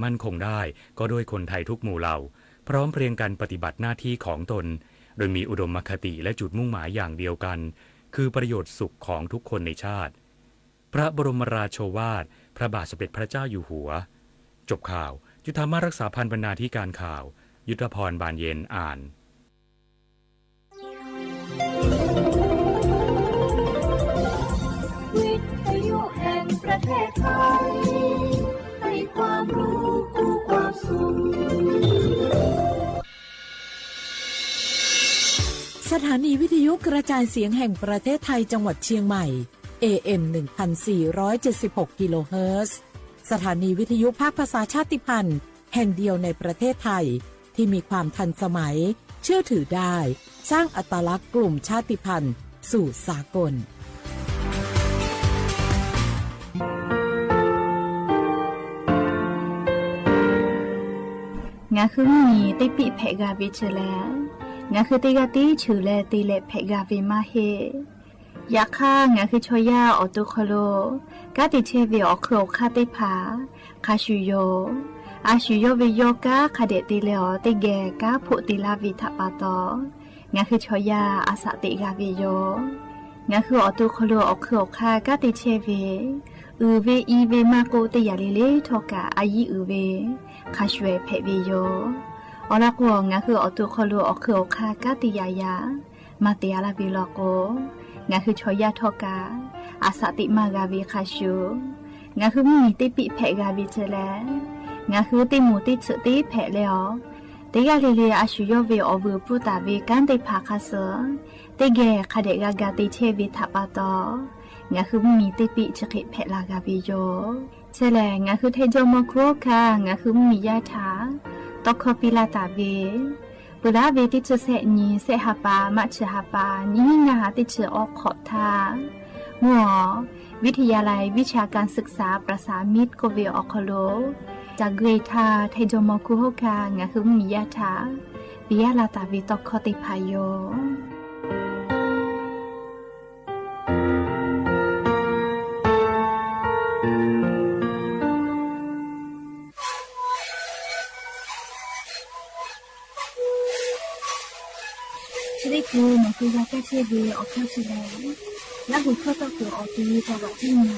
มั่นคงได้ก็ด้วยคนไทยทุกหมู่เหล่าพร้อมเพรียงกันปฏิบัติหน้าที่ของตนโดยมีอุดมคติและจุดมุ่งหมายอย่างเดียวกันคือประโยชน์สุขของทุกคนในชาติพระบรมราโชวาทพระบาทสมเด็จพระเจ้าอยู่หัวจบข่าวจุฑามาสรักษาพันธ์บรรณาธิการข่าวยุทธพรบานเย็นอ่านวิทยุแห่งประเทศไทยให้ความรู้คู่ความสุขสถานีวิทยุกระจายเสียงแห่งประเทศไทยจังหวัดเชียงใหม่ AM 1476 กิโลเฮิรตซ์สถานีวิทยุภาคภาษาชาติพันธุ์แห่งเดียวในประเทศไทยที่มีความทันสมัยเชื่อถือได้สร้างอัตลักษณ์กลุ่มชาติพันธุ์สู่สากลงาคือมีติปิเพกาวิเชลงาคือติกาติชูเลติเลเพกาวิมาเฮยาค่างาคือชอยาออตุคโลกาติเชวิออโครคาติผาคาชูโยอาชูโยวิโยกาคาเดติเลอติเกกาพุติลาวิทัปาโตงาคือชอยาอาสติกาวิโยงาคือออตุคโลออโครคากาติเชวิอือเวอีเวมาโกติยาลิเลทอกาอายีอือเวคาชเวเพวิโยอลักวงาคือออตุคโลออโครคากาติยายามาเตียลาวิโลโกงาคือชอยาทอกาอาสติมากาวิคาชูงาคือมีติปิเพกาวิเจแลงาคือติมูติสุติเพเลอติกาลิเลอาชูโยเวอวูปุตาเวกันติภาคาเสติเกคาเดกากาติเชวิทัปาโตงาคือมีติปิจคิเพลากาวิโยเชแลงาคือเทโจโมโคคางาคือมียาถาตอกคปิลาตาเวปุระเวติเจเสนีเสหปามัชหปานิงาติเจออกขอทามัววิทยาลัยวิชาการศึกษาประสานมิตรโกเวออคโลจากเกรทาไทโจโมคุโฮกางาคือมียาถาปิยาลาตาเวตอกคติพายโยได้พูดมันคือยาแก้เชื้อเวออกเข้าชิลแล้วหุ่นเข้าตัวตัวออกตีจังหวัดที่ไหน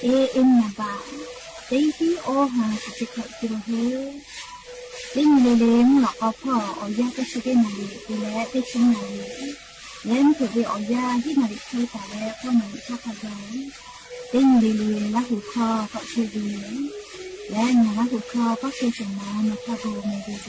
เอ็มนาบาได้ที่โอหาสุดขัดกิโลเฮได้มีเลี้ยงหลอกเอาพ่อเอายาแก้เชื้อได้มาเลยดูแลได้ชิ้นไหนแล้วถือไปเอายาที่มาดิเคยแต่แล้วพ่อหนูชอบทำได้มีเลี้ยงแล้วหุ่นคอก็เชื้อเวและงาหุ่นคอก็เชื้อสมานมาพาโบในดีโด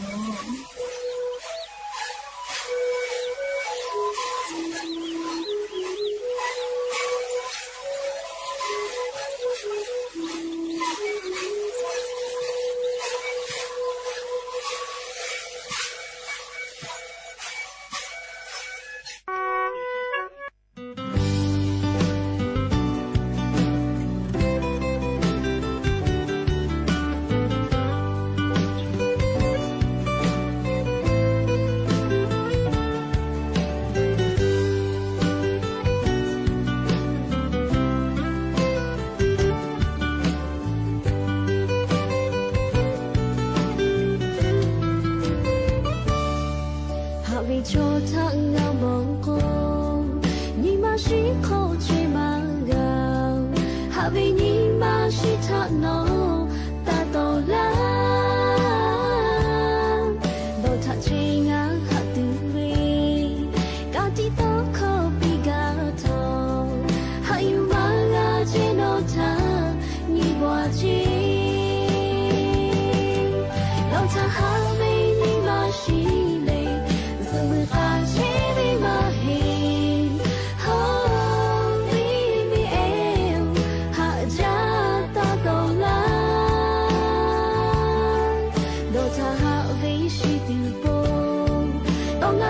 โชทังเงามองโกนี่มาชิโคเชมาเกาหาวินี่มาชิทะโนตาโตลาโดทัเชงาหาตุเวกาจิโตโคปิกาโตหายุมางาเจโนทานีบัวจีโลทาหาเวนี่มาชิ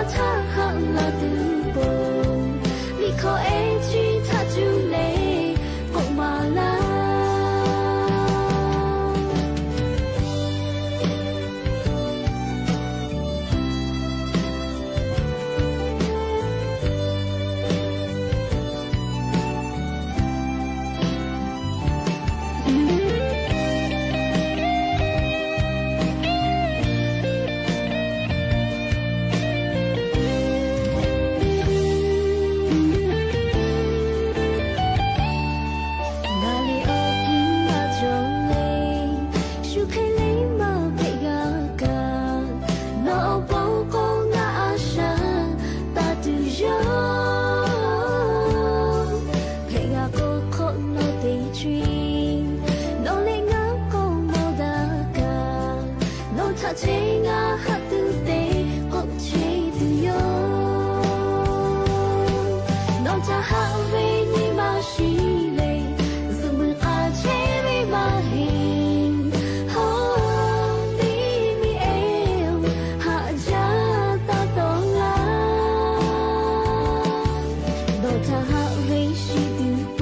他喊了的波，你可爱去他就累，不马拉。情啊哈都得好情都有弄着好为你嘛是嘞怎么啊情为嘛嘿好你咪哎哈家大东啊弄着好为是都不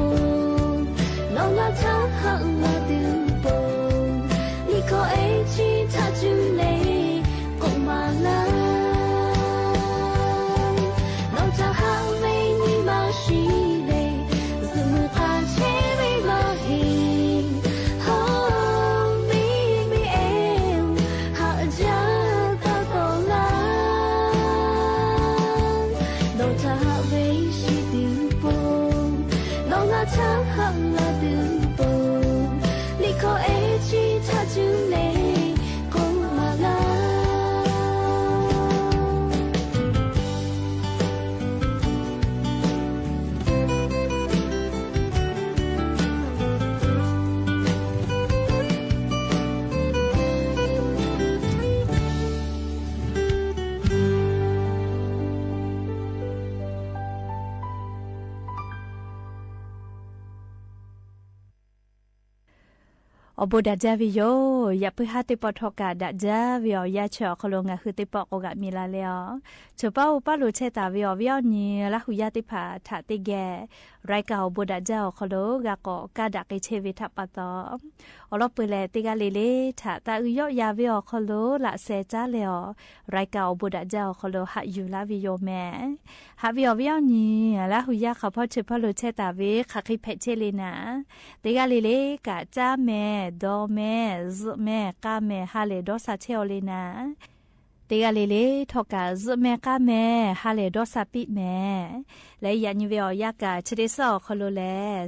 弄啊他好啊都不你可爱去他就嘞公嘛啦弄着好为你嘛是嘞怎么啊切为嘛嘿好咪咪哎好家大东啦弄着好为是都不弄啊他好啊都不你可爱去他就嘞公嘛啦อบูดาจาวิโยอย่าเพิ่งหาติปอทอกาดาจาวิอยาเชอคโลงะคือติปอกกะมีลาเลอเฉป้าป้าลูเชตาวิอวิอนี่ละหุยาติผาถาติแกไรกาอบูดาจาคโลกะกอกาดักเชวิทัปปะตออลอปือแลติกาเลเลถาตาอุยอยาวิอคโลละเซจาเลอไรกาอบูดาจาคโลหะอยู่ลาวิโยแมหาวิอวิอนี่ละหุยาขะพอเฉป้าลูเชตาวิขะคิเพเชเลนะติกาเลเลกะจาแมดอแม่ซแม่กาแม่ฮาเลดอซาเชโอเลนะเตกาเลเลทอกาซแม่กาแม่ฮาเลดอซาปิแม่และยันยิเวอยากาชเดซอคโลแล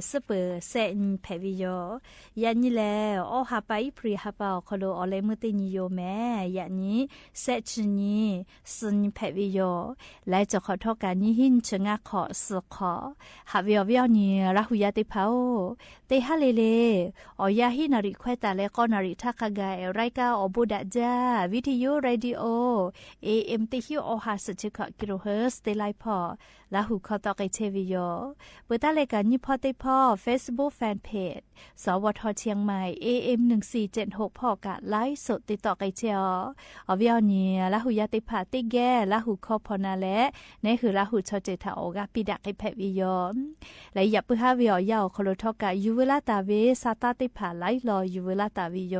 สเปเซนเพวิโยยันยิแลโอฮาปาอิพริฮาปาคโลอเลมุตินิโยแม่ยันนี้เซชนีซุนเพวิโยและจะขอทอกานิหินชงะขอสขอฮาวิอวิอนีราหุยาติพาโอเตฮาเลเลอยาหินาริควตาและกอนาริทักกายไรกาอบูดาจาวิทยุเรดิโอ AM ติฮิโอฮาสจิกะกิโลเฮิรตซ์เตไลพอลาหุคอตอกเชวิโยเปิดตาเลกันยิพอติพอ Facebook Fanpage สวทเชียงใหม่ AM 1476พอกะไลฟ์สดติดต่อไกเชียวอวิอนีลาหุยาติผาติแกลาหุคอพอนาและในคือลาหุชอเจทาโอกะปิดักไอแพวิโยและอย่าเพิ่งหาวิอยาวคโลทอกะยูเวลาตาเวซาตาติผาไลรอยูเวลาตาวิโย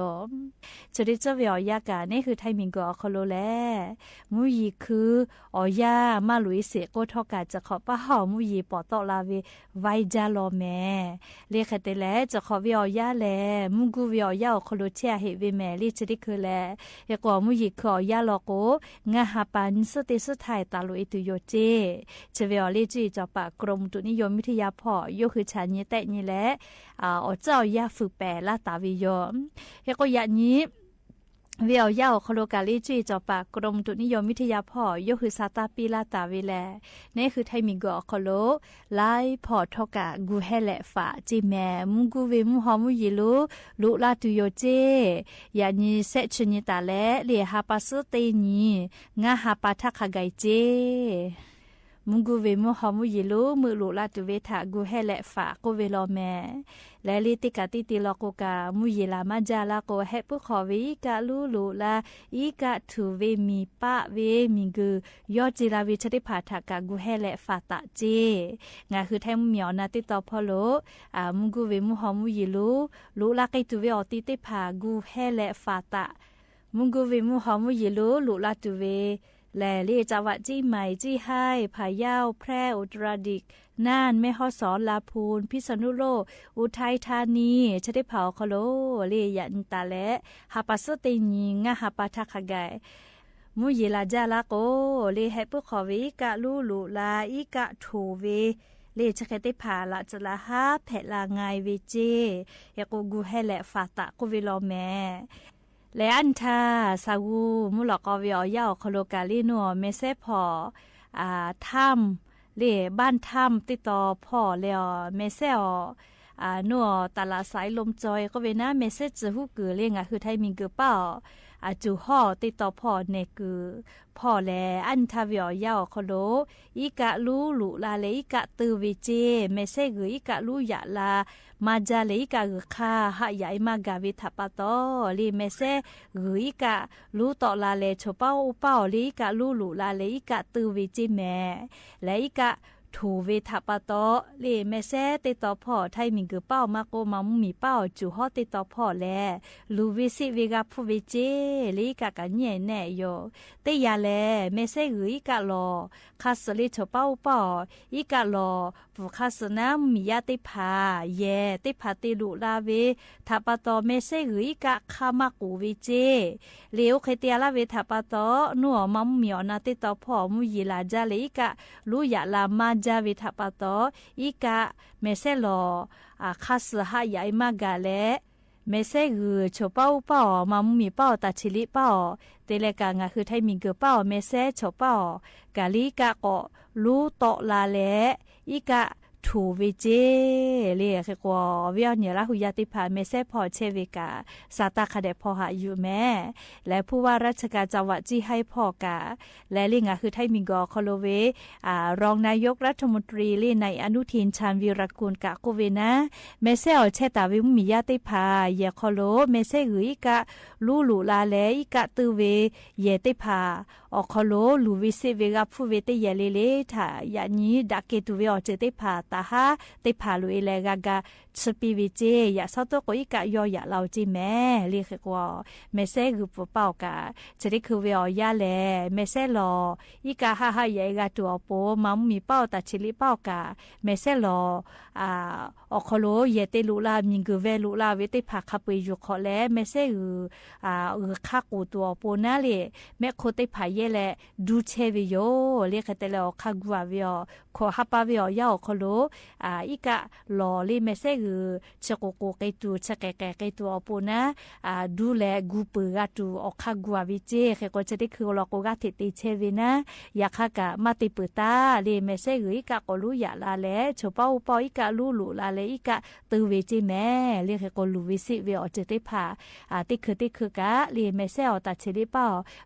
จะได้เจ้าวิอยากะนี่คือไทมิงกัวคโลแลมุยีคืออยามาลุยเสโกทอกะจะขอป้าหอมุยีปอตอลาเวไวจาโลแม่เลขเตแลจะขอวิอยาแลมุกูวิอยาคโลเชียเฮเวแม่ลิจะได้คือแลยากว่ามุยีคือยาโลโกงาหาปันสติสุไทยตาลุอิตุโยเจเจวิอลิจีจะปะกรมตุนิยมวิทยาพอยกคือฉันนี้แต่นี้แหละเจ้ายาฝึกแปลละตาวิโยยากว่านี้เวียวยาวโคโลกาลิจีจอปากกรมตุนิยมวิทยาพ่อยกคือซาตาปีลาตาวิแลนี่คือไทมิกอโคโลไลพอทอกะกูเฮเลฝาจิแมมุกูเวมุฮอมุยิลุลุลาตุโยเจยานีเซชนิตาเลเลียฮาปาสเตนีงาฮาปาทักขไกเจมุกูเวมุฮอมุยิลุมือลุลาตุเวทากูเฮเลฝาโกเวโลแมและลิติกาติติลอกกามุยลามาจาลาโกเฮปุขอวิกาลูลูลาอีกาทูเวมีปะเวมิงือยอจิลาวิชติผาทากากูเฮและฟาตะเจงาคือแทมเหมียวนาติตอพอโลมุกูเวมุฮอมุยิลูลูลาไกตุเวอติติผากูเฮและฟาตะมุกูเวมุฮอมุยิลูลูลาตุเวแลเลีจังหวัดจี้ใหม่จี้ไห้พะเยาแพร่อุตรดิตถ์น่านแม่ฮ่อสอนลาพูนพิษณุโลกอุทัยธานีชะได้เผาคโลเลียันตาและฮาปัสติญิงฮาปาทักกายมุยลาจาลาโกเลเฮปุขอวิกะลูลูลาอีกะโทเวเลชะเคติผาละจลาฮาเพลางายเวเจยะโกกูเฮและฟาตะกุวิโลแมและอันทาซาวูมุลกอวิอยาคโลกาลินัวเมเซพอถ้ำเล่บ้านถ้ำติดต่อพ่อแล้วเมเซอ นัวตลาดสายลมจอยก็เวนะเมสเซจฮู้กือเรียงคือไทยมิงกือเป้าจูห่อติดต่อพ่อเนกือพ่อแลอันทาวิอยาวคโลอีกะลูลุลาเลอีกะตือวิเจเมเซกืออีกะลูยะลามาจาเลอีกะกือคาหะยายมากาวิทัปะตอลีเมเซกืออีกะลูตอลาเลโชเป้าอุเป้าลีอีกะลูลุลาเลอีกะตือวิเจแม่และอีกะถูเวทัปะตอเลเมเซติดต่อพ่อไทยมิงกือเป้ามาโกมามุมีเป้าจูห่อติดต่อพ่อแลลูวิสิเวกาผู้วิเจลีกะกันเน่แน่โยเตยาแลเมเซกืออีกะลอคาสลิโชเป้าเป้าอีกะลอผู้คาสนามียาติพาเยติพาติลุลาเวทัปะตอเมเซกืออีกะคามากูวิเจเลวเคเตียลาเวทัปะตอนัวมามุมีอนาติดต่อพ่อมุยีลาจาเลอีกะลูยะลามาจาวิทัปะตออีกะเมเซลอคาสหะยายมากาเลเมเซกือโชเป้าเป้ามามุมีเป้าตาชิลิเป้าเตเลกางาคือไทยมิงเกอเป้าเมเซโชเป้ากาลีกะก็ลูโตลาเลอีกะถูวิเจเรียกว่าเวียนเนี่ยละหุยาติพาเมเซพอเชวิกาสาตาคเดพอหาอยู่แม่และผู้ว่าราชการจังหวัดจี้ให้พ่อกาและลิงคือไทยมิงกอคโลเวรองนายกรัฐมนตรีลีในอนุทินชาญวีรกูลกะโกเวนะเมเซอเชตาวิมียาติพาเยคโลเมเซหืออีกะลูลุลาเลอีกะตือเวเยติพาอคโลลูวิเซเวกาผู้เวตเยเลเลทายานี้ดักเกตุเวอเจติพาตาฮาติพาลุเอเลกากาสปีวิเจยาซาโตโกอีกะยอยาลาวจิแม่เรียกว่าเมเซกุปเป้ากาจะได้คือเวอยาแลเมเซลออีกะฮาฮายากาตัวโปมัมมีเป้าตาชิลิเป้ากาเมเซลออคโลเยเตลุลามิงกุเวลุลาเวติพาคาปุยยุขอแลเมเซคากูตัวโปนาเลเมโคติพาเยเลดูเชวิโยเรียกแต่ละคากัวเวียขอฮับปาเวียยาคโลอีกะลอลีเมเซกือชะโกโกเกตูชะแกแกเกตูอปูนะดูแลกูปืกะตูอคากัววิเจเขก็จะได้คือลอโกกะติติเชวินะยาคากะมาติปุตาลีเมเซกืออีกะกอลุยาลาเลโชเปาปออีกะลูลุลาเลอีกะตือเวจิแม่เรียกก็ลูวิสิเวอเจติพาติคือกะลีเมเซอตาเชลิเปา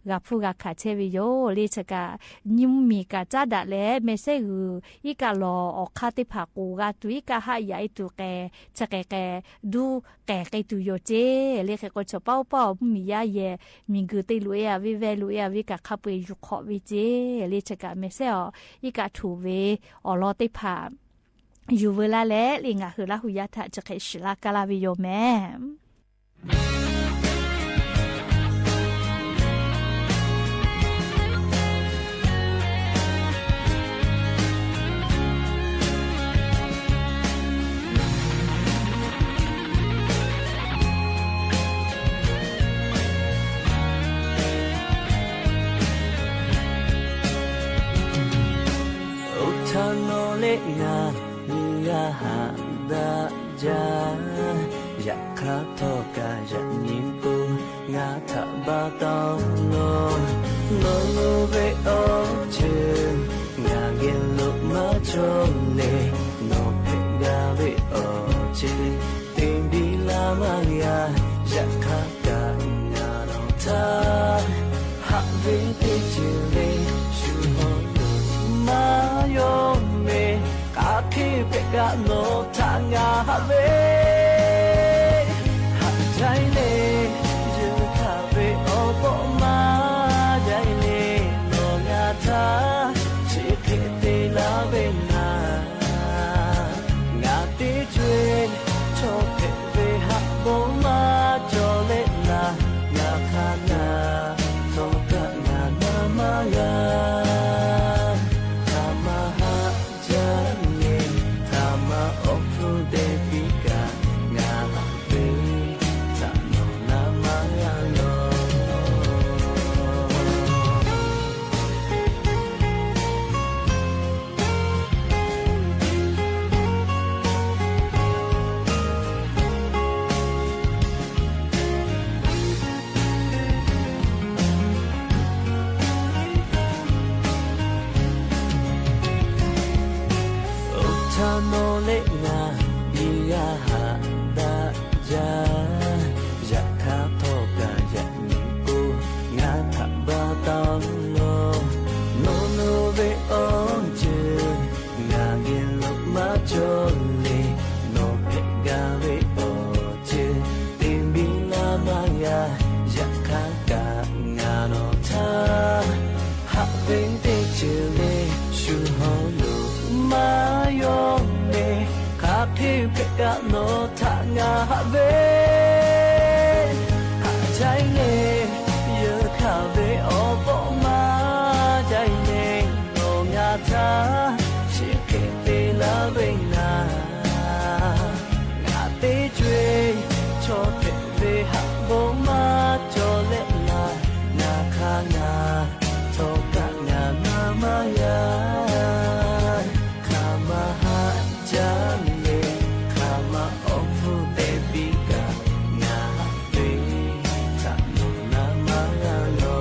กับฟูกะขาเชวิโยลีชะกะนิมมีกะจาดะเลเมเซกืออีกะลออคาติพากูกะตุอีกะหายายตุแกชะแกแกดูแกไกตุโยเจเรียกก็ชอเปาเปามียาเยมีกือติลุเอวิเวลุเอวิกะคาปุยยุขอวิเจลีชะกะเมเซออีกะถูเวอลอติพาอยู่เวลาแล้วลิงคือละหุยาทะจะเคยชิลากาลาวิโยแม่งาเงาหาดาจาอยากคาทอกาอยากนิมปูงาทะบาตองโลโลเวโอเชงาเกลมาชมเนโนเพกาเวโอเชติมบีลามายาอยากคากางาโนทาฮักเวติจิเลชูฮอมาโยAki peka no tanga have Hajai le Juka ve opo ma Jai le no ngata Chike te la ve na Ngati chuen Choke ve habo ma Jole na Ngaka na Toka na namaya ข้างกางานอทาหักเป็นเด็กเจเลชูฮอลูมายองเนขาที่เพกะโนทางาหักเบหักใจเนเยอะข้าเบอปอมาใจเนโนงาทาชิเกเตลาเบนา cho thế về hạ bố má cho lệ là na kha na cho cả nhà na ma ya kha ma ha chan le kha ma ofu baby ka na be ta no na ma ya no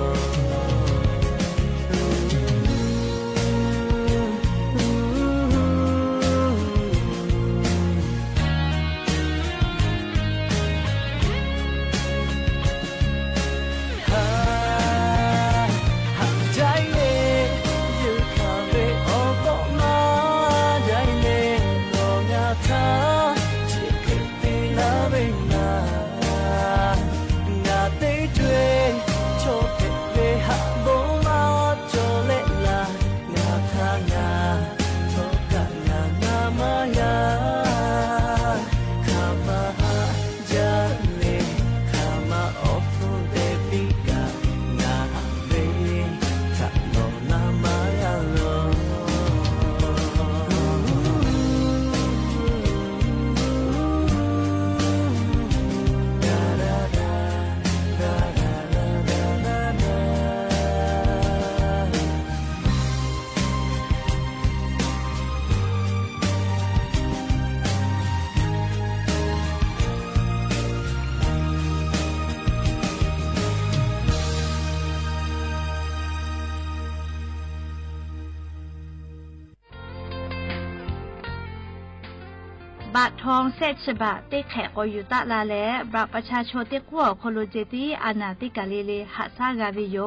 บาททองเศษฉบะเตแขกอยุตะลาและบาประชาชนเตกัวโคโลเจติอานาติกาเลเลหะซากาวิโย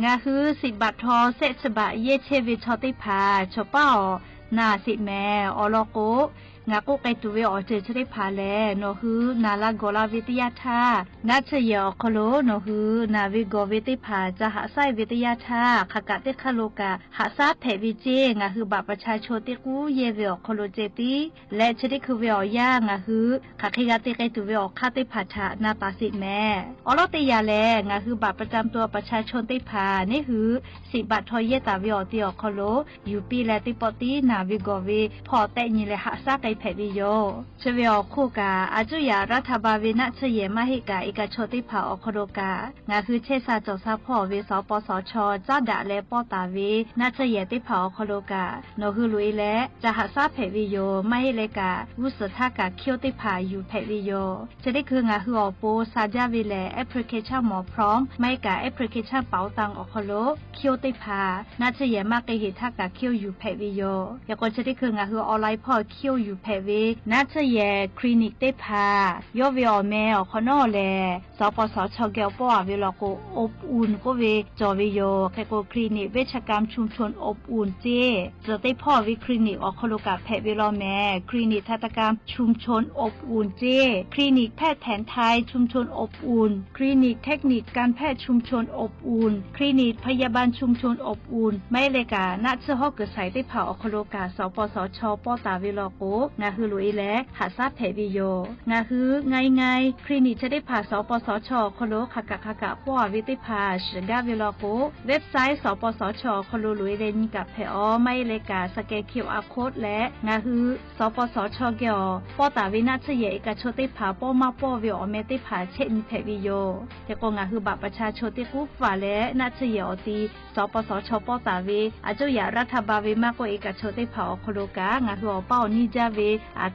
งาคือ10 บาททองเศษฉบะเยเชวิชอติพาชอป้านาสิแมออลโกงาโกไกตุเวอเจชได้พาแลโนฮือนาลาโกลาวิทยาธานาเชยอโคโลโนฮือนาวิโกวิติพาจะหาไซวิทยาธาขกะเตคโลกาหาซาเพวิเจงาฮือบาประชาชนเตกูเยเวอโคโลเจติและชดิคือเวอยางาฮือขะคิกะเตไกตุเวอคาเตพาทานาตาสิแมออลเตยาแลงาฮือบัตรประจำตัวประชาชนเตพานี่ฮือ10 บาททอเยตาเวอเตอโคโลยูปีและติปอตีนาวิโกเวพอแต่ญิและหาซาไกเพวิโยชเวอคู่กาอาจุยารัฐบาลวินะเชเยมาหิกาเอกชนติพาอโคโดกางาคือเชษาจซาพ่อเวสปสชเจ้าดาและปอตาเวนาเชเยติพาอโคโดกาโนคือลุยและจะหาซาเพวิโยไม่เลกาวุสทากาเคียวติพาอยู่เพวิโยจะได้คืองาคืออโปซาจาวิแลแอปพลิเคชันหมอพร้อมไม่กาแอปพลิเคชันเป๋าตังอโคโลเคียวติพานาเชเยมากเกหิทากาเคียวอยู่เพวิโยยากจะได้คืองาคือออนไลน์พ่อเคียวอยู่เพวินาเชเยคลินิกได้พายอวิอแมอคอนอแลสปสชเกลปอเวลโกอบอุ่นก็เวจอวิโยแคโกคลินิกเวชกรรมชุมชนอบอุ่นเจจะได้พ่อวิคลินิกอโคโลกาแพทย์เวลแมคลินิกทันตกรรมชุมชนอบอุ่นเจคลินิกแพทย์แผนไทยชุมชนอบอุ่นคลินิกเทคนิคการแพทย์ชุมชนอบอุ่นคลินิกพยาบาลชุมชนอบอุ่นไม่เลยกาณเชฮอกเกิดใส่ได้เผาอโคโลกาสปสชปอตาเวลโกงาคือลุยและหาซาเพวิโยงาคือไงคลินิกจะได้ผ่าสปสชโคโลขกะป้อวิติพาชกาเวลโกเว็บไซต์สปสชโคโลลุยเรนกับเพอไม่เลยกาสแกน QR Code และงาคือสปสชเกียวปอตาวินาเชเยเอกชนติพาป้อมาป้อวิอเมติพาเช่นเพวิโยแต่ก็งาคือบัตรประชาชนที่กูฝาและนาเชเยอตีสปสชปอตาวิอาจุยารัฐบาลวิมากกว่าเอกชนติพาโคโลกางาคือเป้านิจาเว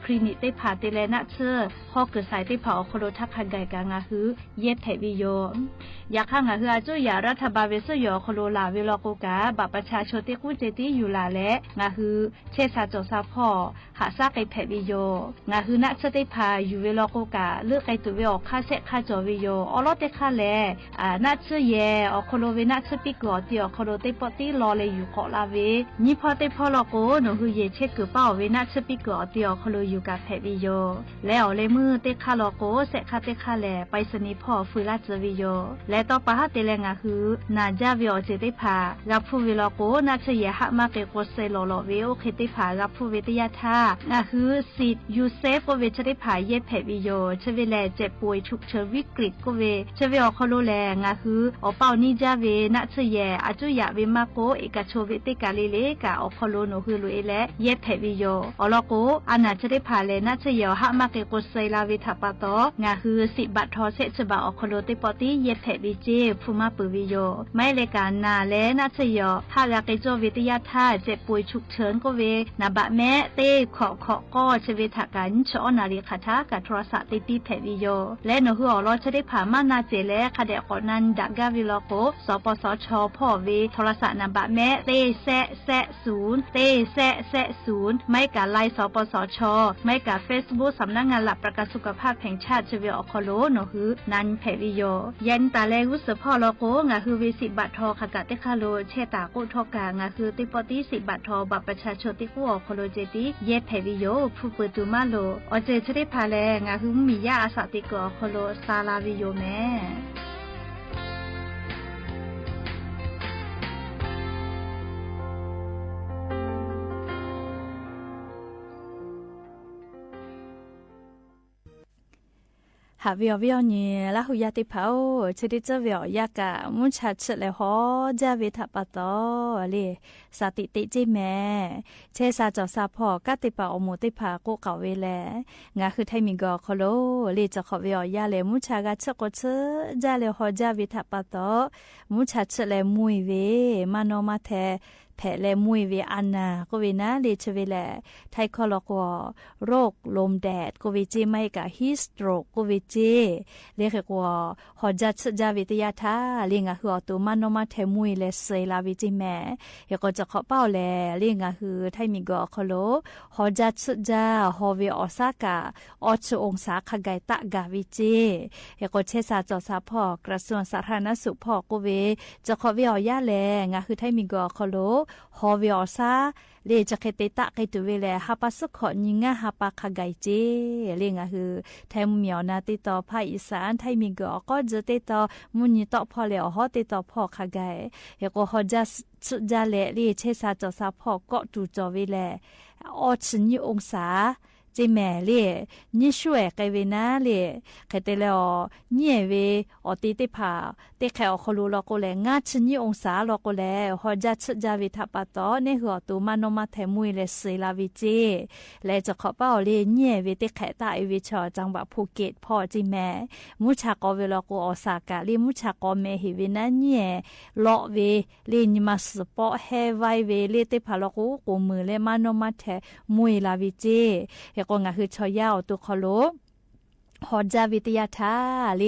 คลินิกได้พาเตเลนะเชอฮอกเกิดสายได้เผาโคโรทักขันไก่กางาฮือเย็บเพวิโย อยากข้างคืออาจุยารัฐบาลเวสยอโคโลลาเวลโกกาบัประชาชนที่กู้เจติอยู่ลาและงาคือเชษาจซาพ่อหาซาไกแผบิโยงาคือนักสติพาอยู่เวลโกกาเลือกไกตัวเวอค่าเสค่าจอวิโยอลอเตค่าแลนักชื่อแยอโคโลเวนักชื่อปิกอติอโคโลเตปอติรอเลยอยู่เกาะลาเวนี่พอเตพอลโกหนูคือเยเชกือเป้าเวนักชื่อปิกอติอโคโลอยู่กับแผบิโยแล้วเลยมือเตค่าลโกเสค่าเตค่าแลไปสนิพ่อฟื้นลาจวิโยและต่อปะฮะเตเลงาคือนาจาวิโอเจติพากับผู้เวลโกนักชื่อแยหะมาเกโกเซโลโลเวโอเคติพากับผู้เวทยาธางาคือสิทธิ์ยูเซฟก็เวชได้ผายเย็บแผลวิโยเชเวแลเจ็บป่วยฉุกเฉินวิกฤตก็เวเชเวอคโลแลงาคืออเป่านิจาเวนักเชยอาจุยะเวมาโกเอกโชเวติกาลิเลกาอคโลโนคือลุเอและเย็บแผลวิโยอลโกอานาจะได้ผาเลนักเชยหะมาเกโกไซลาวิทัปตองาคือสิบัตทอเซฉบาอคโลติปอติเย็บแผลวิเจภูมาปืวิโยไม่เลกานาและนักเชยหากาเกโจวิทยาธาเจ็บป่วยฉุกเฉินก็เวนาบะแม่เต้ขอก็เชเวทากันชอนาริคาทากับโทรศัพท์ติปีแผวิโยและนหัวรอจะได้ผ่ามานาเจและคาเดกอนันดักกาวิโลโกสปสชพ่อเวโทรศัพท์นาบะแม่เต้แซะศูนย์เต้แซะศูนย์ไม่กับไลน์สปสชไม่กับ Facebook สำนักงานหลักประกันสุขภาพแห่งชาติเชเวอคโลนหือนันแผวิโยยันตาแลกุสพ่อโลโกงาคือวิสิบัตทอขกะเตคาโลเชตากุทอกางาคือติปติสิบัตทอบัตประชาชนติกูอคโลเจติเยแผวิโยผู้เปิดตูมาโลอเจจะได้พาแลงาคือมียาอาสาติกอคโลซาลาวิโยแม่หาวิวนี่ละหุยาติเผาชดิเจวิวยากะมุชาชเลยฮอจาวิทัปตอเลยสติติจิแม่เชซาจอซาพอกะติปาอมูติผากุเกาเวแลงาคือไทมิกอคโลเลยจะขอวิวยาเลยมุชากะชกชจาเลยฮอจาวิทัปตอมุชาชเลยมุยเวมานอมาเทแผลและมุยเวอันนาก็เวนะเลชเวแลไทคอลกวโรคลมแดดก็เวจีไม่กับฮิสโตรกก็เวจีเรียกว่าฮอจัดจาวิทยาธาเรียงคือตัวมันนมาเทมุยและเซลาวิจิแม่เฮก็จะขอเป้าแลเรียงคือไทมิกอคโลฮอจัดจาฮอเวออซากาออชองศาขไกตะกาวิจีเฮก็เชซาจอซาพอกระทรวงสาธารณสุขพอก็เวจะขอเวียยาแลงาคือไทมิกอคโลฮอวิออซาเลจะเคตตะไกตัวเวลฮาปัสขอญิงะฮาปะขไกเจเลงะคือไทมุเมียวนาติตอภาคอีสานไทมิกอก็จะติตอมุนิตอพอแล้วฮอติตอพอขไกเฮก็ฮอจัสสุจาเลเชซาจอซาพอก็ตูจอเวลออชนิองศาจิแม่เล่นี่ช่วยไกเวนะเล่ไกเตลอเนี่ยเวอติติผาเตแขอคลูลอกแลงาชนี่องศาลอกแลฮอจัดจาวิทัปตอในหัวตูมานมาแทมุยเลเซลาวิเจและจะขอเป้าเล่เนี่ยเวเตแขตาเวชอจังหวัดภูเก็ตพ่อจิแม่มุชากอเวลอกออสากาเล่มุชากอเมหิเวนะเนี่ยลอเวเล่นิมาสปอเฮไวเวเล่เตผาลอกกูมือเลมานมาแทมุยลาวิเจก็งาคือชอยาวตุคโลฮอจาวิทยาธาเล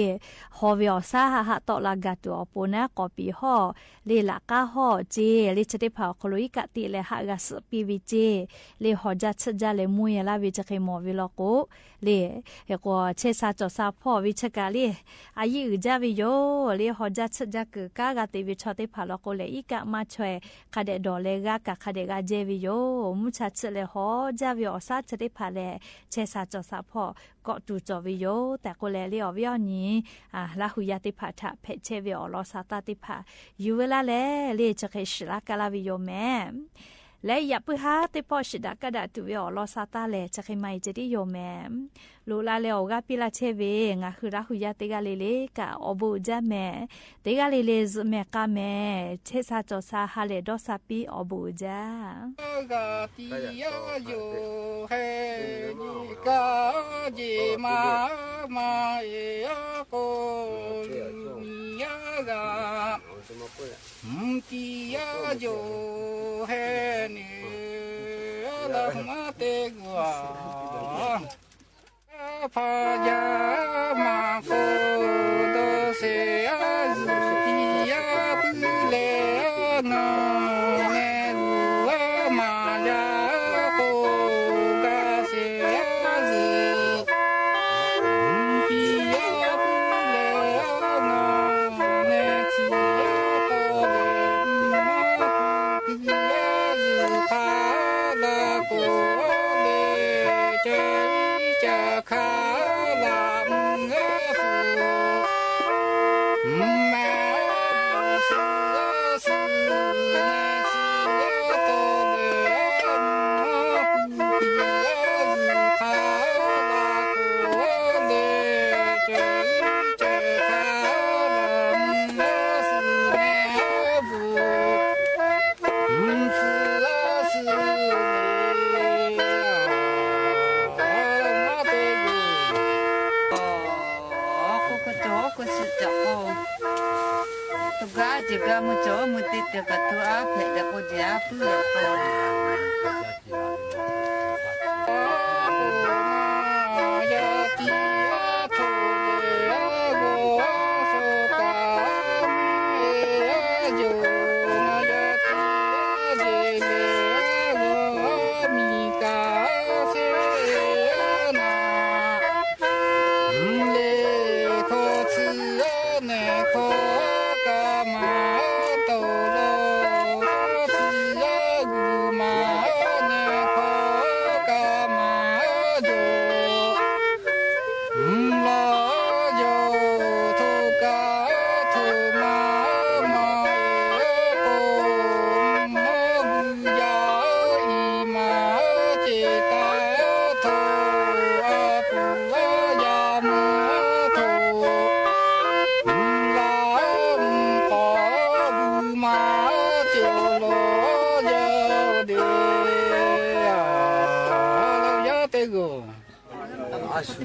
ฮอวิอซาหะตอลากาตัวปนะกอปีฮอเลลากาฮอเจเลจะได้พาคโลอิกะติเลหะกาสปีวิเจเลฮอจัดจาเลมุยลาวิจะเคมอวิลโกเลเฮก็เชซาจอซาพ่อวิชกาเลอายุจาวิโยเลฮอจัดจักกากาติวิชอติพาลโกเลอิกะมาช่วยคาเดดอเลกากะคาเดกาเจวิโยมุชาชเลฮอจาวิอซาจะได้พาเลเชซาจอซาพ่อก็ตูจอวิโยแต่ก็แลเลียววิอนี้ลาหุยาติผาทะเพเชวิอลอซาตาติผาอยู่เวลาแลเลจะเคชลากาลาวิโยแม่และอย่าเพิ่งหาติปอชิดากระดาษตัววิอลอซาตาเลจะเคไม่จะได้โยแม่ลูลาเลวกาปิลาเชเวงาคือลาหุยาติกาเลเลกาอบูจาแม่ติกาเลเลซเมกาแม่เชซาจอซาฮาเลดอซาปีอบูจากาติยาโยเฮนิกาเจมามาเอยาโกนิยากาติยาโยเฮนิลามาเตกวาพายามาโคโดเซอาซ juga muncul muti dekat tua beda kuja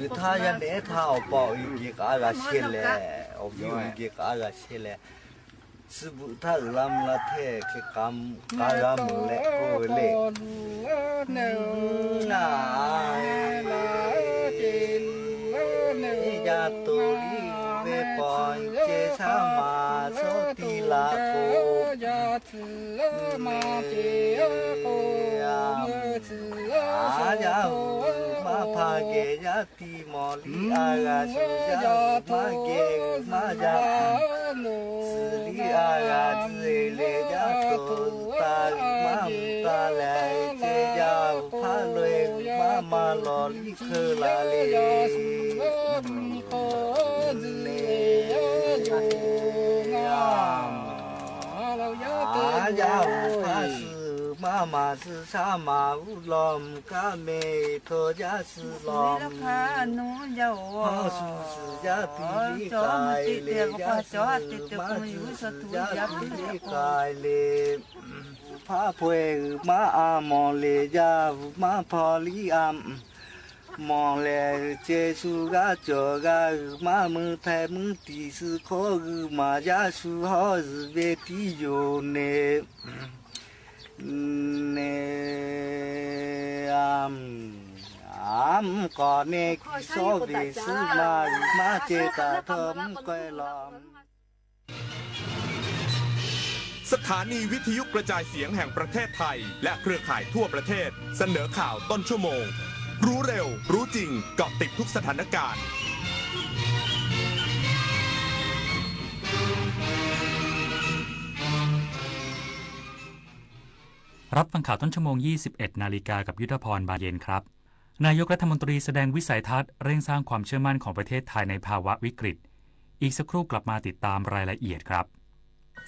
是他也来他包一个个些嘞，哦，一个个些嘞，是不他拉姆拉太去干干姆嘞，过嘞，一家都里为帮接上马走地拉过，呀。มาเกยาตีมอลีอากาสุยามาเกมาจาสุลีอากาเจเลยาตุตามาตาเลเจยาพาเลมาลอลีเคลาเลยาพามา是啥嘛乌龙嘎梅托家是龙，好是是家地里盖嘞，家是嘛是家地里盖嘞，怕陪嘛阿毛嘞家嘛跑里阿。มองแลเจสุกาจอกามามือไทยมือตีสุขอมายาสุฮอสเวทีโยเนเนอัมก่อนเนกิโซเวสุมาเจตาทอมก้อยลอมสถานีวิทยุกระจายเสียงแห่งประเทศไทยและเครือข่ายทั่วประเทศเสนอข่าวต้นชั่วโมงรู้เร็วรู้จริงเกาะติดทุกสถานการณ์รับฟังข่าวต้นชั่วโมง 21 นาฬิกากับยุทธพรบานเย็นครับนายกรัฐมนตรีแสดงวิสัยทัศน์เร่งสร้างความเชื่อมั่นของประเทศไทยในภาวะวิกฤตอีกสักครู่กลับมาติดตามรายละเอียดครับ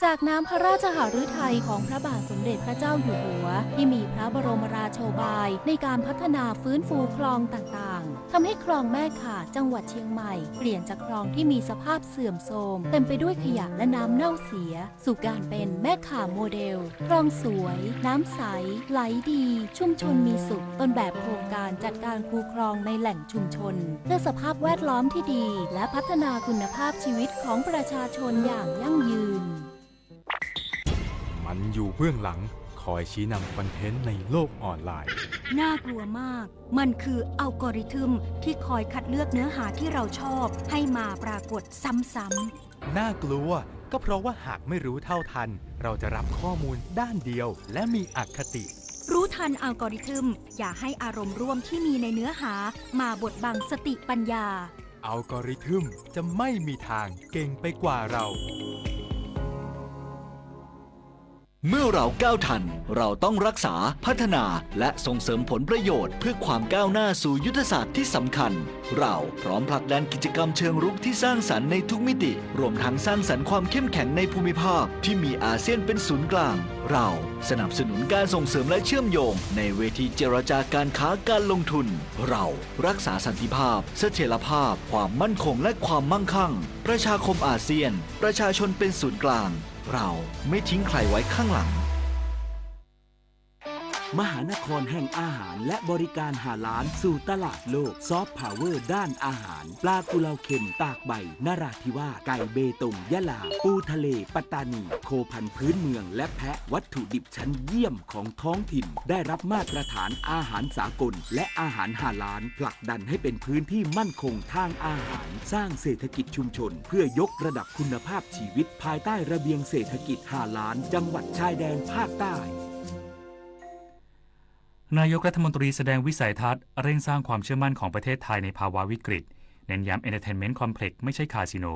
จากน้ำพระราชหฤทัยของพระบาทสมเด็จพระเจ้าอยู่หัวที่มีพระบรมราโชบายในการพัฒนาฟื้นฟูคลองต่างๆทำให้คลองแม่ข่าจังหวัดเชียงใหม่เปลี่ยนจากคลองที่มีสภาพเสื่อมโทรมเต็มไปด้วยขยะและน้ำเน่าเสียสู่การเป็นแม่ข่าโมเดลคลองสวยน้ำใสไหลดีชุมชนมีสุขต้นแบบโครงการจัดการคูคลองในแหล่งชุมชนเพื่อสภาพแวดล้อมที่ดีและพัฒนาคุณภาพชีวิตของประชาชนอย่างยั่งยืนมันอยู่เบื้องหลังคอยชี้นำคอนเทนต์ในโลกออนไลน์น่ากลัวมากมันคืออัลกอริทึมที่คอยคัดเลือกเนื้อหาที่เราชอบให้มาปรากฏซ้ำๆน่ากลัว ก็เพราะว่าหากไม่รู้เท่าทันเราจะรับข้อมูลด้านเดียวและมีอคติ รู้ทันอัลกอริทึมอย่าให้อารมณ์ร่วมที่มีในเนื้อหามาบดบังสติปัญญา อัลกอริทึมจะไม่มีทางเก่งไปกว่าเรา เมื่อเราก้าวทันเราต้องรักษาพัฒนาและส่งเสริมผลประโยชน์เพื่อความก้าวหน้าสู่ยุทธศาสตร์ที่สำคัญเราพร้อมผลักดันกิจกรรมเชิงรุกที่สร้างสรรค์ในทุกมิติรวมทั้งสร้างสรรค์ความเข้มแข็งในภูมิภาคที่มีอาเซียนเป็นศูนย์กลางเราสนับสนุนการส่งเสริมและเชื่อมโยงในเวทีเจรจาการค้าการลงทุนเรารักษาสันติภาพเสถียรภาพความมั่นคงและความมั่งคั่งประชาคมอาเซียนประชาชนเป็นศูนย์กลางเราไม่ทิ้งใครไว้ข้างหลังมหานครแห่งอาหารและบริการหาล้านสู่ตลาดโลกซอฟต์พาวเวอร์ด้านอาหารปลากุเลาเค็มตากใบนราธิวาสไก่เบตงยะลาปูทะเลปัตตานีโคพันธุ์พื้นเมืองและแพะวัตถุดิบชั้นเยี่ยมของท้องถิ่นได้รับมาตรฐานอาหารสากลและอาหารหาล้านผลักดันให้เป็นพื้นที่มั่นคงทางอาหารสร้างเศรษฐกิจชุมชนเพื่อยกระดับคุณภาพชีวิตภายใต้ระเบียงเศรษฐกิจหาล้านจังหวัดชายแดนภาคใต้นายกรัฐมนตรีแสดงวิสัยทัศน์เร่งสร้างความเชื่อมั่นของประเทศไทยในภาวะวิกฤตเน้นย้ำ Entertainment Complex ไม่ใช่คาสิโน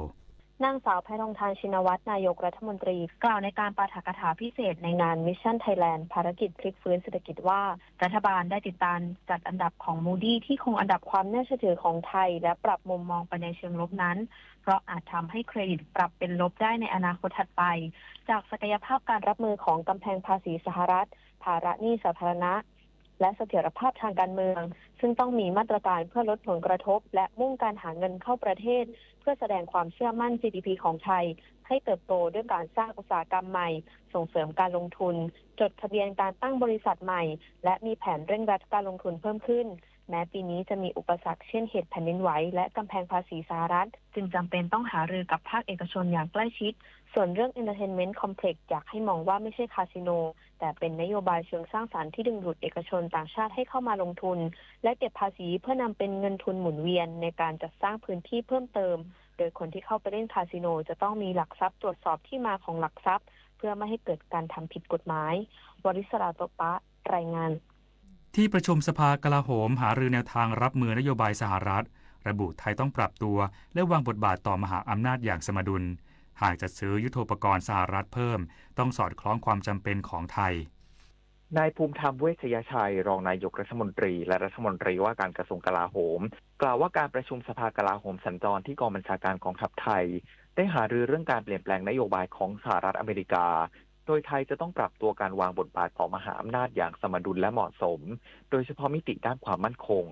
นางสาวแพทองธารชินวัตรนายกรัฐมนตรีกล่าวในการปาฐกถาพิเศษในงาน Mission Thailand ภารกิจพลิกฟื้นเศรษฐกิจว่ารัฐบาลได้ติดตามจัดอันดับของ Moody ที่คงอันดับความน่าเชื่อถือของไทยและปรับมุมมองไปในเชิงลบนั้นเพราะอาจทำให้เครดิตปรับเป็นลบได้ในอนาคตถัดไปจากศักยภาพการรับมือของกำแพงภาษีสหรัฐภาระหนี้สาธารณะและเสถียรภาพทางการเมืองซึ่งต้องมีมาตรการเพื่อลดผลกระทบและมุ่งการหาเงินเข้าประเทศเพื่อแสดงความเชื่อมั่น GDP ของไทยให้เติบโตด้วยการสร้างอุตสาหกรรมใหม่ส่งเสริมการลงทุนจดทะเบียนการตั้งบริษัทใหม่และมีแผนเร่งรัดการลงทุนเพิ่มขึ้นแม้ปีนี้จะมีอุปสรรคเช่นเหตุแผ่นดินไหวและกำแพงภาษีสหรัฐจึงจำเป็นต้องหารือกับภาคเอกชนอย่างใกล้ชิดส่วนเรื่อง Entertainment Complex อยากให้มองว่าไม่ใช่คาสิโนแต่เป็นนโยบายเชิงสร้างสรรค์ที่ดึงดูดเอกชนต่างชาติให้เข้ามาลงทุนและเก็บภาษีเพื่อนำเป็นเงินทุนหมุนเวียนในการจัดสร้างพื้นที่เพิ่มเติมโดยคนที่เข้าไปเล่นคาสิโนจะต้องมีหลักทรัพย์ตรวจสอบที่มาของหลักทรัพย์เพื่อไม่ให้เกิดการทำผิดกฎหมายวริศราโตปะรายงานที่ประชุมสภากลาโหมหารือแนวทางรับมือนโยบายสหรัฐระบุไทยต้องปรับตัวและวางบทบาทต่อมหาอำนาจอย่างสมดุลหากจะซื้อยุทโธปกรณ์สหรัฐเพิ่มต้องสอดคล้องความจำเป็นของไทยนายภูมิธรรมเวชยชัยรองนายกรัฐมนตรีและรัฐมนตรีว่าการกระทรวงกลาโหมกล่าวว่าการประชุมสภากลาโหมสัญจรที่กองบัญชาการกองทัพไทยได้หารือเรื่องการเปลี่ยนแปลงนโยบายของสหรัฐอเมริกาโดยไทยจะต้องปรับตัวการวางบทบาทต่อมหาอำนาจอย่างสมดุลและเหมาะสมโดยเฉพาะมิติด้านความมั่นคง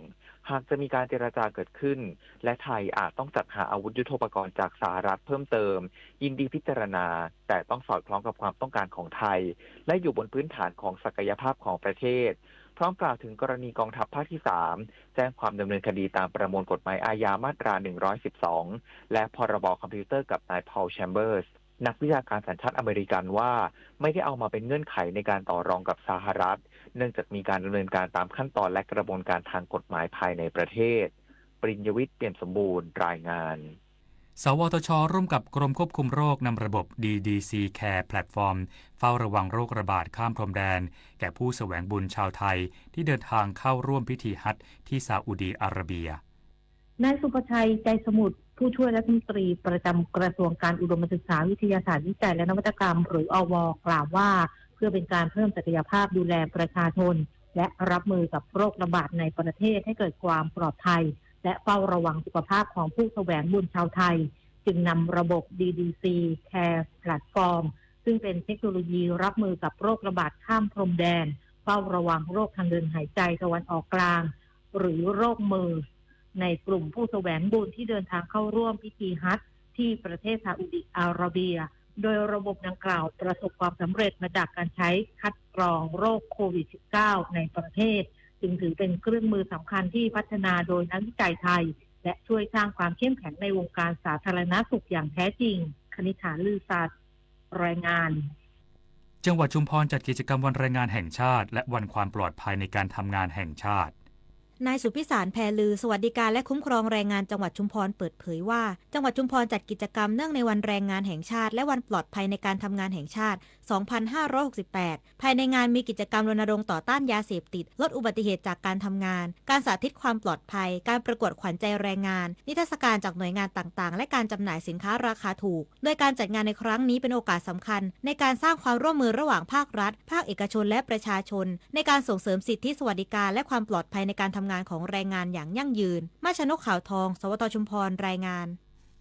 หากจะมีการเจรจาเกิดขึ้นและไทยอาจต้องจัดหาอาวุธยุทโธปกรณ์จากสหรัฐเพิ่มเติมยินดีพิจารณาแต่ต้องสอดคล้องกับความต้องการของไทยและอยู่บนพื้นฐานของศักยภาพของประเทศพร้อมกล่าวถึงกรณีกองทัพภาคที่3แจ้งความดำเนินคดีตามประมวลกฎหมายอาญามาตรา112และพรบคอมพิวเตอร์กับนายพอลแชมเบอร์สนักวิชาการสัญชาติอเมริกันว่าไม่ได้เอามาเป็นเงื่อนไขในการต่อรองกับสหรัฐเนื่องจากมีการดำเนินการตามขั้นตอนและกระบวนการทางกฎหมายภายในประเทศปริญญวิทย์เปี่ยมสมบูรณ์รายงานสวทช.ร่วมกับกรมควบคุมโรคนำระบบ DDC Care Platform เฝ้าระวังโรคระบาดข้ามพรมแดนแก่ผู้แสวงบุญชาวไทยที่เดินทางเข้าร่วมพิธีฮัจญ์ที่ซาอุดีอาระเบียนายสุภชัยใจสมุทรผู้ช่วยรัฐมนตรีประจำกระทรวงการอุดมศึกษาวิทยาศาสตร์วิจัยและนวัตกรรมหรืออว.กล่าวว่าเพื่อเป็นการเพิ่มศักยภาพดูแลประชาชนและรับมือกับโรคระบาดในประเทศให้เกิดความปลอดภัยและเฝ้าระวังสุขภาพของผู้แสวงบุญชาวไทยจึงนำระบบ DDC Care Platform ซึ่งเป็นเทคโนโลยีรับมือกับโรคระบาดข้ามพรมแดนเฝ้าระวังโรคทางเดินหายใจตะวันออกกลางหรือโรคเมอร์ในกลุ่มผู้แสวงบุญที่เดินทางเข้าร่วมพิธีฮัจญ์ที่ประเทศซาอุดิอาระเบียโดยระบบดังกล่าวประสบความสำเร็จมาจากการใช้คัดกรองโรคโควิด -19 ในประเทศจึงถือเป็นเครื่องมือสำคัญที่พัฒนาโดยนักวิจัยไทยและช่วยสร้างความเข้มแข็งในวงการสาธารณสุขอย่างแท้จริงคณิษฐาลือสัตย์รายงานจังหวัดชุมพรจัดกิจกรรมวันแรงงานแห่งชาติและวันความปลอดภัยในการทำงานแห่งชาติ นายสุพิสารแพรลือสวัสดิการและคุ้มครองแรงงานจังหวัดชุมพรเปิดเผยว่าจังหวัดชุมพรจัดกิจกรรมเนื่องในวันแรงงานแห่งชาติและวันปลอดภัยในการทำงานแห่งชาติ 2568 ภายในงานมีกิจกรรมรณรงค์ต่อต้านยาเสพติดลดอุบัติเหตุจากการทำงานการสาธิตความปลอดภัยการประกวดขวัญใจแรงงานนิทรรศการจากหน่วยงานต่างๆและการจำหน่ายสินค้าราคาถูกโดยการจัดงานในครั้งนี้เป็นโอกาสสำคัญในการสร้างความร่วมมือระหว่างภาครัฐภาคเอกชนและประชาชนในการส่งเสริมสิทธิสวัสดิการและความปลอดภัยในการทำงานของแรงงานอย่างยั่งยืนมาชนกข่าวทองสวทชุมพรรายงาน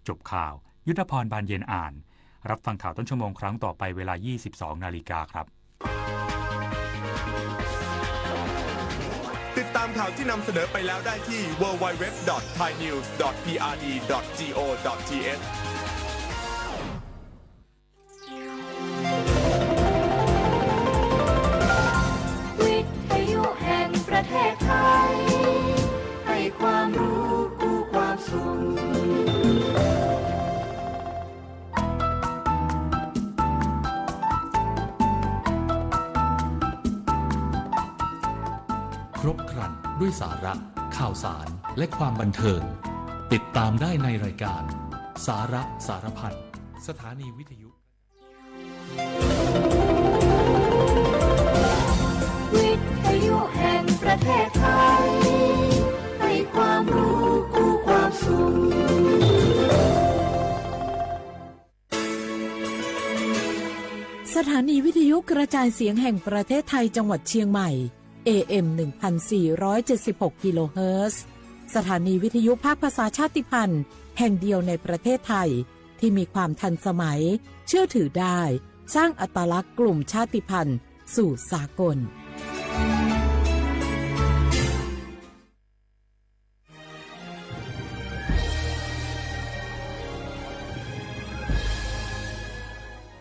จบข่าวยุทธพรบานเย็นอ่านรับฟังข่าวต้นชั่วโมงครั้งต่อไปเวลา 22 นาฬิกาครับ ติดตามข่าวที่นำเสนอไปแล้วได้ที่ www.thainews.prd.go.th วิทยุแห่งประเทศไทยให้ความรู้คู่ความสุขครบครันด้วยสาระข่าวสารและความบันเทิงติดตามได้ในรายการสาระสารพันสถานีวิทยุวิทยุแห่งประเทศไทยให้ความรู้คู่ความสุขสถานีวิทยุกระจายเสียงแห่งประเทศไทยจังหวัดเชียงใหม่ AM 1476 กิโลเฮิรตซ์สถานีวิทยุภาคภาษาชาติพันธุ์แห่งเดียวในประเทศไทยที่มีความทันสมัยเชื่อถือได้สร้างอัตลักษณ์กลุ่มชาติพันธุ์สู่สากล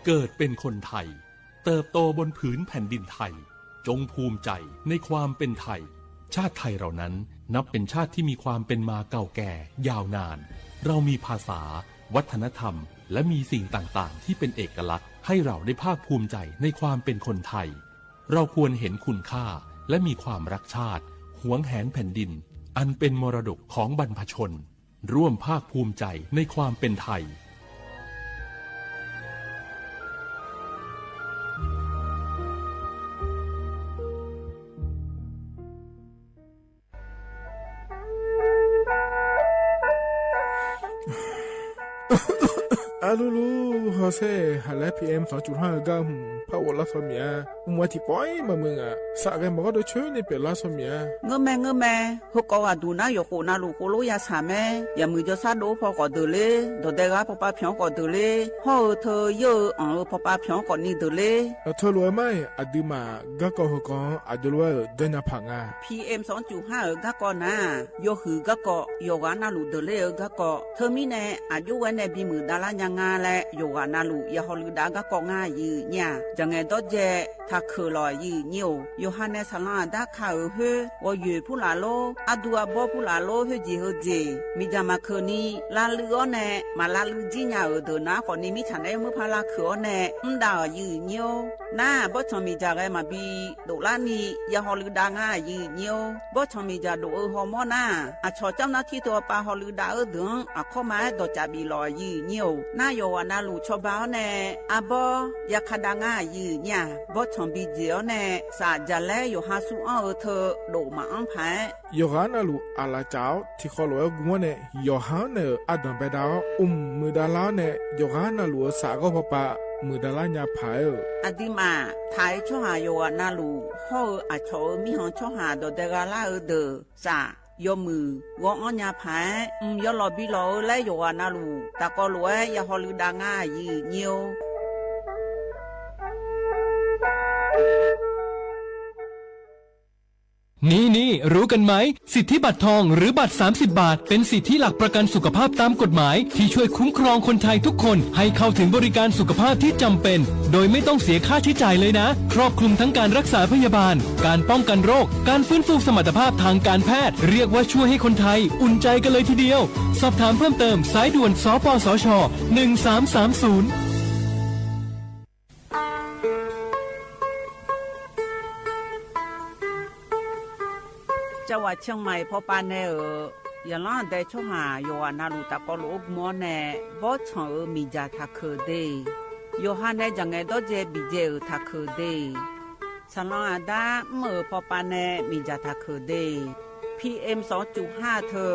เกิดเป็นคนไทยเติบโตบนผืนแผ่นดินไทยจงภูมิใจในความเป็นไทยชาติไทยเรานั้นนับเป็นชาติที่มีความเป็นมาเก่าแก่ยาวนานเรามีภาษาวัฒนธรรมและมีสิ่งต่างๆที่เป็นเอกลักษณ์ให้เราได้ภาคภูมิใจในความเป็นคนไทยเราควรเห็นคุณค่าและมีความรักชาติหวงแหนแผ่นดินอันเป็นมรดกของบรรพชนร่วมภาคภูมิใจในความเป็นไทยAlulu Jose hala PM 2.5 gam power la somia umwati poi mamunga sa ga mo do chue ni pe la somia ngame ho ko aduna yo ko na lu ko lo ya sa me ya mu jo sa do pho ko de le do de ga papa phyon ko de le ho tho yo an papa phyon ko ni de le tho lo mai aduma ga ko ho ko adulwa de na phanga PM 2.5 ga ko na yo hu ga ko yo ga na lu de le ga ko tho mi ne a yo wa ne bi mu da la nya nga le yo ga na lu ya ho lu da ga ko nga yi nya jang e do je tha khu lo yi nyo Yohanes Salan da kha he wo yue pu la lo adua bo pu la lo he ji mi jama khoni la lu o ne ma la lu ji nya o do na ko ni mi chan ne mu pha la khu o ne nda yi nyo na bo chon mi ja ga ma bi do la ni ya ho lu da nga yi nyo bo chon mi ja do ho mo na a cho cham na thi to pa ho lu da o do a kho ma do cha bi lo yi nyo na yo wa na lu cho ba ne a bo ya kha da nga yi nya bo chon bi ji o ne sa ja le yo ha su a o tho do ma an pha yo ga na lu ala chao thi kho lo gu ne yo ha ne adon be da mu da la ne yo ga na lu sa go papa mu da la nya pha adima thai cho ha yo na lu ho a cho mi hon cho ha do de ga la o de sa yo mu wo on nya pha yo lo bi lo le yo na lu ta ko lo ya ho lu da nga yi nyoนี่รู้กันไหมสิทธิบัตรทองหรือบัตร30 บาทเป็นสิทธิหลักประกันสุขภาพตามกฎหมายที่ช่วยคุ้มครองคนไทยทุกคนให้เข้าถึงบริการสุขภาพที่จำเป็นโดยไม่ต้องเสียค่าใช้จ่ายเลยนะครอบคลุมทั้งการรักษาพยาบาลการป้องกันโรคการฟื้นฟูสมรรถภาพทางการแพทย์เรียกว่าช่วยให้คนไทยอุ่นใจกันเลยทีเดียวสอบถามเพิ่มเติมสายด่วนสปสช1330 จังหวัดเชียงใหม่พอปานแน่อย่าล้อได้ช่วหาโยอานาลูตะกอลูกมอแน่บ่ชอมีจาทักเคเดโยฮันได้จังไงดอเจบิเจทักเคเดสลองอาดาเมื่อพอปานแน่มีจาทักเคเด PM 2.5 เธอ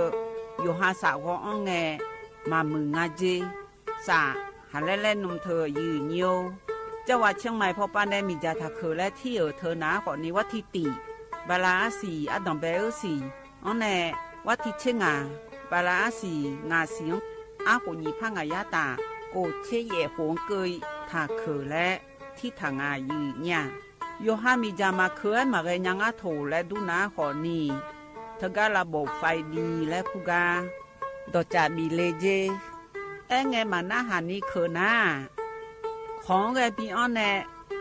โยฮาสาวอ้องแงมามึงงาเจสาหาเล่นนมเธอยืนโยจังหวัดเชียงใหม่พอปานแน่มีจาทักเคและที่เธอหนาก่อนนี้วัดทิติบาลาสีอดอมเบลสีอ้อแน่วัดทิเชงาบาลาสีงาเสียงอากุญีพังอายาตาโกเชเยหงเกยทาเคและที่ทางอายืเนี่ยโยฮามีจามาเคยมาเรยังอาโถและดูนาขอนีเธอก็ระบบไฟดีและพูกาดอจาบีเลเจไงมาหน้าหานี้เคนาของไงปีอ้อนแน่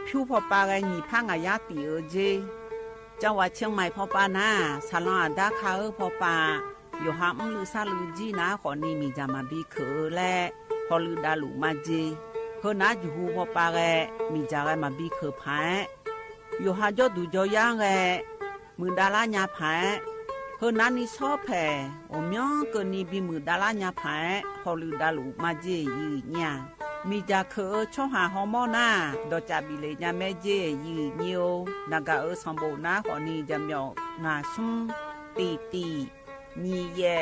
ผิวพอปาไงญีพังอายาตีเจจังหวัดเชียงใหม่พอปานาสาลองอาดาคาพอปาโยฮามลือซาลือจีนาขอนีมีจามาบีเคและพอลือดาลุมาเจเฮนาจูฮูพอปาแกมีจาแกมาบีเคพายโยฮาจอดูจอย่างแกมือดาลาญาพายเฮนานี่ชอบแผ่โอมยองเกินนี่บีมือดาลาญาพายพอลือดาลุมาเจยืเนี่ยมีจาเคช่อหาฮอร์โมนาดอจาบิเลญาแม่เจยืเนียวนากาสมบูนาขอนีจำยองาซุมตีนีแย่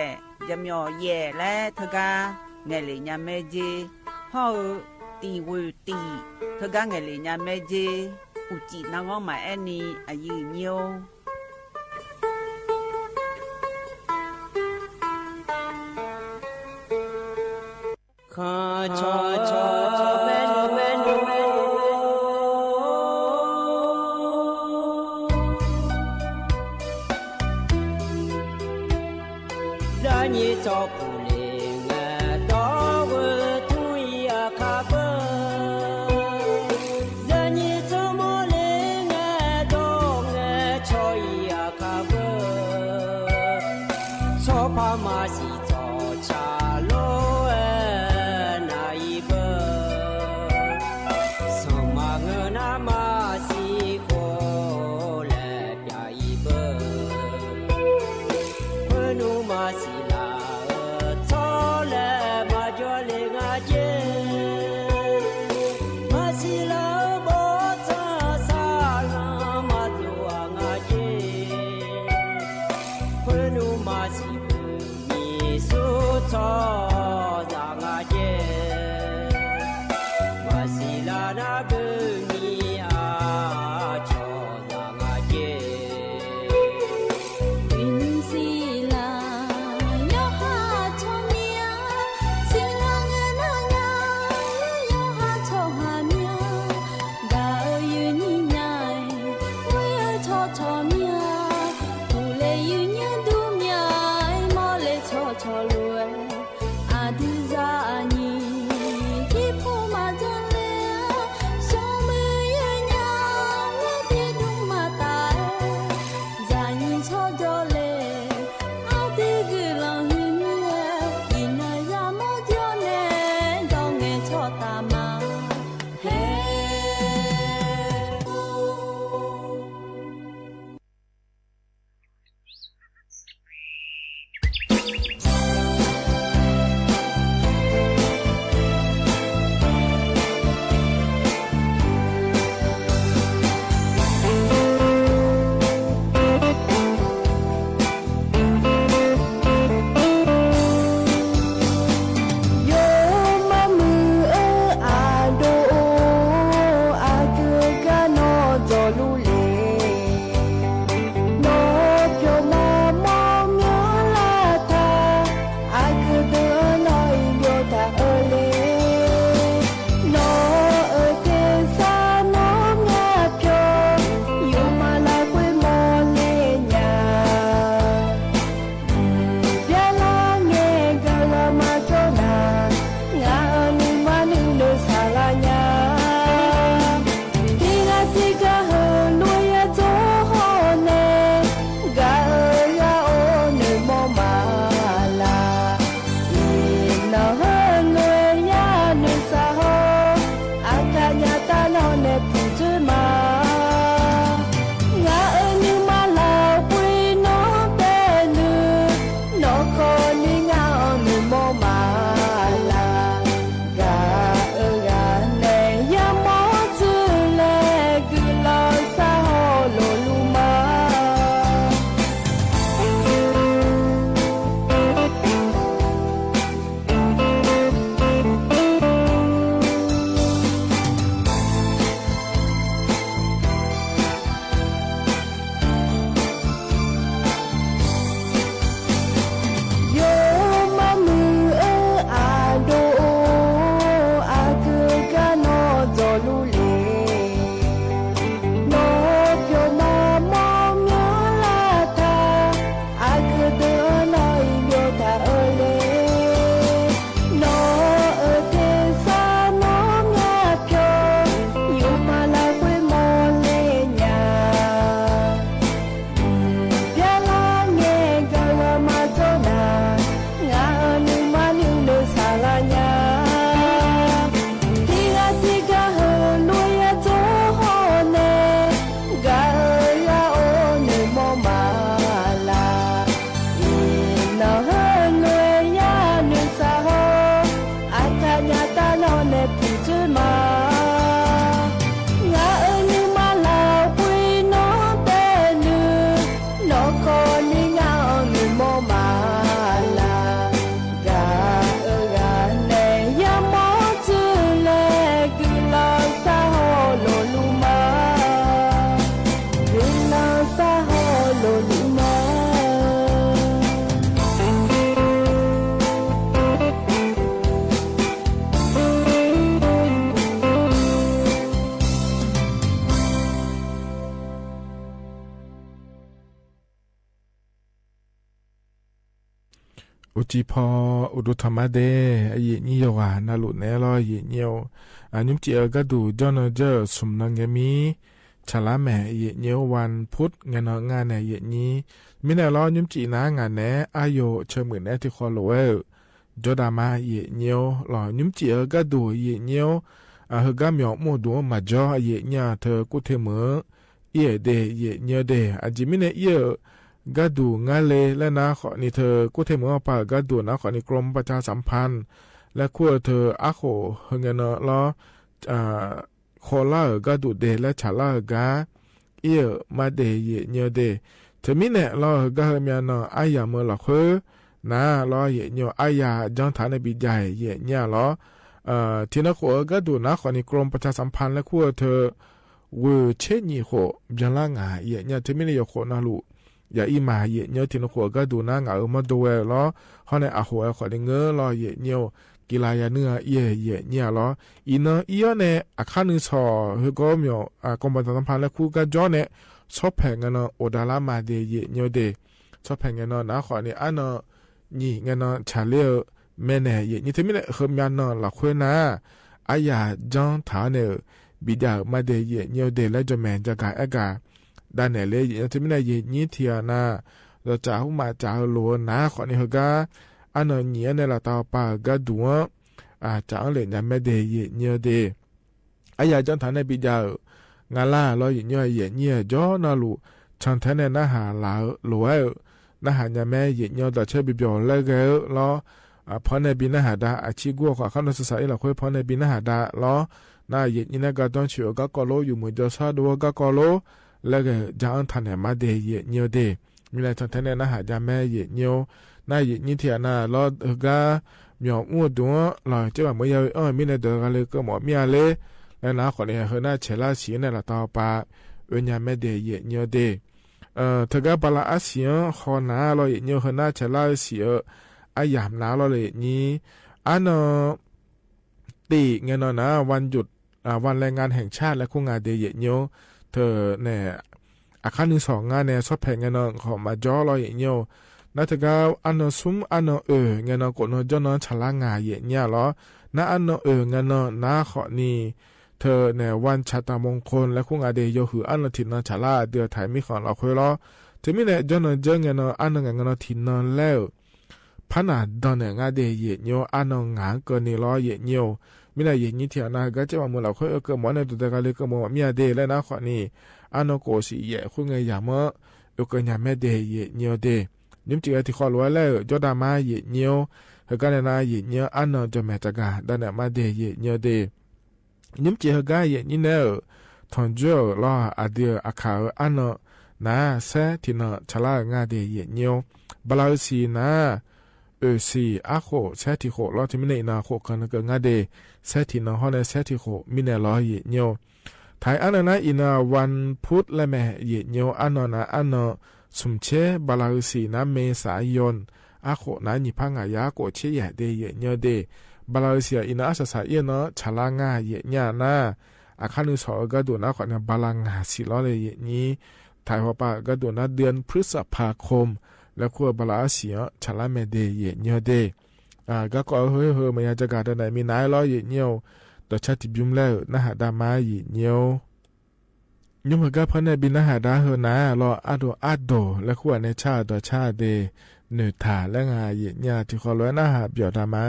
จำยอแย่และเธอกาไงเลยญาแม่เจพ่อตีวตีเธอกาไงเลยญาแม่เจอุจินางอมาแอนี่อายืเนียวข้าชอแม่นูได้ยินจบเลงดอกทุยคาเบได้ยินจบเลงดอกชอยคาเบชอบพามาสิจอชาโลเ อุจิพออุดุธรรมเดอเยนี่โยกานาลุเนลอเยเนียวยุมจีเอก็ดูจอนเจอสมนังเกมีฉลาแม่เยเนียววันพุธงานงานเนเยนี้มิเนลอยุมจีนางานเนอายโยเชมือเนที่คอโลเอจดามาเยเนียวหล่อยุมจีเอก็ดูเยเนียวเฮกามีออกโมดูมาจ่อเยเนียเธอกุเทมือเยเดเยเนียวเดจิมิเนเยก็ดูงานเลยและนะขอนี่เธอกุเทมือปาก็ดูนะขอนี่กรมประชาสัมพันธ์และขั้วเธออาโคเฮงเนลอโคลาก็ดูเดและฉลากามาเดเยเนียวเดเธอมิเนลอก็เฮมีนอายามือละคือนะลอเยเนียวอายาจังฐานบิจัยเยเนียลอทีนักขัวก็ดูนะขอนี่กรมประชาสัมพันธ์และขั้วเธอเวเชนี่โคจังล่างาเยเนียเธอมิเนยโคนาลูอย่าอีมาเยเนียวทีนักขัวก็ดูนะงามาดูเอลอเขาในอาหัวขอได้เงอลอเยเนียวกีฬายาเนื้อเย่เนี่ยหรออีเนออีเนี่ยอาคารนึงสอเฮก็มีกรมประชาสัมพันธ์และคู่กับจอเนี่ยชอบแผงเงินโอดาลามาเดเยเนี่ยเดชอบแผงเงินนะขอเนี่ยอันนี่เงินชาเลียแม่เนี่ยเย่นี่ที่มีเนี่ยเฮมีนหลักคุยนะอายาจังฐานเนี่ยบิดามาเดเยเนี่ยเดและจะแมนจะกายอากาด้านเนี่ยเลยเย่ที่มีเนี่ยเย่นี่เทียนะเราจะเอามาจะเอาลัวนะขอเนี่ยเฮก็อันนี้เนี่ยเราตาปากระดัวจังเลยเนี่ยไม่ได้เยเนี่ยเดอายาจังฐานในปีเดียวงาล่าเราเยเนี่ยจ่อนาลูจังฐานในน่าหาลาหลวยน่าหาเนี่ยแม่เยเนี่ยต่อเชื่อบิบยอเลิกแล้วพอในปีน่าหาดาอาชีกัวขวาข้าวนักศึกษาเราคุยพอในปีน่าหาดาแล้วน่าเยเนี่ยก็ต้องเชื่อก็กอโลอยู่มือเดียวซาดัวก็กอโลแล้วก็จังฐานเนี่ยมาเดเยเนี่ยเดมีอะไรจังฐานในน่าหาดาแม่เยเนี่ยน่าเยนี่เทียน่าเราก็มีอู้ดัวหล่อเจ้าเมื่อมีในเดือนเลยก็หมอมีอะไรแล้วนะคนนี้เฮน่าเชล่าสีในละต่อปาเอ็นยาไม่เดเยเนียวเดเธอก็บลาอาเซียขอนาเราเยเนียวเฮน่าเชล่าสีอายามนาเราเลยนี้อันตีเงินนะวันหยุดวันแรงงานแห่งชาติและคู่งานเดเยเนียวเธอเนี่ยอาคารหนึ่งสองงานเนี่ยชอบแพงเงินของมาจ่อเราเยเนียวนาทกาอันซุมอันเงินกดนจนฉลางาเยเนี่ยหรอนาอันเงินนาขอนี่เธอเนี่ยวันชาตามงคลและคู่งาเดยหืออันทินนฉลาเดือไทยมีของเราคุยล้อถึงมีเนี่ยจนเจอเงินอันเงินทินนแล้วพันดอนเนี่ยงาเดยเนียวอันงานเกินนี่ล้อเยเนียวมีเนี่ยเยนี่เทียนาก็จะมาเมื่อเราคุยเกิดหมอในตัวเด็กเลยก็มัวมีเดแล้วนะขอนี่อันโกสิเยคู่งายามเกินยามแม่เดยเนียวเดนิมจีที่ขอรู้แล้วจอดามาเยเนียวเฮกันนาเยเนียวอันจะแม่จักาดันมาเดเยเนียวเดนิมจีเฮกันเยนี่เนอทอนจูรออาเดียอาคาอันนาเซที่นฉลางาเดเยเนียวบลาซีนาซีอาโคเซที่โครอที่มิเนนาโคกันก็งาเดเซที่นฮอนเซที่โคมิเนลอเยเนียวไทยอันนั้นอินาวันพุธและแม่เยเนียวอันนาอันสมเชบาลาสีน้ำเมษายนอาโคนานิพังอายาโกเชยเดเยเนเดบาลาสีอินาอาสาเยนฉลางาเยญานาอาคานุสอก็ดูนะขวัญบาลังหาสิล้อเลยเยนี้ไทยว่าปะก็ดูนะเดือนพฤษภาคมแล้วขั้วบาลาสีฉลาเมเดเยเนเดก็เฮ้ยมันยังจะการไหนมีนายล้อเยเนียวต่อชาติบิมแล้วนะหาดามาเยเนียวยุมก็พันในบินหาดาเฮนารออาโดและขวในชาดชาเดเนือถาและงายญาที่ขอร้อยหน้าหาเบียวดามา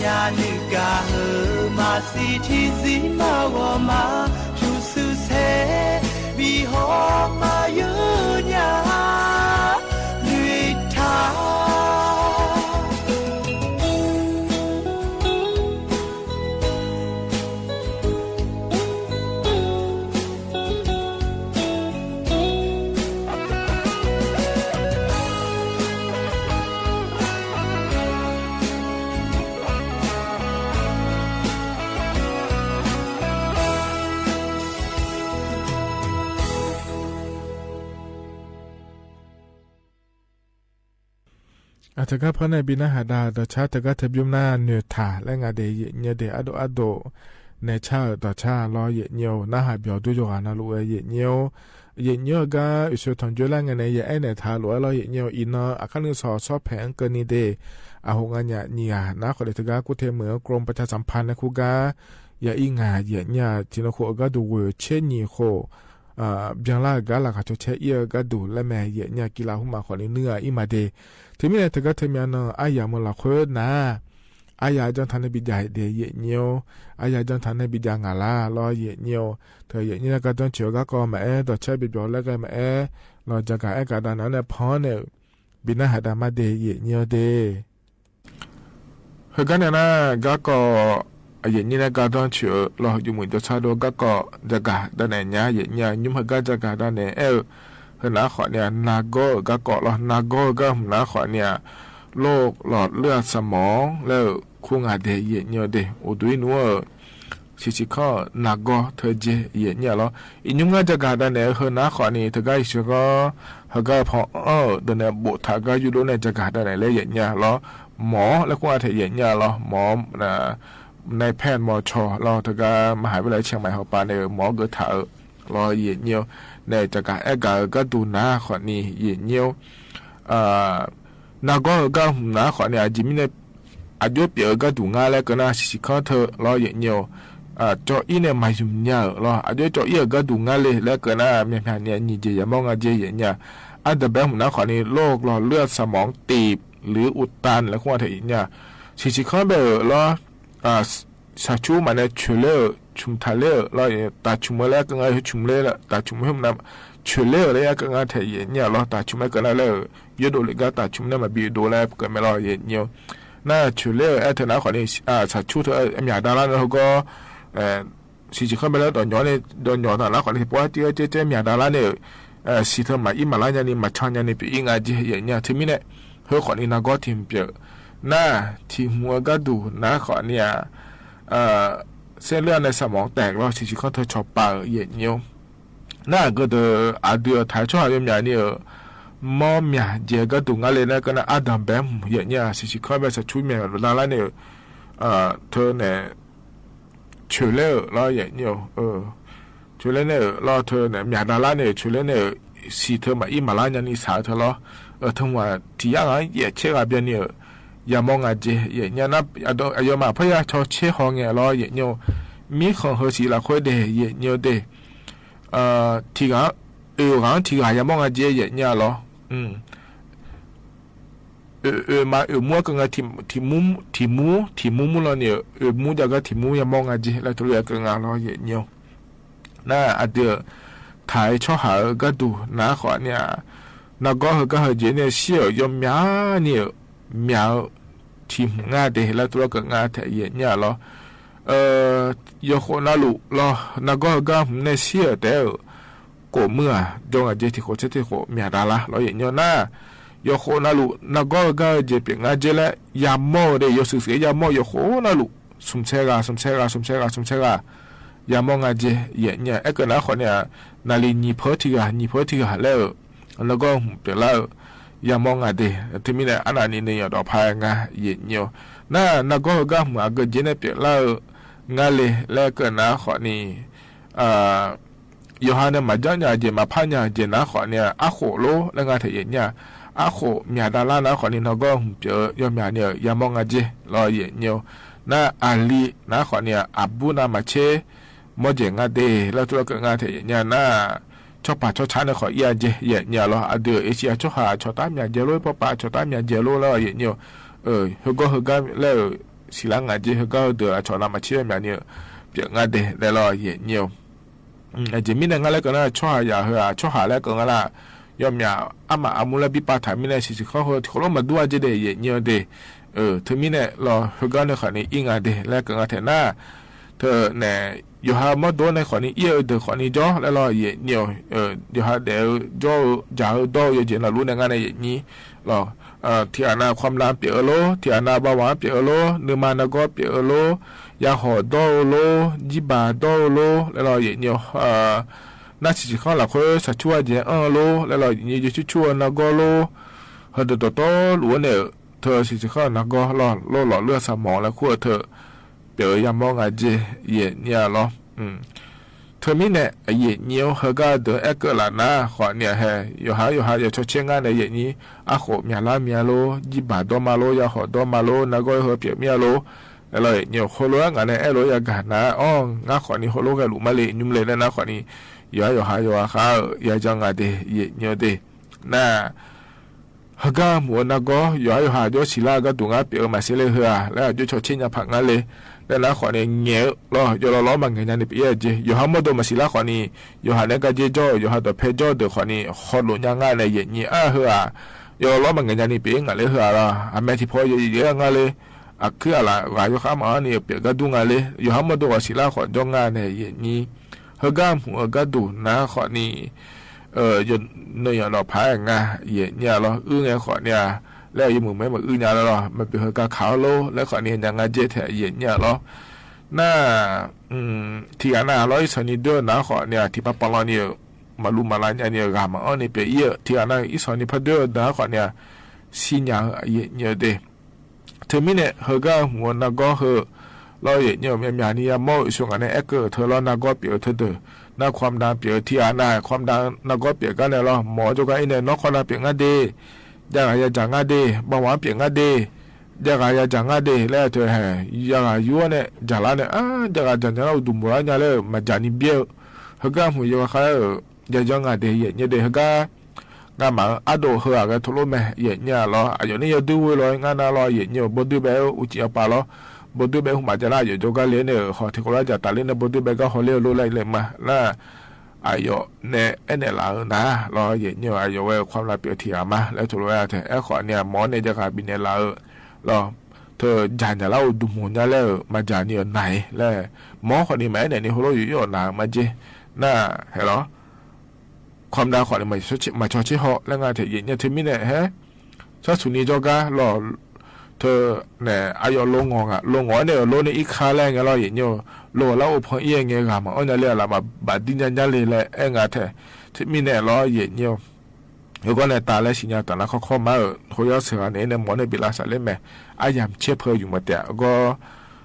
呀你嘎呵马西提西马我马出苏塞比好马有呀绿塔。อาจจะก็เพราะในบินาหาดาต่อชาติก็เทบิมหน้าเนื้อถาและงาเดยเนเดอโดในชาต่อชาล้อเยเนียวน่าหาเบียวดูจวานาลูเยเนียวก็อุชทองจุลังเนยไอเนถาล้อล้อเยเนียวอินออาคันสอชอบแผงเกินนีเดอาหงานเนียนะขอเดตกากุเทเหมือกรมประชาสัมพันธ์นะคูกายาอิงาเยเนียจินโคก็ดูเวเชนีโคเบียงลากาลากาโชเชเอียก็ดูและแม่เยเนียกีฬาหุมาขอเนื้ออิมาเดทีนี้เธอก็เทมีนอายามุลาคุนะอายาจังทันบิดาเดเยเนียวอายาจังทันบิดางาลาลอเยเนียวเธอเยเนียก็ต้องเชื่อก็มาต่อใช้บิดแล้วก็มาลอจะกะกะดานั้นเนี่ยพอเนี่ยบินาหาดามาเดเยเนียวเดเฮกันนะก็เยเนียก็ต้องเชื่อลออยู่มือตัวชาโดก็จะกะดาเนี่ยเยเนียยุ่มก็จะกะดาเนี่ยนาขอเนี่ยนาโกก็เกาะหรอนาโกก็นาขอเนี่ยโรคหลอดเลือดสมองแล้วคุงอาเดเยเนียเดอุดุยนัวชิข้อนาโกเธอเจเยเนียหรออินุงก็จะการเนี่ยเฮนาขอนี่เธอก็ชิก็เฮก็พอเดินเนี่ยบุตรก็อยู่ด้วยเนี่ยจะการเนี่ยเลยเยเนียหรอหมอแล้วคุงอาเทเยเนียหรอหมอในแพทย์หมอชอเราเธอก็มหาวิทยาลัยเชียงใหม่เขาปาเนี่ยหมอเกิดถ่ารอเยเนียวในจากการก็ดูนาขอนี่เยเนียวนาก็นาขอเนี่ยจิมิเนี่ยอายุเปียก็ดูงาแล้วก็น่าสิข้อเธอรอเยเนียวจออีเนี่ยไม่ยุ่งยากรออายุจออีก็ดูงาเลยแล้วก็น่าเมียนเนี่ยนี่เจียมองอาเจียเนี่ยอันเดแบบนาขอนี่โรคหลอดเลือดสมองตีบหรืออุดตันแล้วก็ว่าเธอเนี่ยสิข้อแบบรอชาชูมันเนี่ยชุเลชุมทะเลเราตาชุมแล้วก็ง่ายชุมเลยละตาชุมให้มันชุเลเลยก็ง่ายเทียเนี่ยเราตาชุมก็น่าเลยยโดเลยก็ตาชุมเนี่ยมาบีโดแล้วก็ไม่รอเย็นเนี่ยน่าชุเลเธอหน้าขอนี่ชาชูเธอมีอาดาราแล้วก็สิจิเข้าไปแล้วตอนย้อนเนี่ยตอนย้อนตอนนั้นขอนี่เพราะว่าเจ๊มีอาดาราเนี่ยสิเธอมาอิมาลายนี่มาชันนี่ปีอิงอาเจียเนี่ยทีนี้เนี่ยเฮ้ขอนี่น่าก็ทีมเปียน่าทีมัวก็ดูน่าขอเนี่ยเส้นเลือดในสมองแตกแล้วชิเขาเธอชอบปากเย็นเนียวน่าก็เธออาเดือถ่ายช่วยยังไงเนี่ยมอมยาเจก็ดูงานเลยนะก็น่าอาดัมแบมเย็นเนี่ยชิเขาแบบจะช่วยเมียลาลาเนี่ยเธอเนี่ยช่วยเล่แล้วเย็นเนี่ยช่วยเล่เนี่ยแล้วเธอเนี่ยเมียลาลาเนี่ยช่วยเล่เนี่ยสิเธอมาอีมาลาเนี่ยนี่สาวเธอแล้วทั้งว่าที่ยังไงเย่เชื่อแบบเนี่ยยามองอาเจเย่เนี่ยนับอายมาพยาชอเชหองเงล้อเย่เนี่ยมีของเขาสิละค่อยเดเย่เนี่ยเดที่กันกันที่กันยามองอาเจเย่เนี่ยล้อมามัวก็งาที่มุล้อเนี่ยมูจากก็ที่มูยามองอาเจแล้วตัวเองก็งาล้อเย่เนี่ยน่าอาเดถ่ายช่อหาก็ดูน้าขอเนี่ยนักก็เจเนี่ยเชี่ยวยอมยาเนี่ย苗ทีมงาเดแล้วตัวก็งาเทียเนี่ยหรอยกคนละลุหรอนักก็ในเสียแต่ก็เมื่อจงอาจจะที่เขาจะที่เขาเมียดาละเราอย่างนี้นะยกคนละลุนักก็จะเป็นงาเจละยามโมเดยสุเสียยามโมยกคนละลุสมเชกายามโมงาเจอย่างเนี่ยไอ้ก็นะคนเนี่ยนาลีนิพติกาแล้วก็เป็นแล้วยามองอาเดที่มีเนี่ยอันนี้เนี่ยดอกพายงาเย็นเนียวน่าก็มาก็เจเนเปียแล้วงาเลยแล้วก็นะขอนี่โยฮันเนี่ยมาจังเนี่ยเจมาพายเจนะขอเนี่ยอาโคโลแล้วงาเทียนเนี่ยอาโคมีอาดาลานะขอนี่น่าก็เปียยอมเนี่ยยามองอาเจรอเย็นเนียวอาลีนะขอเนี่ยอับบุนามาเชมอเจงาเดแล้วตัวก็งาเทียนเนี่ยชอบป่าชอบช้าเนี่ยขอเอียเจเย็นเนี่ยเราเดือเอเชียชอบหาชอบตามเนี่ยเจโร่ป่าชอบตามเนี่ยเจโร่แล้วเย็นเนี่ยเฮก็แล้ว สิลางาเจก็เดือชอนามาเชื่อแม่เนี่ยเปียงาเดแล้วรอเย็นเนียวไอ้เจมินงาแล้วก็น่าช่วยอย่าเหือช่วยหาแล้วก็งาละยอมอย่าอามาอามุลบิปาถามิเนี่ยสิเขาเขาลงมาดูอาเจเดเย็นเนียวเดเธอมิเนี่ยรอเฮก็เนี่ยขอนี่อิงาเดแล้วก็งาเถน่าเธอเนี่ยอยู่หามาดูในขอนี้เยอะเดขอนี้จ่อแล้วรอเย็นเนียวอยู่หาเดี๋ยวจ่อจ่าดออยู่เจนเรารู้ในงานในเย็นนี้รอที่อาณาความลามเปียโลที่อาณาบาวาเปียโลเนื้อมันก็เปียโลยาหอดอโลจิบาดอโลแล้วเราอย่างเนี้ยน่าจะเข้าหลักคนสัชวเจโลแล้วเราอย่างเนี้ยจะชั่วนักโลเฮดตัวโตหรือเนี่ยเธอสิเข้านักก็หล่อเลือดสมองแล้วขั้วเธอเปียยามองอาเจเย็นเนี่ยหรอเธอมีเนี่ยเย็นเนี้ยเฮก็เดินเอ็กซ์ละนะขอเนี่ยเฮอยู่หาอยู่ชดเชงงานในเย็นนี้อาโคมีอะไรมีอะไรจิบาดอมาโลยาหอดอมาโลนักก็เฮเปียมีอะไรแล้วเนี่ยโคโลงานในโลยากานะอ๋องาขอนี้โคโลกันลุมาเลยยุ่มเลยนะขอนี้อยู่หาข้าอย่าจังงาเดเนี่ยเดน่าฮก็มัวนักก็อยู่หาجوศิลาก็ตุงาเปียมาเสเลเฮาแล้วجوชดเชงจะผักงานเลยแล้วนะขอนี้เงี้ยรออยู่รอมันกันนี่เปียเจอยู่หามาดูมาศิลาขอนี้อยู่หาเนี่ยก็เจจ่ออยู่หาตัวเพจจ่อเดขอนี้ขอลุยังงานในเย็นนี้เฮาอยู่รอมันกันนี่เปียงานเลยเฮาละอเมที่พออยู่เยอะงานเลยคืออะไรว่าอยู่ข้ามอันนี้เปียกดูงานเลยอยู่ห้ามมาดูว่าศิลาขอจงงานในเย็นนี้เฮก็หัวก็ดูนะขอนี้อยู่ในอย่างเราพายงาเย็นเนี่ยเราไงขอเนี่ยแล้วยังมึงไม่มาเนี่ยแล้วมันเป็นเฮก็ขาวโลแล้วขอนี้ยังงานเจแถเย็นเนี่ยเราน่าที่อันน่ะเราอีสานนี่เดินนะขอเนี่ยที่ปั๊บปลาเนี่ยมาลุมาลายเนี่ยกามาอันนี้เปียเยอะที่อันน่ะอีสานนี่พอเดินนะขอเนี่ยสิญญาเย็นเนี่ยเดเธอมีเนี่ยเฮก็หัวนักก็เฮเราเย็นเนี่ยมีอย่างนี้มอส่งกันในเอกเธอเรานักก็เปียเธอเด้อนักความดันเปียที่อันน่ะความดันนักก็เปียกันเนี่ยเราหมอจุกันเนี่ยนักความดันเปียงาเดยังไงจังาเดเบาหวานเปียงาเดยังไงจังาเดแล้วเธอเฮยังไงยัวเนี่ยจังละเนี่ยยังไงจังเราดูมัวเนี่ยเลยมาจานิเบียเฮก็หัวยังไงยังจังาเดเย็นเนี่ยเดเฮก็งานมาอาโดเฮาก็ทุลุแม่เย็นเนี่ยเราอายุนี่ยดูเลยงานเราเย็นเนี่ยบดูแบบอุจิอาปาเราบดูแบบหัวจะได้อยู่จก็เลี้ยเนี่ยขอที่คนละจะตัดเลี้ยเนี่ยบดูแบบก็เขาเลี้ยรู้อะไรเลยมาน่าอายุเนี่ยเนี่ยเรานะเราเย็นเนี่ยอายุว่าความรับเปรียบเทียบมาแล้วทุลุว่าเธอขอเนี่ยหมอเนี่ยจะขาบินเนี่ยเราเธอจานจะเล่าดูหมุนเนี่ยแล้วมาจานเนี่ยไหนแล้วหมอคนนี้แม่เนี่ยนี่เขาอยู่อยู่หนามาเจน่าเห็นหรอความดาวขอเลยมาชอชิฮอแล้วงานเถียนเนี่ยเธอมีเนี่ยฮะชอบสุนีจอกาหล่อเธอเนี่ยอายุลงงอ่ะลงงอเนี่ยลงในอีกคาแรงเงี้ยเราอย่างเงี้ยลงแล้วพอเอียงเงี้ยมาอันนี้เรียกอะไรมาบัดดินยันยันเลยแหละงานเธอมีเนี่ยเราอย่างเงี้ยแล้วก็เนี่ยตาและสิญญาตอนนั้นเขามาเขาอยากเสือเนี่ยหมอเนี่ยบิลาสันเลยแม่อายามเชื่อเพออยู่มาแต่ก็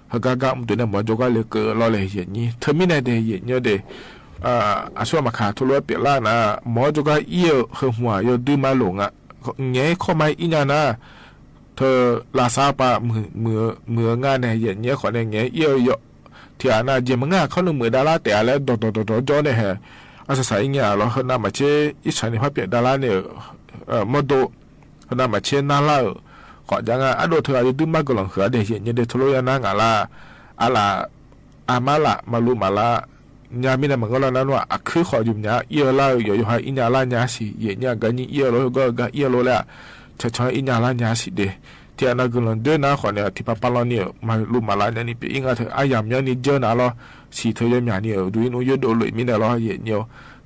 เขาก็กำตัวเนี่ยหมอจอกาเลยเกิดเราเลยอย่างนี้เธอมีเนี่ยเดียอย่างเงี้ยเดียอาช่วงมาขาทุเรศเปล่านะหมอจุกเอี่ยวหัวดูมาหลงอ่ะเงี้ยข้อไม่อินานะเธอลาซาปะมืองานเนี่ยอย่างเงี้ยขอเนี่ยเงี้ยเอี่ยวที่อันน่ะเจมังอ่ะเขาหนึ่งมือดาราแต่แล้วโดจ่อเนี่ยฮะอาศัยเงี้ยเราเขาหน้ามาเชอิฉันนี่เขาเปลี่ยนดาราเนี่ยมอดูเขาหน้ามาเชน่าเล่าขอจังอ่ะอดูเธออายุดูมากกว่าหลังเหือเดี๋ยวเห็นเนี่ยเดี๋ยวทุเรศนั่งอะไรอามาละมาลุมาละญามีนะมันก็แล้วนั้นว่าคือขออยู่เนี่ยเอียล่าอยู่ให้อิญาลาญาสิเยเนี่ยกันนี่เอียโลก็เอียโลแล้วชอิญาลาญาสิเดที่อันนั้นก็ลงเดินนะขอเนี่ยที่ปะปะลเนี่ยมาลุมาลาเนี่ยนี่เป็นอิงอ่ะเธออายามเนี่ยนี่เจอนะเราสิเธอยังเนี่ยดูอินุยโดเลยมีเนี่ยเราเยเนี่ย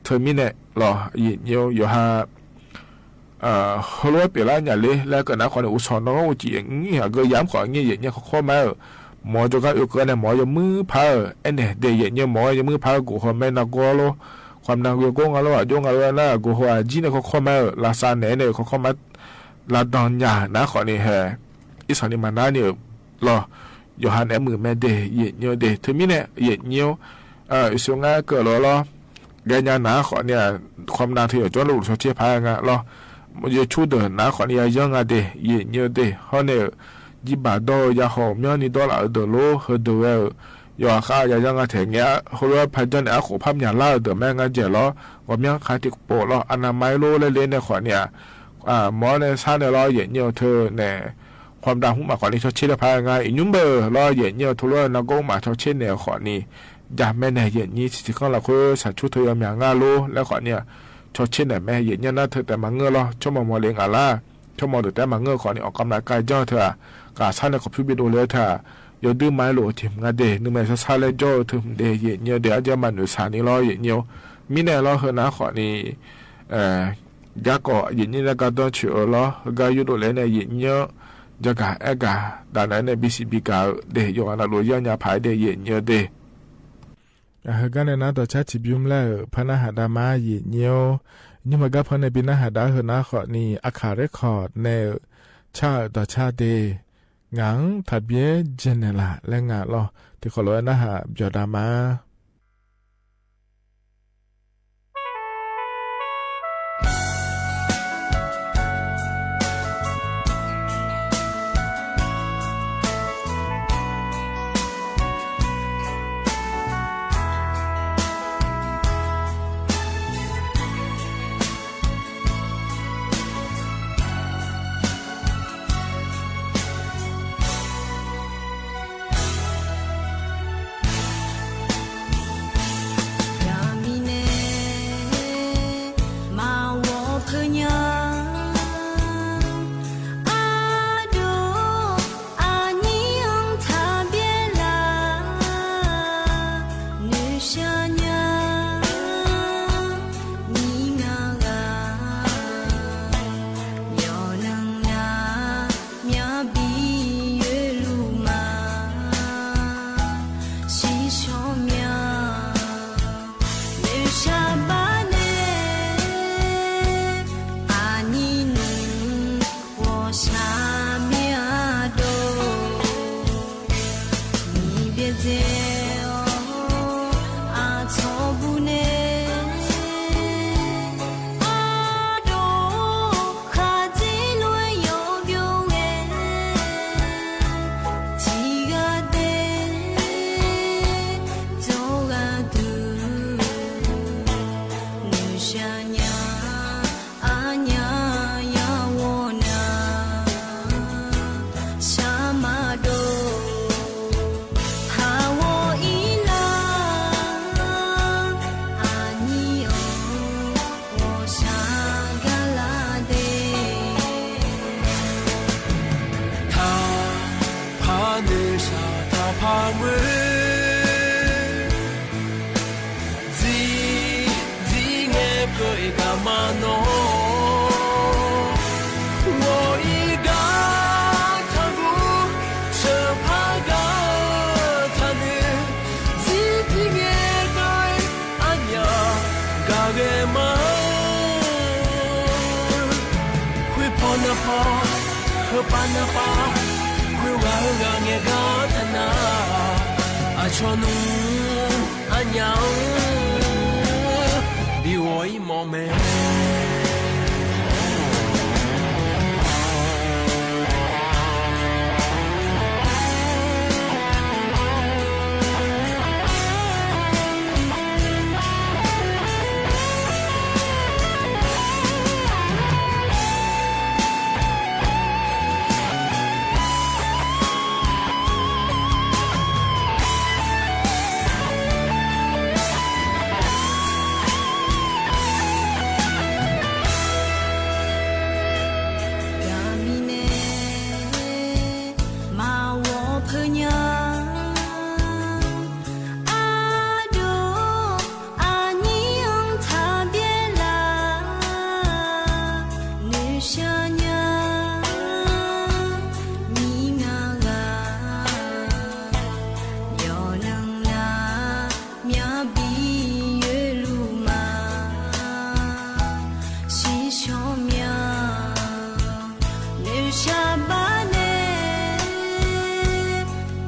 เธอมีเนี่ยเราเยเนี่ยอยู่ฮะฮัลโหลเปล่าเนี่ยเลยแล้วก็นะขอเนี่ยอุศนน้องอุจิอย่างงี้ก็ย้ำขออย่างงี้เนี่ยเขาข้อมาหมอจะก็อยู่กันเนี่ยหมอจะมือพาเนี่ยเดี๋ยวเนี่ยหมอจะมือพากูเขาไม่นักก็แล้วความนักอยู่ก็งั้นแล้วจงอะไรนะกูหัวจีนเขาเข้ามาลาซานเนี่ยเขาเข้ามาลาดอนยานะขอนี่แฮอีสานนี่มันน่าเนี่ยรออยู่หันแอมือแม่เดี๋ยวเนี่ยเดี๋ยวถึงมีเนี่ยเนี่ยส่งงานเกิดแล้วแกเนี่ยนะขอเนี่ยความนักที่อยู่จนลูกชดเชยพายงานรอมันจะชูเดินนะขอเนี่ยยังอ่ะเดี๋ยวเนี่ยเดี๋ยวเขาเนี่ยจิบาดอยาหอมเนี่ยนี่ดอลาเดโลเฮเดเวลยาข้ายายังอ่ะแถงเงี้ยเขาเรียกพันจันอาขอพับยาล่าเดแม่งานเจล้อว่าเมียคาติกโปล้ออนามัยโลเล่นเนี่ยขอเนี่ยหมอในชาเนี่ยล้อเย็นเนี่ยเธอเนี่ยค ความดังหุ้มมาขอนี้ชดเชยพายงอินุ่มเบอร์รอเย็นเยี่ยวทุเรศนักก็มาชดเชยแนวขอนี้ยาแม่ในเย็นนี้สิข้างเราคือสัตว์ชุดเธออย่างงาลูแล้วขอเนี่ยชดเชยแม่เย็นเนี่ยน่าเธอแต่มาเงือรอชั่วโมงมาเลี้ยงอาล่าชั่วโมงแต่มาเงือขอนี้ออกกำลังกายย่อเธอกาซ่าในขอบพิบิโดเลยเธอยดื้อไม้หลุดถิ่มงาเดนึกแม่ซาเลโจถึงเดเย็นเนี่ยเดี๋ยวจะมันอยู่สานี้รอเย็นเนี่ยมีแน่รอเฮนะขอนี้ยาก็เย็นเนี่ยก็ต้องเชื่อรอกายุโดเลยในเย็นเนี่ยจะกะเอกะดานนั้นในบีซีบีกาเดยองนาโลยาญาภายเดเย็นเนี่ยเดกันในนั้นต่อชาติบิมแล้วพนักหาดามาเย็นเนี่ยนี่มันก็พนักบินหาดาเฮนะขอนี้อาคาเรคคอร์ดในชาต่อชาเดงังทัดเบียเจเนล่าและงานรอที่ขอร้อยนะฮะบยอดามา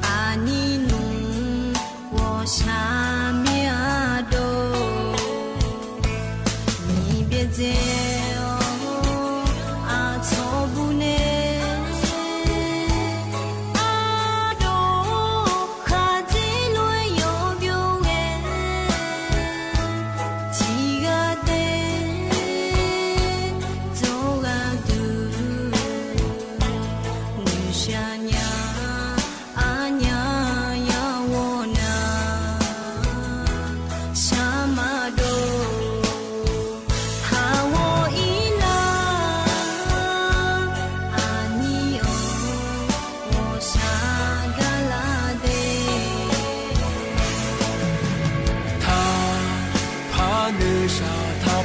อ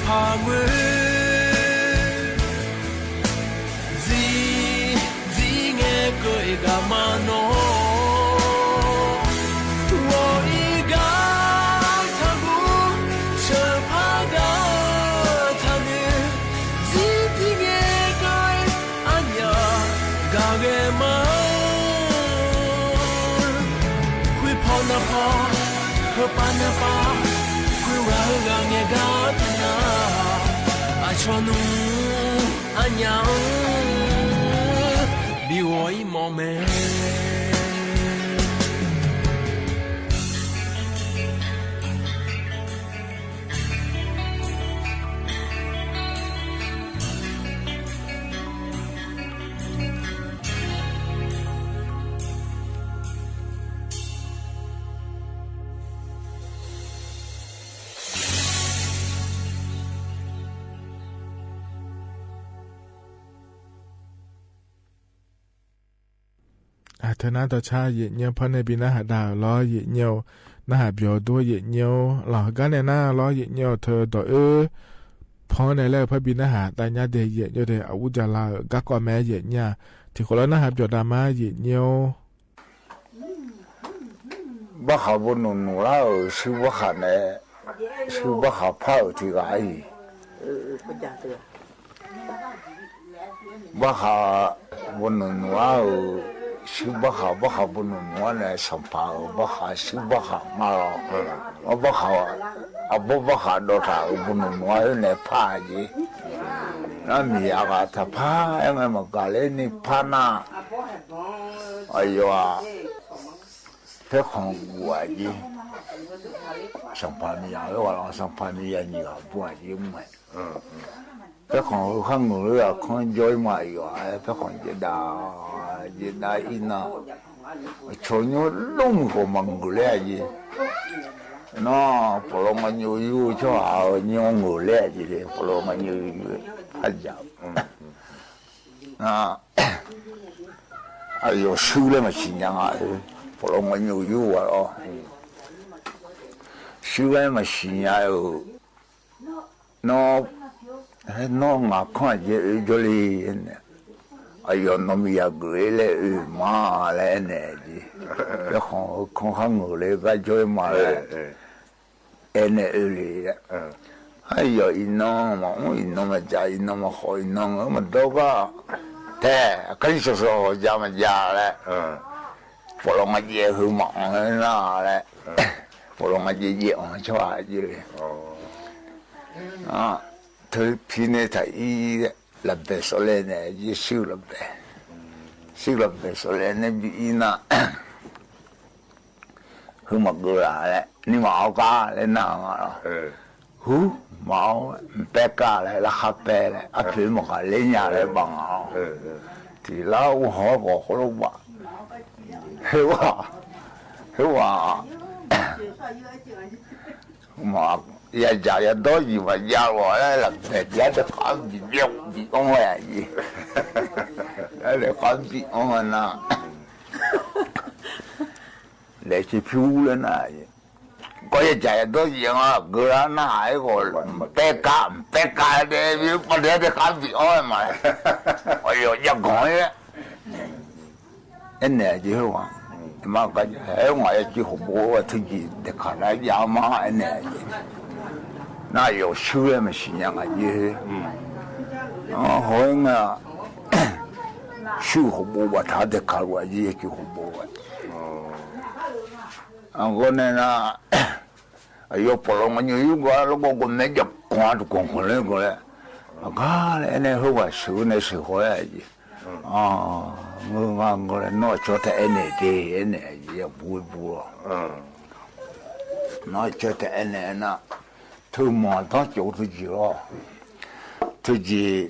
power zi nge koi ga mano wo i ga tabu che pa ga tane zi nge koi anya ga ge ma hui pa na pa hu pa na pa nghe gáo na a cho nu anh nhau bi oi mò mèเธอหน้าต่อชาเย็นเนียวเพราะในปีหน้าหาดาวล้อเย็นเนียวหน้าหาเบียวด้วยเย็นเนียวหล่อกันในหน้าล้อเย็นเนียวเธอต่อเพราะในแรกพระบินาหาแต่ญาเดียเย็นเดียวอาวุจารากักกว่าแม่เย็นเนี่ยที่คนละหน้าหาเบียวดามาเย็นเนียวบ้าเขาบนหนุนแล้วชื่อว่าขาเนี่ยชื่อว่าขาเผาที่ไรบ้าเขาบนหนุนแล้วชื่อบ้าเขาบนหนุนว่าเนี่ยสัมภาระบ้าเขาชื่อบ้าเขามาหรอกบ้าเขาบ้าเขาโดดเอาบนหนุนว่าเนี่ยพาจีนั่นมีอะไรถ้าพายังไงมันก็เลยนี่พานะไอ้ยว่าเพื่อของวัวจีสัมภาระมีอะไรวะสัมภาระมีอะไรก็บัวจีมั้ยเพื่อของข้างนู้นอะของย่อยมาอยู่เพื่อของจะด่าอินะชนอยู่ลุ่มก็มังกุเลยจีน้อพลงกันอยู่ชอบเอายงกุเลยจีเลยพลงกันอยู่พัดจับอายุสู้เลยมาชินยังไงพลงกันอยู่วะอ๋อสู้เลยมาชินยังน้องมาข้าจะเลยเนี่ยอายุน้องมีอะไรเลยมาเลยเนี่ยจีแล้วของข้างนู้นเลยก็ช่วยมาเลยเนี่ยเลยอายุอินน้องมาจ่ายอินน้องมาขออินน้องมันโตก็แต่ใครจะสอนจะมาจ่ายเลยพอลงมาเยี่ยมหมองน่าเลยพอลงมาเยี่ยมชอบจีเลยเธอพี่เนี่ยถ้าลับเบสโลเนี่ยยิ่งชิวลับเบสโลเนี่ยบีน่ะคือมาเกลือแหละนี่มาเอากาเลยน่ามาหูมาเอาเปกาเลยราคาเปเลยอ่ะพี่มาขายเลี้ยงเลยบังเอาที่เราหัวก็เขารู้ว่าเฮ้ว่ามาอย่าจ่าย多以为要我来了，人家都看比我呀，那看比我那，那是漂亮啊！嗰日จ่าย多嘢啊，佢那係個白價嘅，我哋都看比我嘛，哎呦一講咧，一年就話，嘛個喺我一句好冇啊，推薦你看來也嘛一年。那有修的嘛信仰啊也，好像啊，修好不吧？他的看我也就好不吧？我呢哎呦，不然我有个如果我们就光那个嘞，那好话修那时候呀也，我嘞那叫他那也不，那叫他那。thôi mà đó chỗ thôi gì đó thôi gì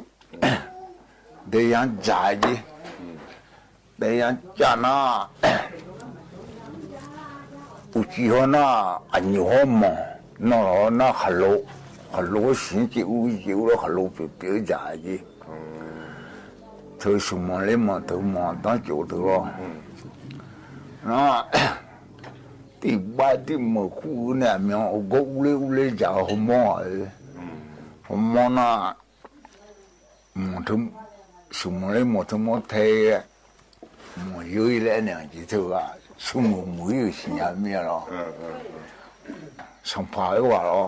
để ăn trái gì để ăn chả na u chỉ ho na anh nhiều hôm mà nó hello xin chịu đó hello biểu trái gì thôi sum mà lấy mà thôi mà đó chỗ thôi đó nó thì ba thì mở khu này mình có ule chả hôm mò ผมมองนะหมดทั้งสมมติหมดทั้งหมดเทหมดเยอะเลยเนี่ยจีเธอว่าสมมติมืออยู่สิ่งอย่างนี้หรอสัมภาระว่าหรอ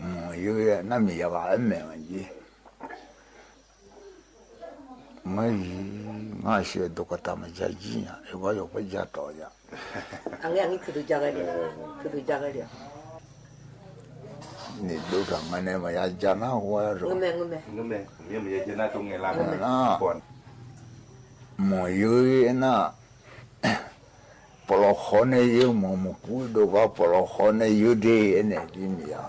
หมดเยอะนั่นมีอะไรไม่เหมือนจีไม่ง่ายเสียตัวก็ทำไม่ใช่จีน่ะเอวอยู่ไปจัดต่อจ้ะอันนี้คือตัวจักรเดียวคือตัวจักรเดียวนี่ดูทางนั้นมาอยากจะน่าหัวรู้งุ่มเนี่ยมันจะน่าตรงไงล่ะก่อนหมอยุ้ยน่ะปลอกคนเนี่ยยังมพูดดูว่าปลอกคนเนี่ยยุดีเนี่ยที่มีอ่ะ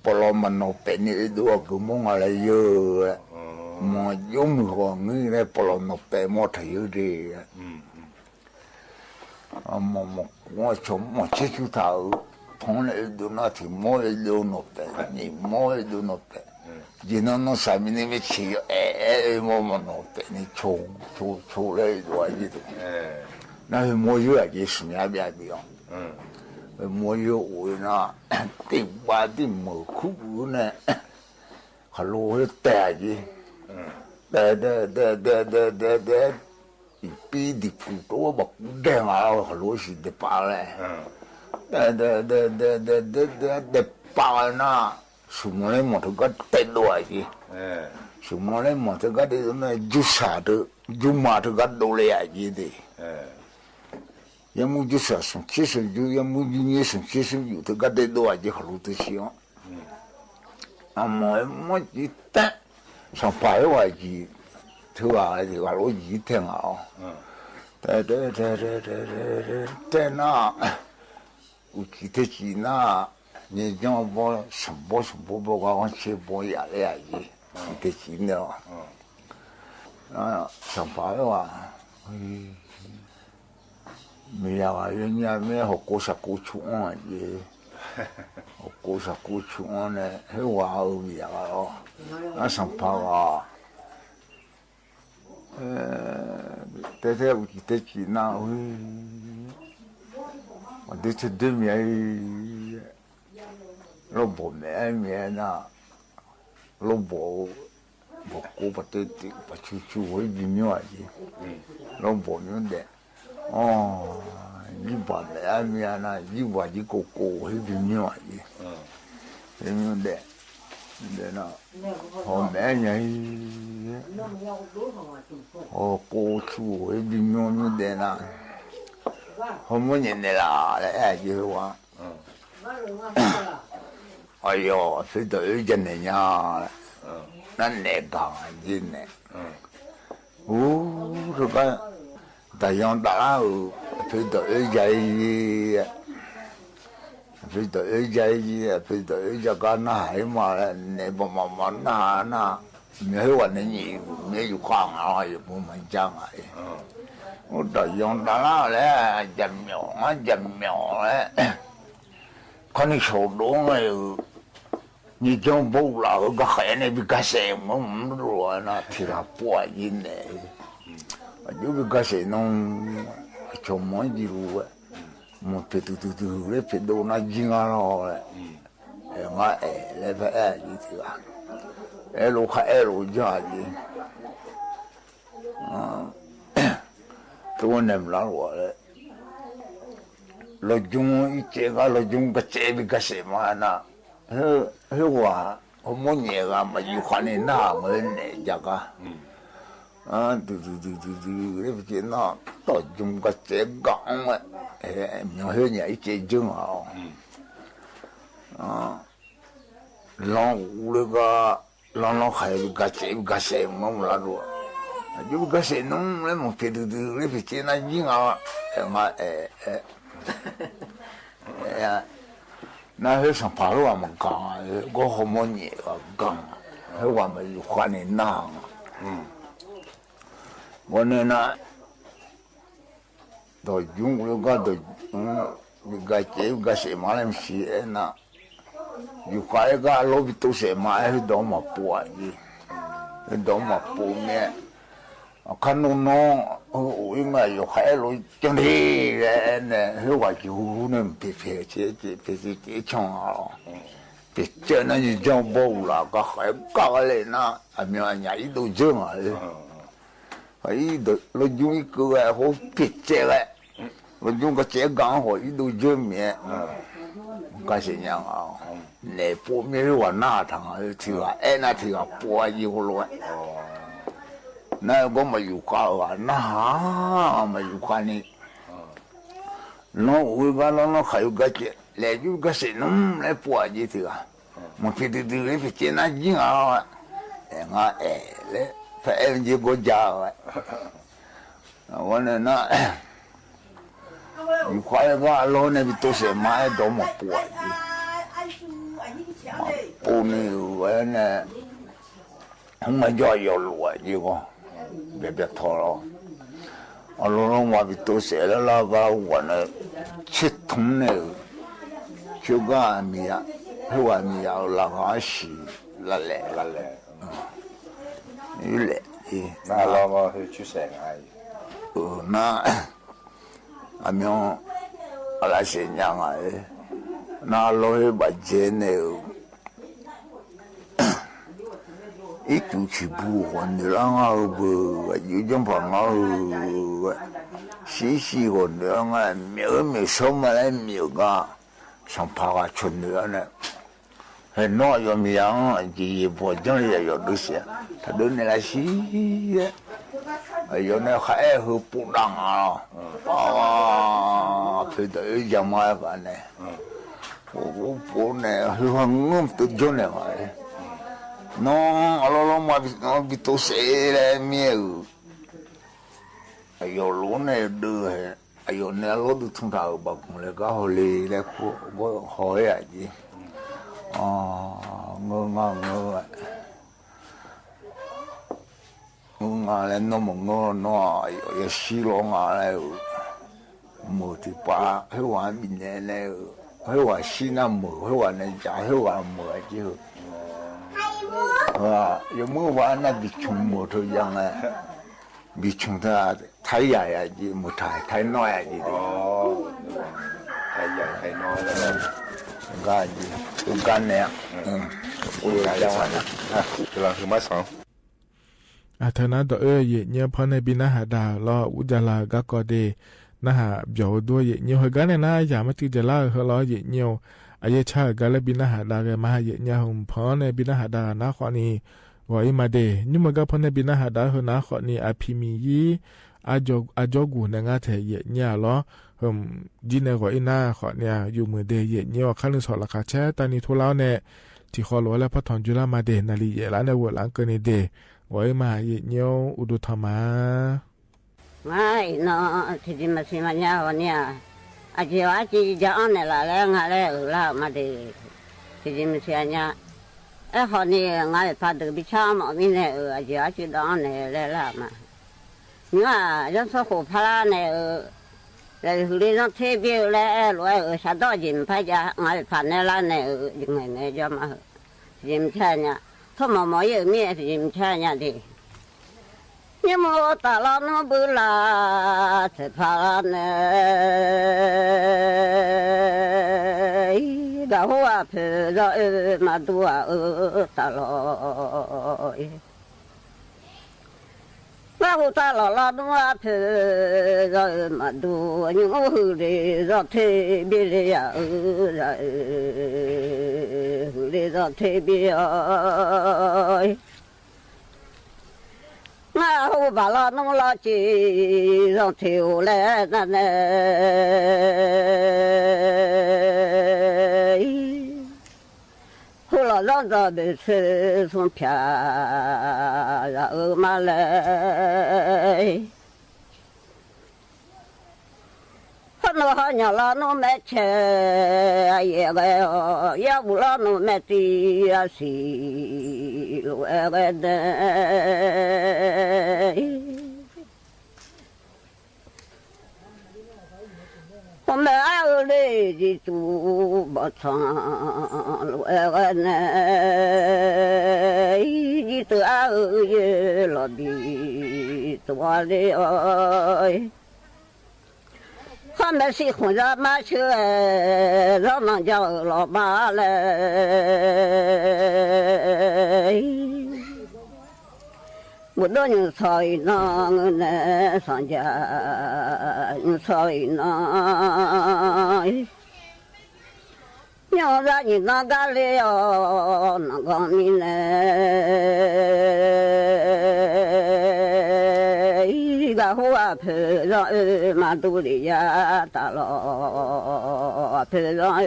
ปลอกมันเอาเป็นนี่ดูก็มองอะไรเยอะหมอยุ่งหัวงี้เลยปลอกเอาเป็นหมดยุดีหมอชมหมอเชื่อถือพงเลยดูน่าที่หมอดูนกเป็นนี่หมอดูนกเป็นจีนน้องสามีนี่ไม่เชื่อหมอมันนกเป็นนี่โชเลยด้วยจีตัว那是没有啊，就是那边的哦。没有为那顶巴的没苦呢，还落去带去，带，一比的苦多吧，带嘛还落去的巴嘞，带巴那，什么嘞么头个带落去，什么嘞么头个的那就啥的，就嘛头个都来去的。要么就是从其实就要么就你从其实有的个得多就好多东西哦，么一旦上白话就，头啊就话老一天啊，在那，有几天去那，你讲我什么不管我吃不下来去，几天去呢，上白话，没有啊，人家没学过啥古书啊，也学过啥古书啊呢？那话有没有啊？那上班啊，在有几天去那会，我这次对面老婆面那，老婆我不对的，不出会比较啊的，老婆面的。哦，你把那面那，你把你个会比较的，比较的，那，后面呢，过出会比较的那，后面人的啦，来就话，哎呦，非得有真的呀，那来讲真的，这个。แต่ยังตาเราเป็นตัวใจเป็นตัวใจเป็นตัวใจกันหายมาเนี่ยประมาณน่ะไม่ให้วันนี้ไม่อยู่ข้างอะไรผมไม่จังไงแต่ยังตาเราเลยจำเหนียวเลยคนที่โชว์ดวงเลยนี่จงพูดเราก็เห็นในวิกาเซ่มันรู้นะที่เราป่วยยินเนี่ยอยู่ไปก็เสียน้องชมมันดีรู้ว่ามันเป็นตัวเลยเป็นโดนยิงอะไรเลยงั้นเลยไปยี่สิบลูกลูกจ้าจีตัวเนี่ยมันรู้เลยเราจุงอีเจ้าเราจุงก็เจ็บก็เสียมานะว่ามันเนี่ยก็มาอยู่ข้างในหน้ามันเนี่ยจ้าก็ดูเลยไปเนาะต่อจุงก็เจ็บกังเลยมีเหี้ยอีเจ็บจุงลองเลยก็ลองใครก็เจ็บก็เสียมันละรู้อยู่ก็เสียน้องเลยมันเป็นดูเลยไปเจ้านั่นยิงมา那是上爬路我们讲啊，我好么年个讲，那我们有换的那，我那到用了个到那个这个什么来写那，有块个老比都什么还是多么薄的，多么薄面。看侬我应该有海路经历人呢，是我有那别枪啊，别这那就叫不了，个还搞嘞那，还没人家一都这嘛嘞，一都我用一个哎好别这个，我用个这刚好一都这面，干什么啊？那波面我哪趟啊？听啊，哎那听啊，波一个乱，那我没有搞啊，那没有搞呢，那我讲那还有个这。来就个谁弄来播几条啊？我觉得这个是那劲啊！我来，反正这国家啊，我那你快个老那边都是买多么播的，播呢我那，我叫要录这个，别拖了。我老我们都是了那个我那吃通呢。就个米啊，就话米啊，那个是那来，有来的。那老我去出生啊？那阿苗阿拉新疆啊，那老去把钱呢，一就去不还的，然后不有种朋友，细还的，我没什么来没个。上爬个村里呢，还闹有么样？这不讲也有东西，他都那来洗的，有那海河不让啊，陪到有讲嘛个呢，我不呢，我都讲那个，那老嘛比都谁来没有？有路那都还。哎呦，那老都从他把工来搞好嘞，来我好呀的，我来那么我也洗了我来，没得把，还玩明年来，还玩洗那没，还玩那家，还玩没就，啊，有没玩那比穷摩托样啊？比穷他太压呀的，没太น้อย的。哦，太น้อยแล้ว 干呢，我来讲完了，กำลังคือมาสองเธอนะตัวเย่เนี่ยพอในบินหาดาลออุจาลาก็เดนะฮะเบียวด้วยเย่เนี่ยเหกันนะอย่ามาติจะลาเหรอเย่เนี่ยอายชากันแล้วบินหาดาแกมาเย่เนี่ยผมพอในบินหาดานะข้อนี้ว่าอีมาเดนี่มันก็พอในบินหาดาเหรอนะข้อนี้อภิมียีอาจกูนะงาเทเย่เนี่ยล้อจีเนว่าอีน่าขอเนี่ยอยู่มือเดเย่เนี่ยขั้นสอนราคาแช่ตอนนี้ทุเลาเนี่ยที่ขอรู้แล้วพอถอนจุฬามาเดนาลีเย่แล้วในวัวหลังเกินเดว่าอีมาเย่เนี่ยอุดุธรรมะไม่เนาะที่ดิมาสิมาเนี่ยวันเนี่ยอาจจะว่าจีจะอ่อนเนี่ยละแล้วงาแล้วละมาเดที่ดิมาสิเนี่ยขอเนี่ยงาพาดึกบิชามอมีเนี่ยอาจจะว่าจีจะอ่อนเนี่ยแล้วละมาเนี่ยยันสกุพลาเนี่ยแต่หุ่นนี้ต้องเทียบแล้วรวยชาดอจิมพายางาผ่านเนี่ยละเนี่ยยังไงเนี่ยจะมาจิมแค่เนี่ยถ้าหมอเยอะมีจิมแค่เนี่ยดิnhưng mà ta lo nó bự là thế phá này đã hoa phê rồi mà đua ta lo mà ta lo đua phê rồi mà đua nhưng mà hư đi rồi thế biết đi rồi hư đi rồi thế biết rồi ngã hú bà lo nó lo chỉ rồi thiếu lẽ nè hú lo rồi để xe xuống pia ra ở mà lẽ nó nhỏ lo nó mẹ chè ai cái ya bu lo nó mẹ ti xì lo cái đấy hôm nay ở đây đi tu bát sang lo cái này đi tu ở ye lo đi tu đi ơi 他们是混着马车，让人家老马来。我到你操一囊来上家，你操一囊。娘让你那个来哟，那个你来，一个花盆让马肚里呀打了，盆让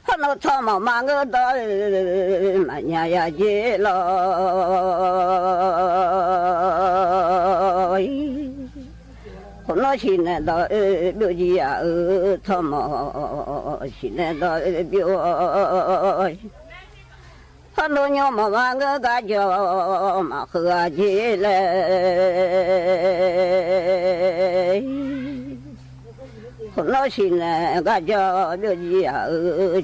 他那草毛马个到马娘呀去了。我那现在到表姐呀，草毛现在到表，很多娘妈妈个个叫马喝起来，我那现在个叫表姐呀，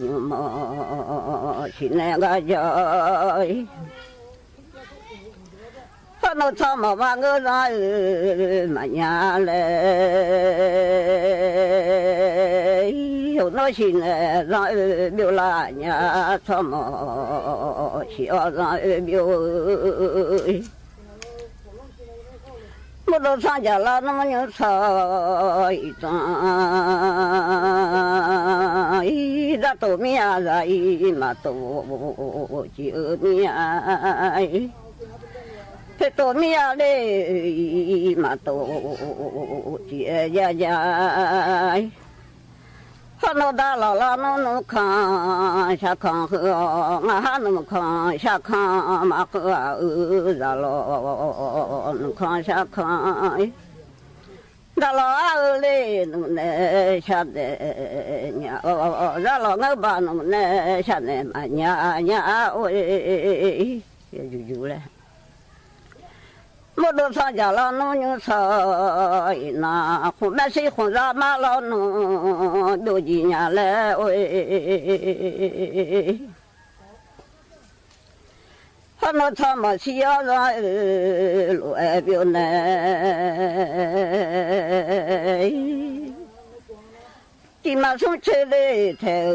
娘妈现在个叫。他那草毛马个让马娘来，有那现在让表拉娘草毛小让表，我都参加了那么牛草一张，一张多米啊，一嘛多就米啊。这多米呀嘞，嘛多姐姐姐，他那大姥姥那看下看河，俺那看下看马河热了，那看下看，大姥嘞那那下的呀，大姥我把那那下的嘛呀喂，也就嘞。我都参加了农牛草那后面谁混着马老农六几年来喂，他那草嘛需要让路外表呢，地马上吃的太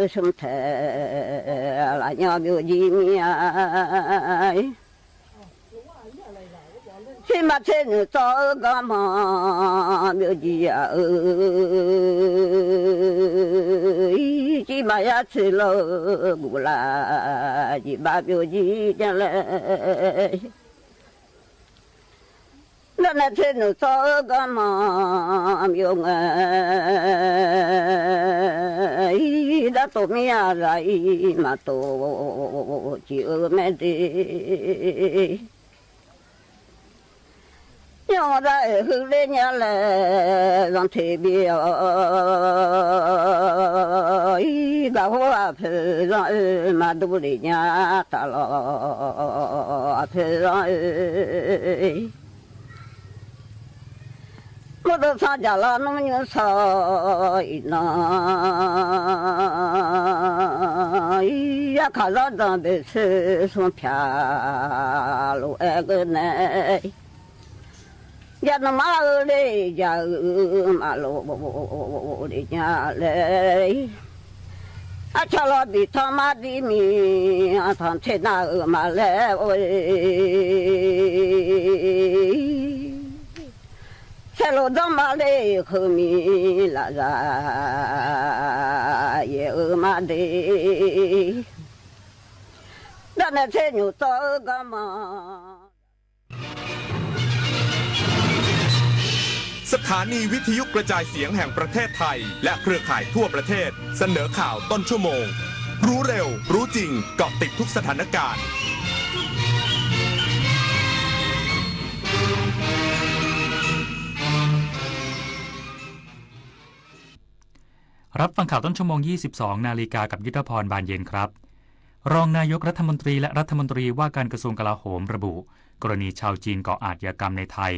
什太那娘表几年。谁嘛才能找个嘛表姐呀？几把呀吃了不啦？几把表姐将来，那才能找个嘛表啊？那多米呀来嘛多就没得。娘在后来年来让特别一个花盆让马肚里娘打了盆让我都参加了农牛草一囊，也看上张被吃送片路那个奶。家那马嘞，家马路的家嘞，啊，瞧了比他妈的米，啊，他吃那个马来喂，吃了他妈嘞后面那啥也马的，那吃牛早干嘛？สถานีวิทยุกระจายเสียงแห่งประเทศไทยและเครือข่ายทั่วประเทศเสนอข่าวต้นชั่วโมงรู้เร็วรู้จริงเกาะติดทุกสถานการณ์รับฟังข่าวต้นชั่วโมง 22 นาฬิกากับยุทธพรบานเย็นครับรองนายกรัฐมนตรีและรัฐมนตรีว่าการกระทรวงกลาโหมระบุกรณีชาวจีนก่ออาชญากรรมในไทย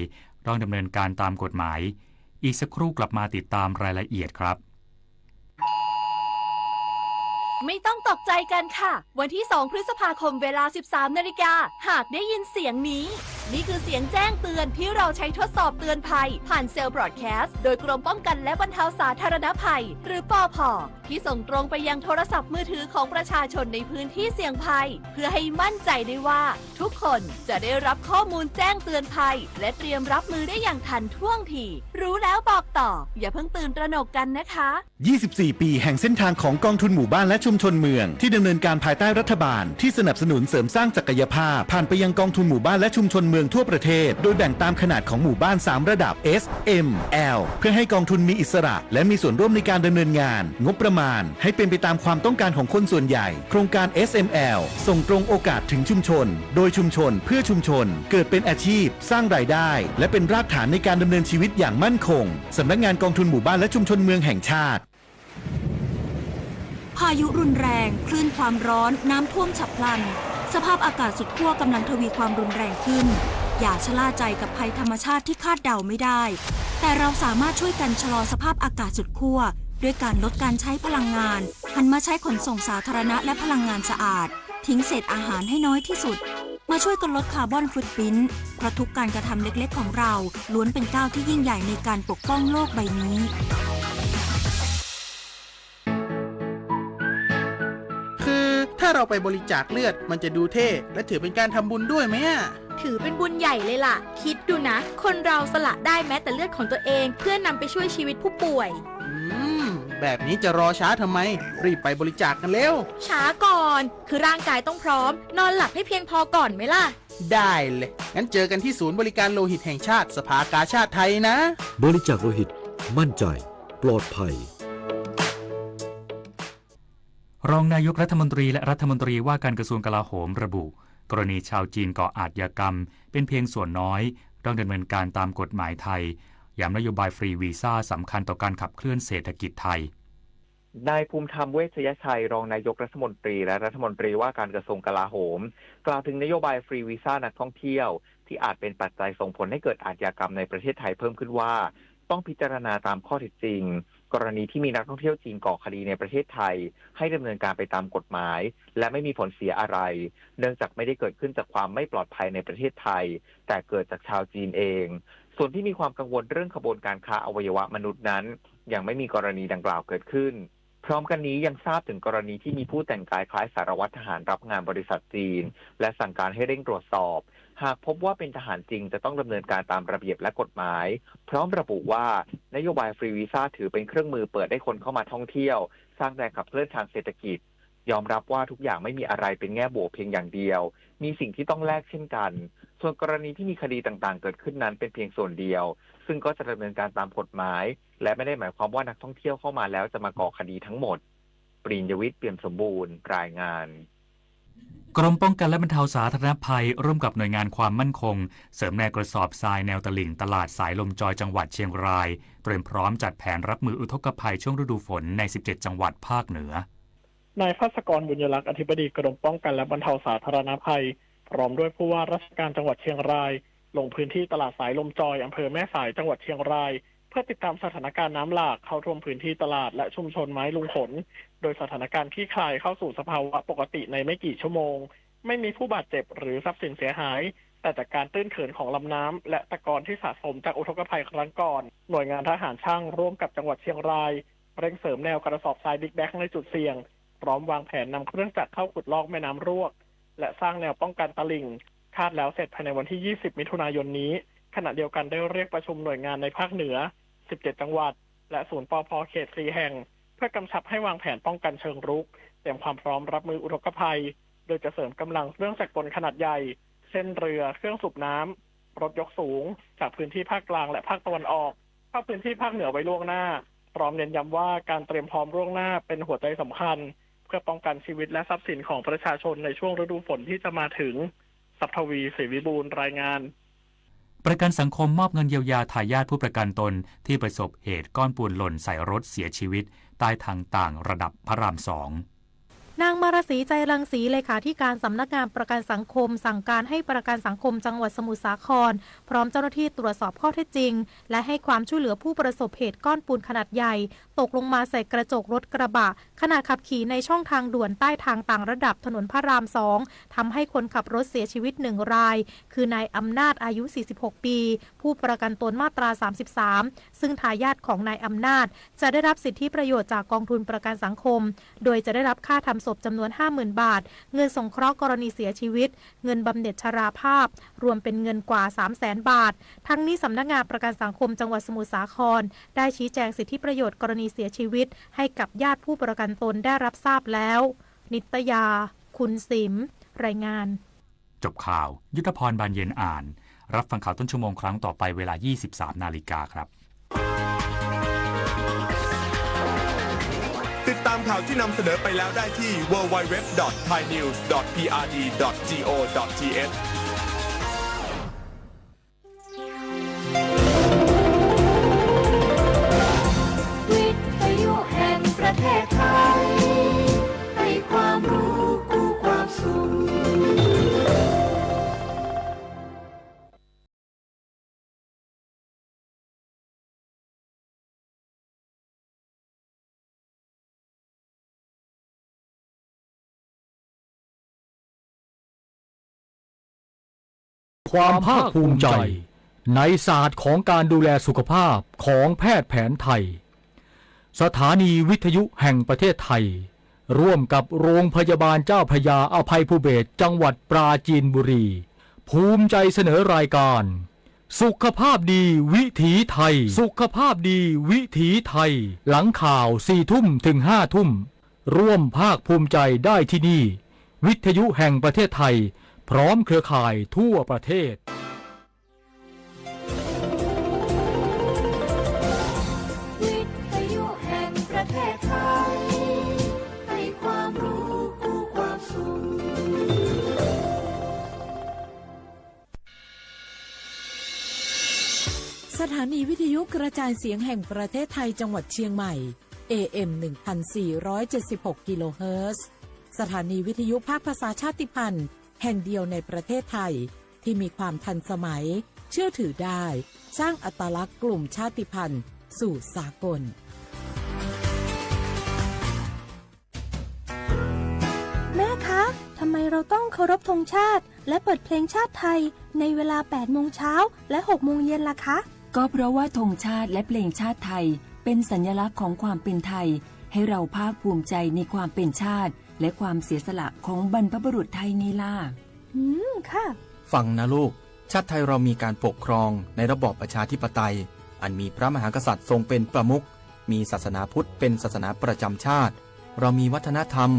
ต้องดำเนินการตามกฎหมายอีกสักครู่กลับมาติดตามรายละเอียดครับ ไม่ต้องตกใจกันค่ะวันที่ 2 พฤษภาคมเวลา 13 นาฬิกาหากได้ยินเสียงนี้นี่คือเสียงแจ้งเตือนที่เราใช้ทดสอบเตือนภัยผ่านเซลล์บรอดแคสต์โดยกรมป้องกันและบรรเทาสาธารณภัยหรือปภ.ที่ส่งตรงไปยังโทรศัพท์มือถือของประชาชนในพื้นที่เสี่ยงภัยเพื่อให้มั่นใจได้ว่าทุกคนจะได้รับข้อมูลแจ้งเตือนภัยและเตรียมรับมือได้อย่างทันท่วงทีรู้แล้วบอกต่ออย่าเพิ่งตื่นตระหนกกันนะคะ 24 ปีแห่งเส้นทางของกองทุนหมู่บ้านและชุมชนเมืองที่ดำเนินการภายใต้รัฐบาลที่สนับสนุนเสริมสร้างศักยภาพผ่านไปยังกองทุนหมู่บ้านและชุมชนเมืองทั่วประเทศโดยแบ่งตามขนาดของหมู่บ้าน 3 ระดับ S M L เพื่อให้กองทุนมีอิสระและมีส่วนร่วมในการดำเนินงานงบประมาณให้เป็นไปตามความต้องการของคนส่วนใหญ่โครงการ SML ส่งตรงโอกาสถึงชุมชนโดยชุมชนเพื่อชุมชนเกิดเป็นอาชีพสร้างรายได้และเป็นรากฐานในการดำเนินชีวิตอย่างมั่นคงสำนักงานกองทุนหมู่บ้านและชุมชนเมืองแห่งชาติพายุรุนแรงคลื่นความร้อนน้ำท่วมฉับพลันสภาพอากาศสุดขั้วกำลังทวีความรุนแรงขึ้นอย่าชะล่าใจกับภัยธรรมชาติที่คาดเดาไม่ได้แต่เราสามารถช่วยกันชะลอสภาพอากาศสุดขั้วด้วยการลดการใช้พลังงานหันมาใช้ขนส่งสาธารณะและพลังงานสะอาดทิ้งเศษอาหารให้น้อยที่สุดมาช่วยกันลดคาร์บอนฟุตพริ้นท์เพราะทุกการกระทำเล็กๆของเราล้วนเป็นก้าวที่ยิ่งใหญ่ในการปกป้องโลกใบนี้คือถ้าเราไปบริจาคเลือดมันจะดูเท่และถือเป็นการทำบุญด้วยไหมถือเป็นบุญใหญ่เลยล่ะคิดดูนะคนเราสละได้แม้แต่เลือดของตัวเองเพื่อนำไปช่วยชีวิตผู้ป่วยแบบนี้จะรอช้าทำไมรีบไปบริจาคกันเร็วช้าก่อนคือร่างกายต้องพร้อมนอนหลับให้เพียงพอก่อนไหมล่ะได้เลยงั้นเจอกันที่ศูนย์บริการโลหิตแห่งชาติสภากาชาดไทยนะบริจาคโลหิตมั่นใจปลอดภัยรองนายกรัฐมนตรีและรัฐมนตรีว่าการกระทรวงกลาโหมระบุกรณีชาวจีนก่ออาชญากรรมเป็นเพียงส่วนน้อยต้องดำเนินการตามกฎหมายไทยย้ำนโยบายฟรีวีซ่าสำคัญต่อการขับเคลื่อนเศรษฐกิจไทยนายภูมิธรรมเวชยชัยรองนายกรัฐมนตรีและรัฐมนตรีว่าการกระทรวงกลาโหมกล่าวถึงนโยบายฟรีวีซ่านักท่องเที่ยวที่อาจเป็นปัจจัยส่งผลให้เกิดอาชญากรรมในประเทศไทยเพิ่มขึ้นว่าต้องพิจารณาตามข้อเท็จจริงกรณีที่มีนักท่องเที่ยวจีนก่อคดีในประเทศไทยให้ดำเนินการไปตามกฎหมายและไม่มีผลเสียอะไรเนื่องจากไม่ได้เกิดขึ้นจากความไม่ปลอดภัยในประเทศไทยแต่เกิดจากชาวจีนเองส่วนที่มีความกังวลเรื่องขบวนการค้าอวัยวะมนุษย์นั้นยังไม่มีกรณีดังกล่าวเกิดขึ้นพร้อมกันนี้ยังทราบถึงกรณีที่มีผู้แต่งกายคล้ายสารวัตรทหารรับงานบริษัทจีนและสั่งการให้เร่งตรวจสอบหากพบว่าเป็นทหารจริงจะต้องดำเนินการตามระเบียบและกฎหมายพร้อมระบุว่านโยบายฟรีวีซ่าถือเป็นเครื่องมือเปิดให้คนเข้ามาท่องเที่ยวสร้างแรงขับเคลื่อนทางเศรษฐกิจยอมรับว่าทุกอย่างไม่มีอะไรเป็นแง่บวกเพียงอย่างเดียวมีสิ่งที่ต้องแลกเช่นกันส่วนกรณีที่มีคดีต่างๆเกิดขึ้นนั้นเป็นเพียงส่วนเดียวซึ่งก็จะดำเนินการตามกฎหมายและไม่ได้หมายความว่านักท่องเที่ยวเข้ามาแล้วจะมาก่อคดีทั้งหมดปรีญญวิทย์ เปี่ยมสมบูรณ์รายงานกรมป้องกันและบรรเทาสาธารณภัยร่วมกับหน่วยงานความมั่นคงเสริมแนวกระสอบทรายแนวตลิ่งตลาดสายลมจอยจังหวัดเชียงรายเตรียมพร้อมจัดแผนรับมืออุทกภัยช่วงฤดูฝนใน17จังหวัดภาคเหนือนายภาสกรบุญยลักษณ์อธิบดีกรมป้องกันและบรรเทาสาธารณภัยพร้อมด้วยผู้ว่าราชการจังหวัดเชียงรายลงพื้นที่ตลาดสายลมจอยอำเภอแม่สายจังหวัดเชียงรายเพื่อติดตามสถานการณ์น้ำหลากเข้าท่วมพื้นที่ตลาดและชุมชนไม้ลุงขนโดยสถานการณ์คลี่คลายเข้าสู่สภาวะปกติในไม่กี่ชั่วโมงไม่มีผู้บาดเจ็บหรือทรัพย์สินเสียหายแต่จากการตื้นเขินของลำน้ำและตะกอนที่สะสมจากอุทกภัยครั้งก่อนหน่วยงานทหารช่างร่วมกับจังหวัดเชียงรายเร่งเสริมแนวกระสอบทรายบิ๊กแบ็กในจุดเสี่ยงพร้อมวางแผนนำเครื่องจักรเข้าขุดลอกแม่น้ำรวกและสร้างแนวป้องกันตลิ่งคาดแล้วเสร็จภายในวันที่20มิถุนายนนี้ขณะเดียวกันได้เรียกประชุมหน่วยงานในภาคเหนือ17จังหวัดและศูนย์ปภ.เขต4แห่งเพื่อกำชับให้วางแผนป้องกันเชิงรุกเตรียมความพร้อมรับมืออุทกภัยโดยจะเสริมกำลังเครื่องจักรกลขนาดใหญ่เช่นเรือเครื่องสูบน้ำรถยกสูงจากพื้นที่ภาคกลางและภาคตะวันออกเข้าพื้นที่ภาคเหนือไว้ล่วงหน้าพร้อมเน้นย้ำว่าการเตรียมพร้อมล่วงหน้าเป็นหัวใจสำคัญเพื่อป้องกันชีวิตและทรัพย์สินของประชาชนในช่วงฤดูฝนที่จะมาถึงศัพทวีศรีวิบูลย์รายงานประกันสังคมมอบเงินเยียวยาทายาทผู้ประกันตนที่ประสบเหตุก้อนปูนหล่นใส่รถเสียชีวิตใต้ทางต่างระดับพระราม2 นางมารศรีใจรังสีเลขาธิการสำนักงานประกันสังคมสั่งการให้ประกันสังคมจังหวัดสมุทรสาครพร้อมเจ้าหน้าที่ตรวจสอบข้อเท็จจริงและให้ความช่วยเหลือผู้ประสบเหตุก้อนปูนขนาดใหญ่ตกลงมาใส่กระจกรถกระบะขณะขับขี่ในช่องทางด่วนใต้ทางต่างระดับถนนพระราม 2ทำให้คนขับรถเสียชีวิต1 รายคือนายอำนาจอายุ46 ปีผู้ประกันตนมาตรา33ซึ่งทายาทของนายอำนาจจะได้รับสิทธิประโยชน์จากกองทุนประกันสังคมโดยจะได้รับค่าทำศพจำนวน 50,000 บาทเงินสงเคราะห์กรณีเสียชีวิตเงินบำเหน็จชราภาพรวมเป็นเงินกว่า 300,000 บาททั้งนี้สำนักงานประกันสังคมจังหวัดสมุทรสาครได้ชี้แจงสิทธิประโยชน์กรณีเสียชีวิตให้กับญาติผู้ประกันตนได้รับทราบแล้วนิตยาคุณสิมรายงานจบข่าวยุทธพรบานเย็นอ่านรับฟังข่าวต้นชั่วโมงครั้งต่อไปเวลา 23 นาฬิกาครับติดตามข่าวที่นำเสนอไปแล้วได้ที่ www.thainews.prd.go.thวิทยุแห่งประเทศไทยให้ความรู้กู้ความสุขความภาคภูมิใจในศาสตร์ของการดูแลสุขภาพของแพทย์แผนไทยสถานีวิทยุแห่งประเทศไทยร่วมกับโรงพยาบาลเจ้าพระยาอภัยภูเบศรจังหวัดปราจีนบุรีภูมิใจเสนอรายการสุขภาพดีวิถีไทยสุขภาพดีวิถีไทยหลังข่าว 4 ทุ่มถึง 5 ทุ่มร่วมภาคภูมิใจได้ที่นี่วิทยุแห่งประเทศไทยพร้อมเครือข่ายทั่วประเทศวิทยุแห่งประเทศไทยให้ความรู้กู้ความสุขสถานีวิทยุกระจายเสียงแห่งประเทศไทยจังหวัดเชียงใหม่ AM 1476 กิโลเฮิรตซ์สถานีวิทยุภาคภาษาชาติพันธุ์แห่งเดียวในประเทศไทยที่มีความทันสมัยเชื่อถือได้สร้างอัตลักษณ์กลุ่มชาติพันธุ์สู่สากลแม่คะทำไมเราต้องเคารพธงชาติและเปิดเพลงชาติไทยในเวลา 8 โมงเช้าและ 6 โมงเย็นล่ะคะก็เพราะว่าธงชาติและเพลงชาติไทยเป็นสัญลักษณ์ของความเป็นไทยให้เราภาคภูมิใจในความเป็นชาติและความเสียสละของบรรพบุรุษไทยนี่ล่ะค่ะฟังนะลูกชาติไทยเรามีการปกครองในระบอบประชาธิปไตยอันมีพระมหากษัตริย์ทรงเป็นประมุขมีศาสนาพุทธเป็นศาสนาประจำชาติเรามีวัฒนธรรม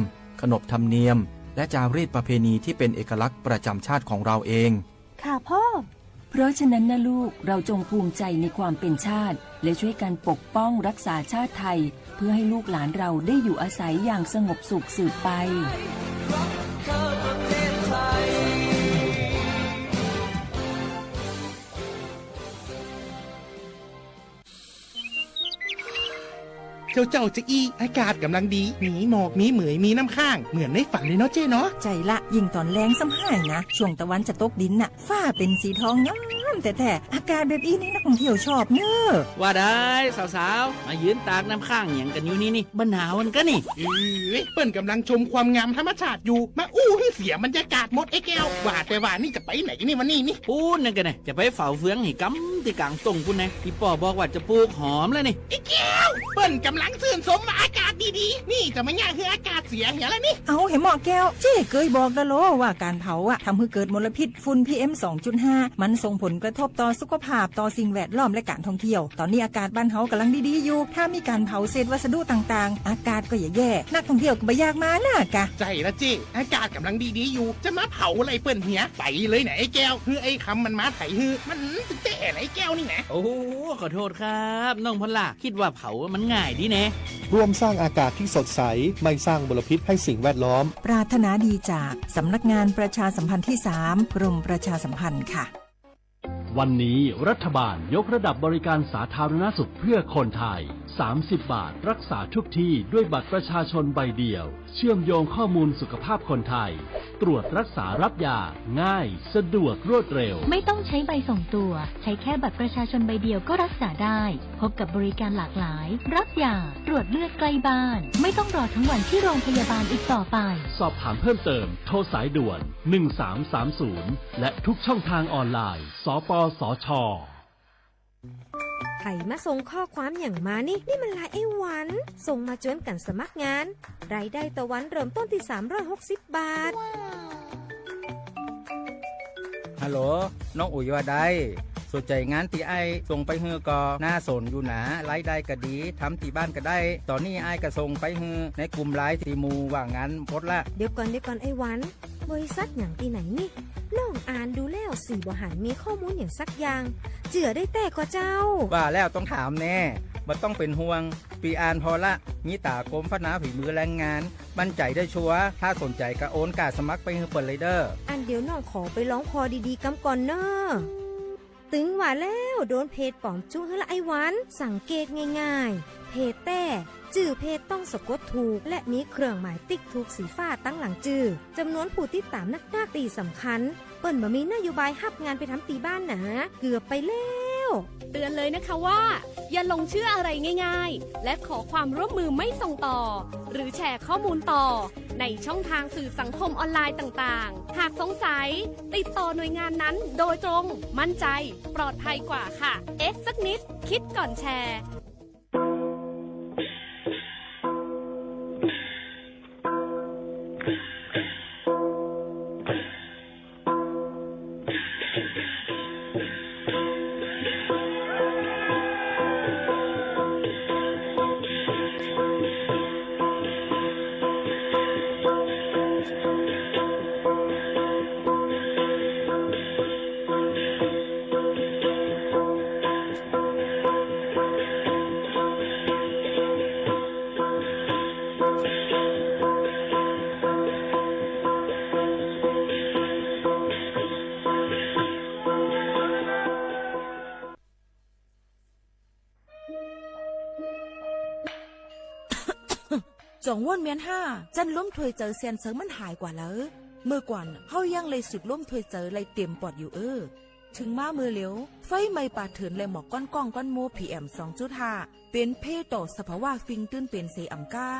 ขนบธรรมเนียมและจารีตประเพณีที่เป็นเอกลักษณ์ประจำชาติของเราเองค่ะพ่อเพราะฉะนั้นนะลูกเราจงภูมิใจในความเป็นชาติและช่วยกันปกป้องรักษาชาติไทยเพื่อให้ลูกหลานเราได้อยู่อาศัยอย่างสงบสุขสืบไปเจ้าจะอี้อากาศกำลังดีมีหมอกมีเหมยมีน้ำข้างเหมือนในฝันเลยเนาะเจ้เนาะใจละยิ่งตอนแรงซ้ำให้นะช่วงตะวันจะตกดินน่ะฟ้าเป็นสีทองงามแต่อากาศแบบนี้นี่นักท่องเที่ยวชอบเนอะว่าได้สาวๆมายืนตากน้ำข้างอย่างกันอยู่นี่บนหนาวมันก็นี่เปิ้นกำลังชมความงามธรรมชาติอยู่มาอู้ให้เสียบรรยากาศหมดไอ้แก้วว่าแต่ว่านี่จะไปไหนนี่วันนี้นี่พูดนั่นกันนะจะไปเฝ้าเฟืองให้กำที่กลางตรงพูดนะพี่ป่อบอกว่าจะปลูกหอมแล้วนี่ไอ้แก้วเปิ้นกำลังซื่นสมอากาศดีๆนี่จะไม่ง่ายคืออากาศเสียเหี้ยแล้วนี่เอาเห็นหมอแก้วเจ๊เคยบอกแล้วโลว่าการเผาทำให้เกิดมลพิษฝุ่น PM 2.5 มันส่งผลกระทบต่อสุขภาพต่อสิ่งแวดล้อมและการท่องเที่ยวตอนนี้อากาศบ้านเฮากำลังดีๆอยู่ถ้ามีการเผาเศษวัสดุต่างๆอากาศก็แย่นักท่องเที่ยวก็ไม่อยากมาน่ะกะใจละเจ๊อากาศกำลังดีๆอยู่จะมาเผาอะไรเปิ้นเหี้ยไปเลยไหนไอ้แก้วคือไอ้คำมันมาไถฮือมันเตะไหนแก้วนี่นะโอ้ขอโทษครับน้องพล่าคิดว่าเผามันง่ายดีแน่ร่วมสร้างอากาศที่สดใสไม่สร้างมลพิษให้สิ่งแวดล้อมปรารถนาดีจากสำนักงานประชาสัมพันธ์ที่ 3 กรมประชาสัมพันธ์ค่ะวันนี้รัฐบาลยกระดับบริการสาธารณสุขเพื่อคนไทย 30 บาทรักษาทุกที่ด้วยบัตรประชาชนใบเดียวเชื่อมโยงข้อมูลสุขภาพคนไทยตรวจรักษารับยาง่ายสะดวกรวดเร็วไม่ต้องใช้ใบส่งตัวใช้แค่บัตรประชาชนใบเดียวก็รักษาได้พบกับบริการหลากหลายรับยาตรวจเลือดใกล้บ้านไม่ต้องรอทั้งวันที่โรงพยาบาลอีกต่อไปสอบถามเพิ่มเติมโทรสายด่วน1330และทุกช่องทางออนไลน์สปสช.ไผ่มาส่งข้อความอย่างมานี่มันลายไอ้หวันส่งมาจนกันสมัครงานรายได้ต่อวันเริ่มต้นที่360 บาทฮัลโหลน้องอุ๋ยว่าได้สนใจงานที่ไอ้ส่งไปฮือก็น่าสนอยู่นะรายได้ก็ดีทำที่บ้านก็ได้ตอนนี้ไอ้ก็ส่งไปฮือในกลุ่มไลน์ที่มูว่างานพดละเดี๋ยวก่อนไอ้หวันบริษัทอย่างที่ไหนนี่ลองอ่านดูแล้วสีบหันมีข้อมูลอย่างสักอย่างเจือได้แต่ก็เจ้าว่าแล้วต้องถามแน่มันต้องเป็นห่วงปีอ่านพอละมีตากรมพัฒนาฝีมือแรงงานมั่นใจได้ชัวร์ถ้าสนใจก็โอนกาสมัครไปฮือเปิดเลยเด้ออันเดี๋ยวน้องขอไปร้องพอดีๆกำก่อนเนอะตึงว่าแล้วโดนเพจปลอมจุ้งละไอ้หวันสังเกตง่ายๆเพจแต่จื่อเพจต้องสะกดถูกและมีเครื่องหมายติ๊กถูกสีฟ้าตั้งหลังจื่อจำนวนผู้ติดตามนักตีสำคัญเปิ้นบ่มีนโยบายฮับงานไปทำตีบ้านนะเกือบไปแล้วเตือนเลยนะคะว่าอย่าลงเชื่ออะไรง่ายๆและขอความร่วมมือไม่ส่งต่อหรือแชร์ข้อมูลต่อในช่องทางสื่อสังคมออนไลน์ต่างๆหากสงสัยติดต่อหน่วยงานนั้นโดยตรงมั่นใจปลอดภัยกว่าค่ะสักนิดคิดก่อนแชร์จงว่นเมียนห้าจันล้มถวยเจอเซียนเซิงมันหายกว่าแล้วเมื่อก่อนเฮายังเลยสุดล้มถวยเจอเลยเต็มปอดอยู่ถึงมามือเหลียวไฟไม่ปาเถินเลยหมอกก้อนก้องก้อนโมPM 2.5เป็นเพต่อสภาวะฟิงตื้นเป็นเสอำกา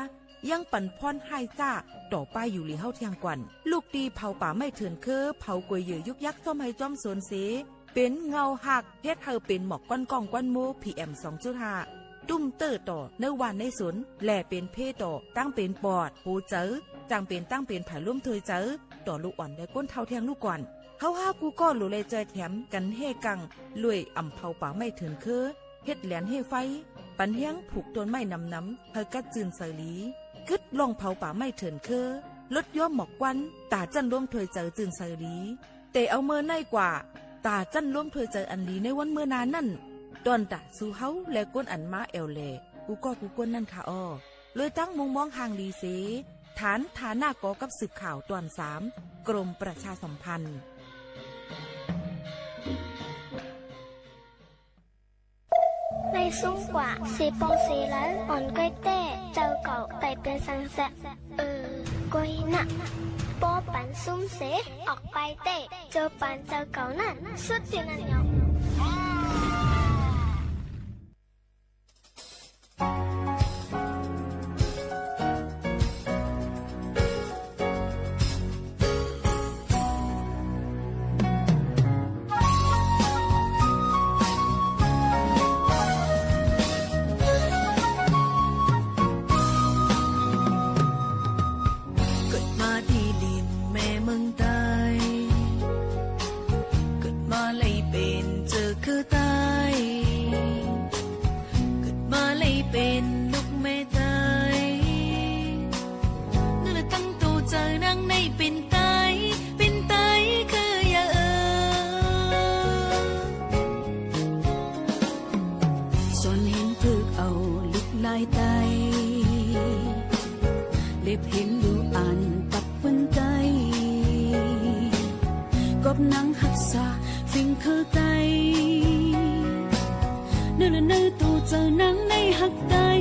ยังปั่นพรให้จ้าต่อไปอยู่หลีเฮาเทียงกวนลูกตีเผาป่าไม่เถินเผากวยเยือยุกยักซ่อมให้จอมโซนเสเป็นเงาหักเฮ็ดเฮาเป็นหมอกก้อนก้องก้อนโมPM 2.5ตุ้มเตอร์ต่อในวันในสนแหล่เป็นเพต่อตั้งเป็นปอดหูเจอจังเป็นตั้งเป็นผายลุ่มเทยเจอต่อลูกอ่อนได้ก้นเท่าเทียงลูกก่อนเฮากูก็หลุเลยใจแถมกันเฮกังลุยอ่ำเผาป่าไม่เถินเฮ็ดแหลนเฮไฟปันเฮียงผูกต้นไม้น้ำเฮากัดจืนใส่ลีกึดลองเผาป่าไม่เถินลดย่อมหมอกควันตาจันร่วมถวยเจอจืนใส่ลีแต่เอาเมื่อในกว่าตาจันร่วมถวยเจออันลีในวันเมื่อนานนั่นตอนตะสู่เฮาและก้นอันมาเอลเลกูก้นนั่นค่ะอ้อเลยตั้งมุงมองห่างดีเสฐานฐาหน้ากอกับสืบข่าวตอน3กรมประชาสัมพันธ์ในซุ้มกว่าสีปองสีแล้วอ่อนก้อยเต้เจ้าเก่าไต่เป็นสังแสก้อยน่ะปอปันซุ้มเสออกไปเต้เจอปันเจ้าเก่านั่นสุดที่นั่นยองnơi tu chờ nắng nay hắc tay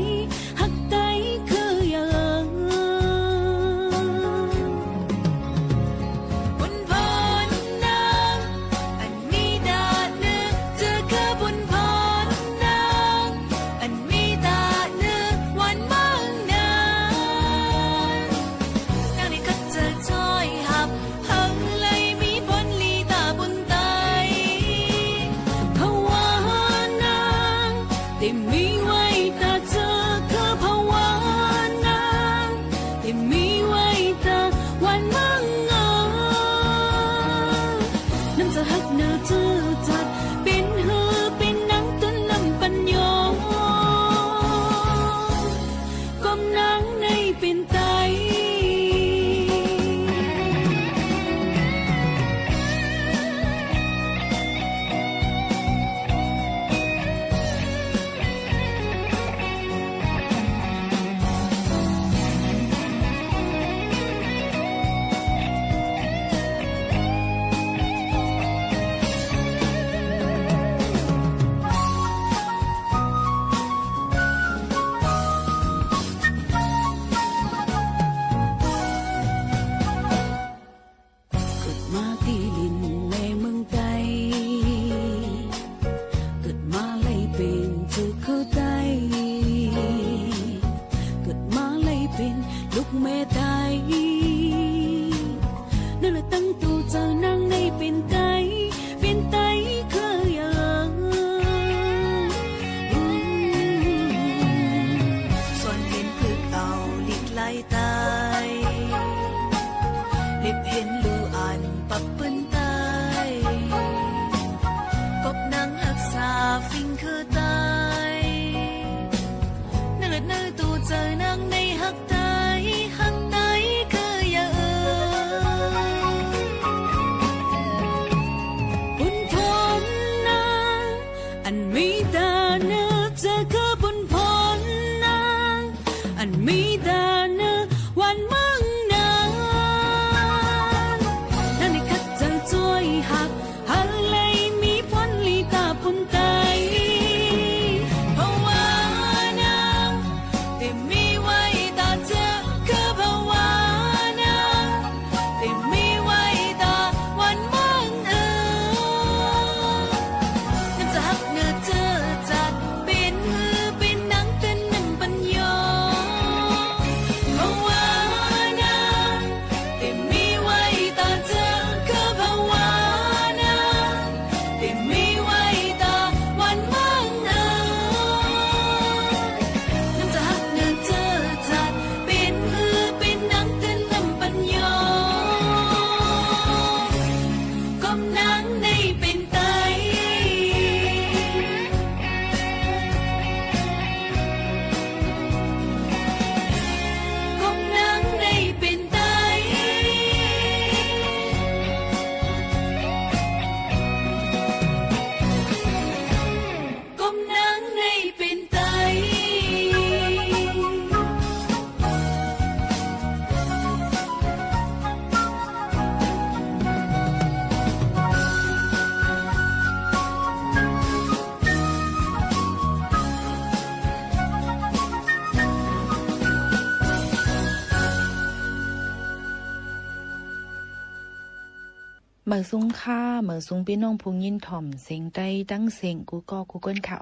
เหมือซุ้งค่าเหมือซุ้งพี่น้องพุงยินถ่อมเสียงใดดังเสียงกูก็กูเกิลค่ะ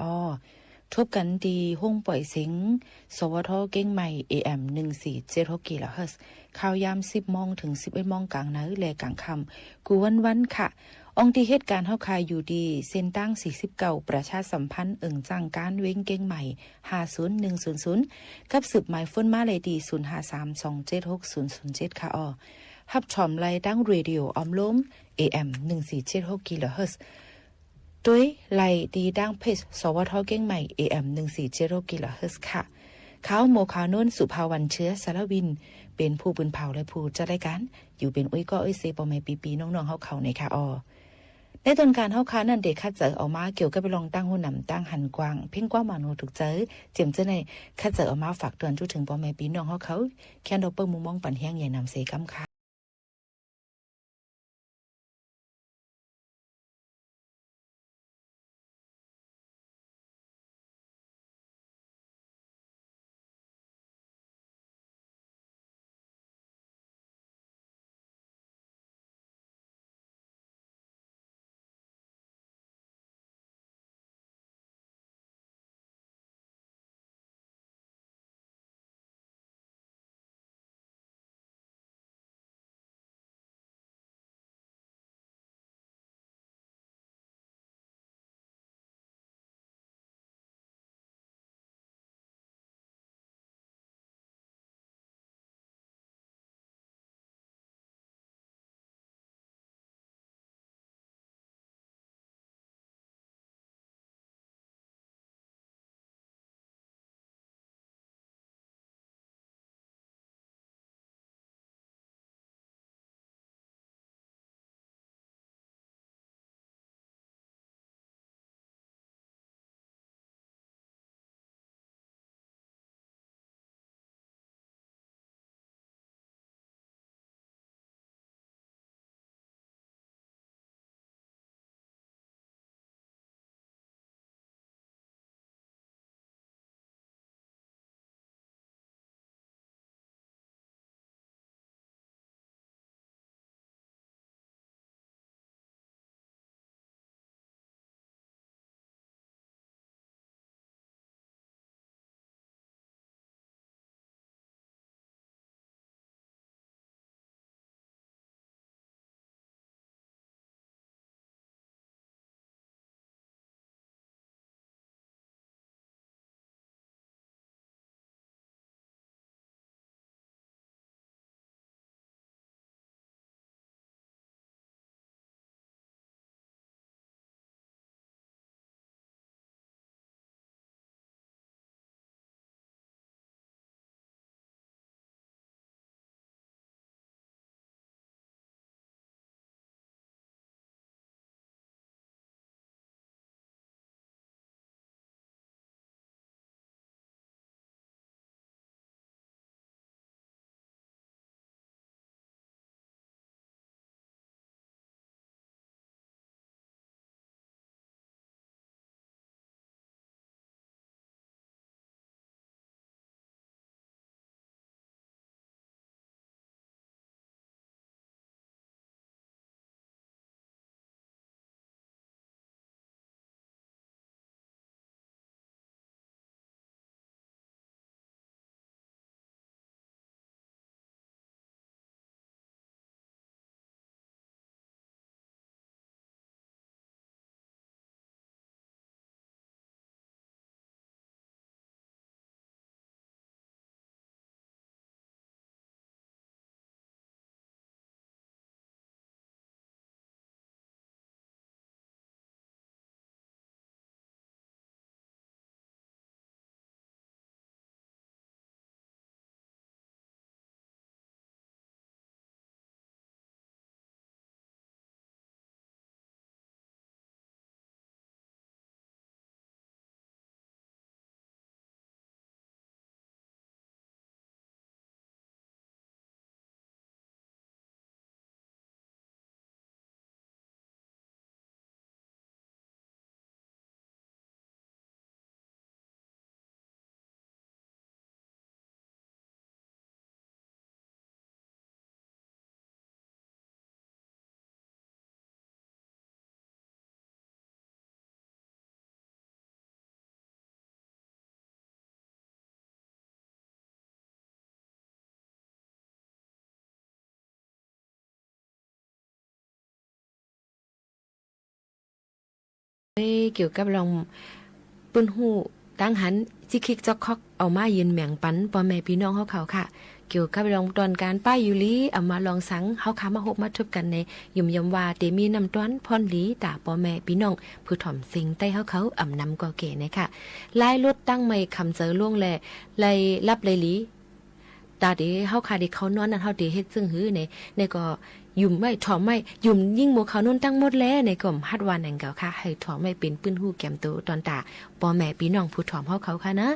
ทบกันดีห้องปล่อยเสียงสวทเก้งใหม่ AM 1476กิโลเฮิรตซ์ข่าวยาม10 โมงถึง 11 โมงกลางนาและกลางค่ำกูวันค่ะองค์ที่เหตุการณ์เฮาคายอยู่ดีเส้นตั้ง49ประชาสัมพันธ์จังการเว้งเก้งใหม่50100กับสืบหมายฝนมาเลยดี0532760007ค่ะฮับชอมไลดังเรดิโอออมล้ม AM 1476กิโลเฮิรตซ์ด้วยไลดีดังเพจสวทเก้งใหม่ AM 1476กิโลเฮิรตซ์ค่ะเขาโมคาโนนสุภาวันเชื้อสารวินเป็นผู้ปืนเผาและผู้จัดรายการอยู่เป็นอุ้ยก็อุ้ยเซปอแม่ปีน้องๆเฮาเขาในค่ะในต้นการเฮาค้านั่นเด็กคัดเจอออกมาเกี่ยวกับไปลองตั้งหุ่นนำตั้งหันกว้างเพ่งกว่ามาโนถูกเจอเจียมเจอในคัดเจอออกมาฝากเตือนจุถึงปอแม่ปีน้องเฮาเขาแค่ดอกเปิ้ลมุมมองปันแห้งใหญ่นำเสกำค่ะ เกี่ยวกับลองปืนหูดังหันจิคิกจอกคอกเอามายืนแหม่งปันพ่อแม่พี่น้องเขาค่ะเกี่ยวกับลองตอนการป้ายยูลีเอามาลองสังเฮาขามาหกมาทบกันในยุ่มยำว่าเตมีนำต้อนพรลีตาพ่อแม่พี่น้องผู้ถ่อมสิงใต้เขาอ่ำนำก่อเก๋นะคะลายรถตั้งไม่คำเจอล่วงแลไล่รับไล่ลีตาเดเฮาขาเด็กเขานอนนั่นเฮาเดเฮ็ดซึ่งหื้อในก็ยุ่มไม่ถ่อมไม่ยุ่มยิ่งโมเขานนตั้งหมดแล้วในก่อมฮัดวานแห่งเก่าค่ะให้ถ่อมไม่เป็นปื้นหู้แก้มโตตอนตาพ่อแม่พี่น้องผู้ถ่อมเขาค่ะนะ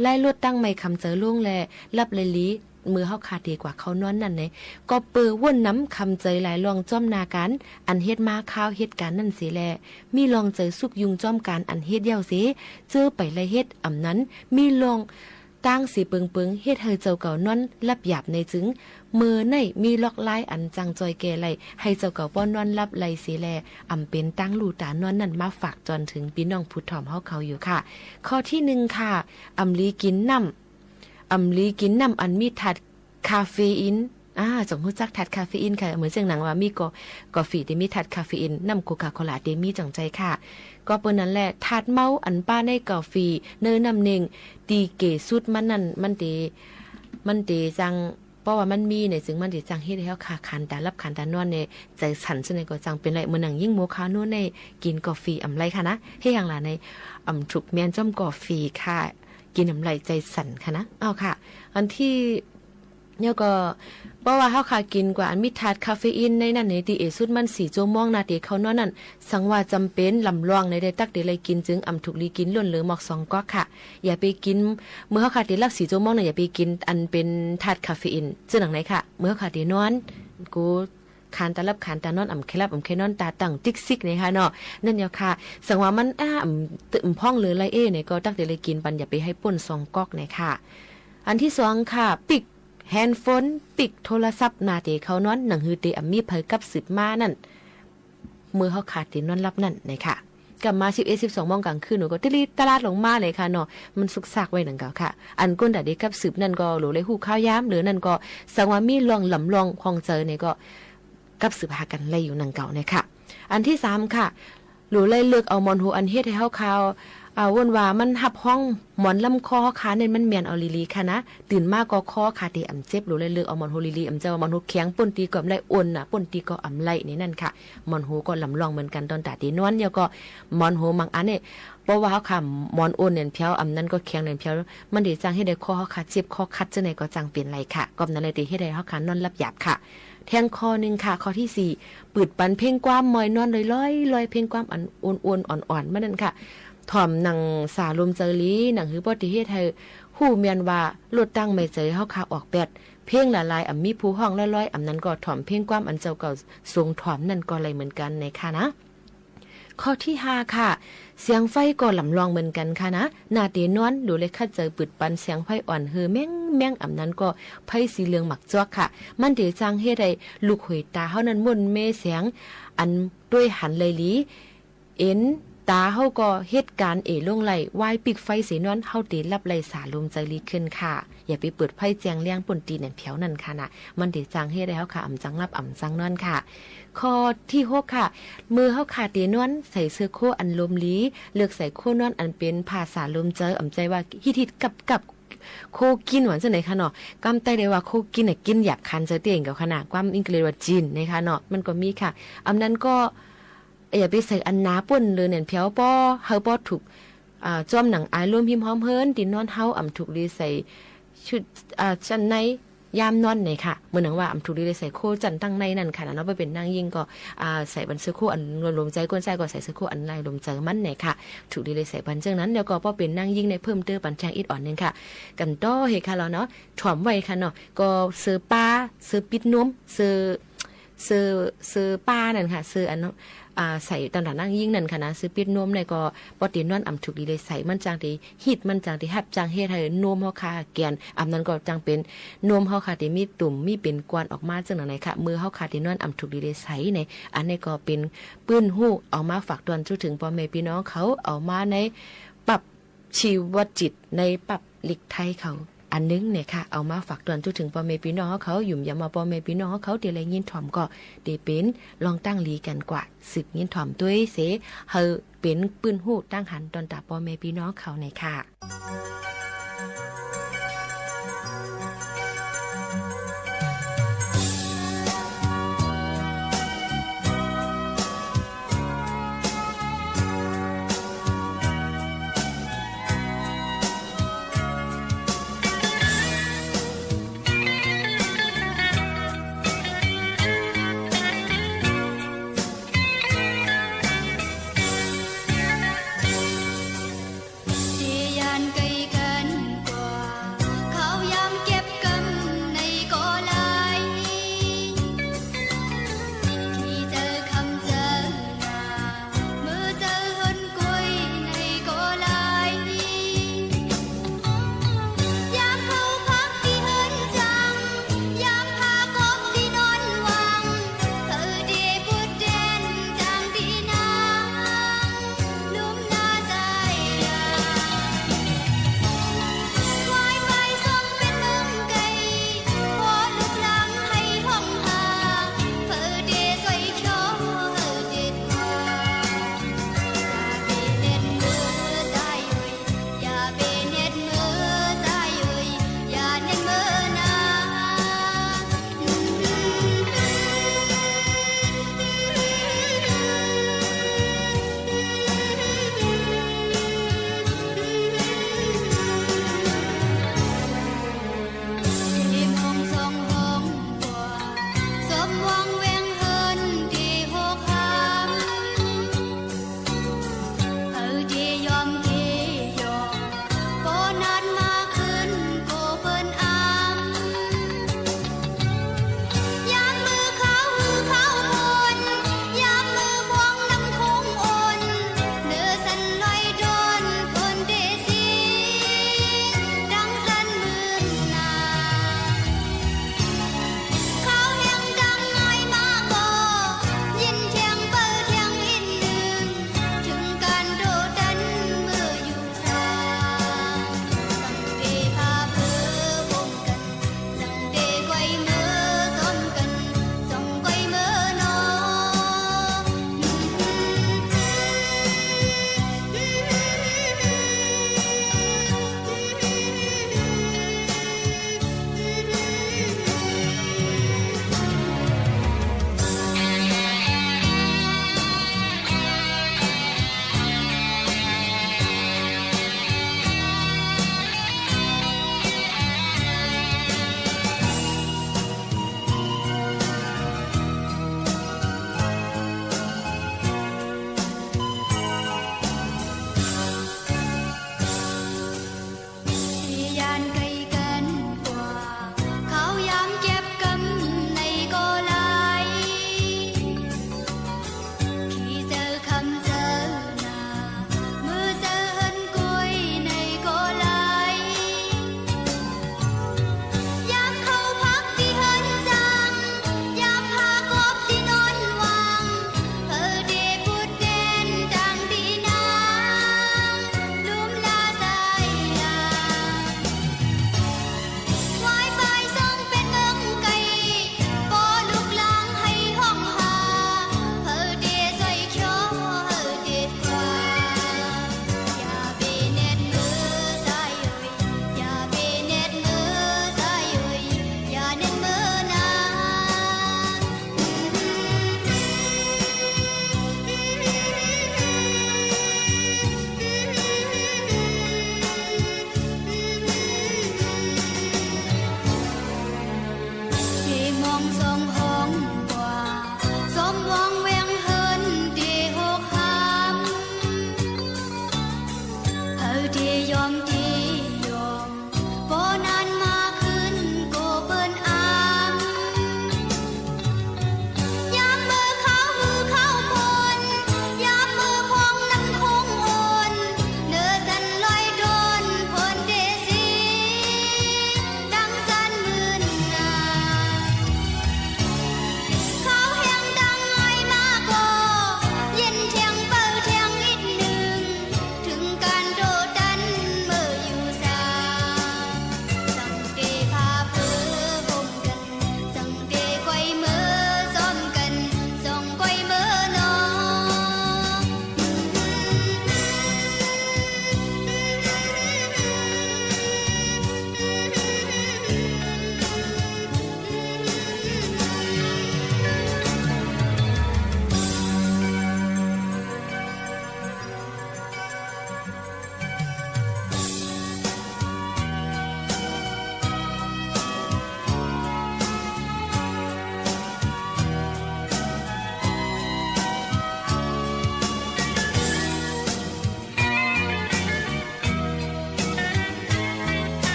ไล่รถตั้งไม่คำเจอล่วงแลรับไล่ลีมือเฮาขาดดีกว่าเขานอนนั่นเนี่ยก็เปื้อว่นน้ำคำเจยหลายลองจ้อมนาการอันเฮ็ดมาข้าวเฮ็ดการนั่นสิแลมีลองเจยสุกยุงจ้อมการอันเฮ็ดเย้าสิเจอไปเลยเฮ็ดอำนั้นมีลองตั้งสีเปิงเฮ็ดเฮอเจ้าเก่านอนรับหยาบในจึงมือในมีล็อกลายอันจังจอยแก่ไหลให้เจ้าเก่าป้อนนอนรับไหลสิแลอำเป็นตั้งลูตานอนนั่นมาฝากจนถึงพี่น้องผู้ถ่อมเฮาเขาอยู่ค่ะข้อที่1ค่ะอำลีกินน้ำอันมีถัดคาเฟอีนจงรู้จักถัดคาเฟอีนค่ะเหมือนเสียงหนังว่ามีกาแฟที่มีถัดคาเฟอีนน้ำโคคาโคลาเดมีจังใจค่ะก็เปิ้นนั้นแหละถัดเมาอันป้าในกาแฟเนยน้ำเน่งตีเกสุดมันนั่นมันเตจังเพราะว่ามันมีเนี่ยจึงมันสิจังเฮ็ดให้เฮาขาคันตารับคันตานอนในใจสั่นซะในก็จังเป็นไรมื้อหนังยิ่งโมคาโนในกินกาแฟอำไรค่ะนะเฮ็ดหยังล่ะในฉุกแม่นจ้อมกาแฟค่ะกินอำไรใจสั่นค่ะนะเอาค่ะอันที่เนี่ยก็เพราะว่าเฮาขากินกว่าอันมีถาดคาเฟอีนในนั้นในที่สุดมัน4ชั่วโมงนาทีเขานอนนั่นสังว่าจำเป็นลำลองในได้ตักได้เลยกินจึงถูกลีกินล้วนเหลือหมอก2ก๊อกค่ะอย่าไปกินเมื่อเฮาขาได้รับ4ชั่วโมงน่ะอย่าไปกินอันเป็นถาดคาเฟอีนซึ่งหนังไหนค่ะเมื่อขาได้นอนกูคานตารับคานตานอนแค่นอนตาตั้งติ๊กซิกนี่ค่ะเนาะนั่นเดียวค่ะสังว่ามันตึมพ่องหรือไรเนี่ยก็ตักได้เลยกินปันอย่าไปให้ป่น2ก๊อกนี่ค่ะอันที่2ค่ะปิกแฮนด์โฟนปิกโทรศัพท์นาเตเขานอนหนังฮือเตอมีเผยกับสืบมานั่นมือเขาขาดตีนอนรับนั่นเลยค่ะกลับมา11-12 โมงกลางคืนหนูก็ตลาดลงมาเลยค่ะเนาะมันสุกซากไว้หนังเก่าค่ะอันก้นแต่เด็กกับสืบนั่นก็หลูเลยหูข้าวย้ำหรือนั่นก็สังว่ามีลองหลำลองคองเจอเนี่ยก็กับสืบหากันเลยอยู่หนังเก่าเนี่ยค่ะอันที่3ค่ะหลูเลยเลือกเอามอนโฮอันเฮ็ดให้เฮาข่าววนว่ามันหับห้องหมอนลำคอขาเนี่ยมันเมียนเอาลีค่ะนะตื่นมากก็คอขาเตอำเจ็บหรือเลยเลือกเอามอนโฮลีอำเจ้ามอนโฮแข็งป่นตีก็อำไลอ่อนน่ะป่นตีก็อำไลนี่นั่นค่ะมอนโฮก็ลำลองเหมือนกันตอนตาตีนวลแล้วก็มอนโฮบางอันเนี่ยเพราะว่าเขาค่ะมอนอ่อนเนี่ยเพียวอำนั้นก็แข็งเนี่ยเพียวมันได้จังให้ได้คอขาเจ็บคอคัดจังไหนก็จังเป็นไรค่ะก็นั้นเลยตีให้ได้เขาค่ะนอนรับหยาบค่ะแทงคอนึงค่ะข้อที่4ปืดปันเพ่งความมอยนอนลอยเพ่งความอันอ้วนอ่อนๆมันนั่นค่ะถ่อมหนังสาลมเจอลีหนังหือปฏิเฮ็ดให้ฮู้เมียนว่าลดตั้งไม่เจอเฮาคาออกแปดเพ่งละลายมีผู้ห้องลอยๆนั้นก็ถ่อมเพ่งความอันเจ้าเก่าทรงถ่อมนั่นก็เลยเหมือนกันในค่ะนะข้อที่5ค่ะเสียงไฟก็ลำลองเหมือนกันค่ะนะนาเตนอนดูเลยคัดเจอปืดปันเสียงไฟอ่อนเฮอแม่งนั้นก็ไฟสีเหลืองหมักจอกค่ะมันเดจังเฮ็ดให้ลูกหวยตาเฮานั้นม่วนเมเสียงอันด้วยหันเลยลีเอ็นตาเฮาก็เหตุการณ์ลงไหลวายปิกไฟสีนอนเฮาเตรับไหลสาลมใจลีขึ้นค่ะอย่าไปเปิดไฟแจงเลี้ยงป่นตีนั่นเพียวนั่นค่ะนะมันเดจังเฮ็ดให้เฮาค่ะอำจังรับอำจังนอนค่ะข้อที่6ค่ะมือเฮาขาเตนอนใส่เสื้อโคอันลมลีเลือกใส่โคนอนอันเป็นภาษาลมเจออำใจว่าฮิตกับโคกินหวานจังไหนค่ะเนาะกำไต้ได้ว่าโคกินน่ะกินหยาบคันเจอเตียงกับขนาดความอังกฤษว่าจีนนะคะเนาะมันก็มีค่ะอำนั้นก็อย่าไปใส่อันนาป่นเลยเนี่ยเพียวป้อเฮาป้อถูกจอมหนังอายรวมพิมพ์หอมเฮินตินนอนเฮาถูกดีใส่ชุดชั้นในยามนอนเนี่ยค่ะเหมือนหนังว่าถูกดีใส่โคจันตั้งในนั่นค่ะเนาะไปเป็นนางยิงก็ใส่บันเสื้อโคอันลมใจก้นใจก็ใส่เสื้อโคอันลายลมใจมันเนี่ยค่ะถูกดีใส่บันเจ้านั้นเดี๋ยวก็ป้อเป็นนางยิงในเพิ่มเติมปันแจงอิดอ่อนนึงค่ะกันต้อเฮค่ะเราเนาะถ่อมไว้ค่ะเนาะก็เสื้อป้าเสื้อปิดนุ่มเสื้อป้านั่นค่ะเสื้ออันใส่ตอนนั่งยิ่งนั่นค่ะนะซื้อปิดนมในก็ปตินอนถูกดีเลยใส่มันจางที่ฮิตมันจางที่ฮับจางเฮ็ดให้นมเฮาค่ะแกนนั้นก็จางเป็นนมเฮาค่ะที่มีตุ่มมีเป็นกวนออกมาจังไหนค่ะมือเฮาค่ะที่นอนถูกดีเลยใส่ในอันนี้ก็เป็นปื้นฮู้เอามาฝากตอนจุถึงพ่อแม่พี่น้องเขาเอามาในปรับชีวจิตในปรับหลีกไทยเขา อันนึงเนี่ยค่ะเอามาฝากตอนถึงพ่อแม่พี่น้องเขาหยุ่มยามาพ่อแม่พี่น้องเขาเดี๋ยวอะไรยินถ่อมก็เดี๋ยวเป็นลองตั้งลีกันกว่าศึกยินถ่อมด้วยเสเฮอเป็นปืนหูตั้งหันตอนตาพ่อแม่พี่น้องเขาในค่ะcây ca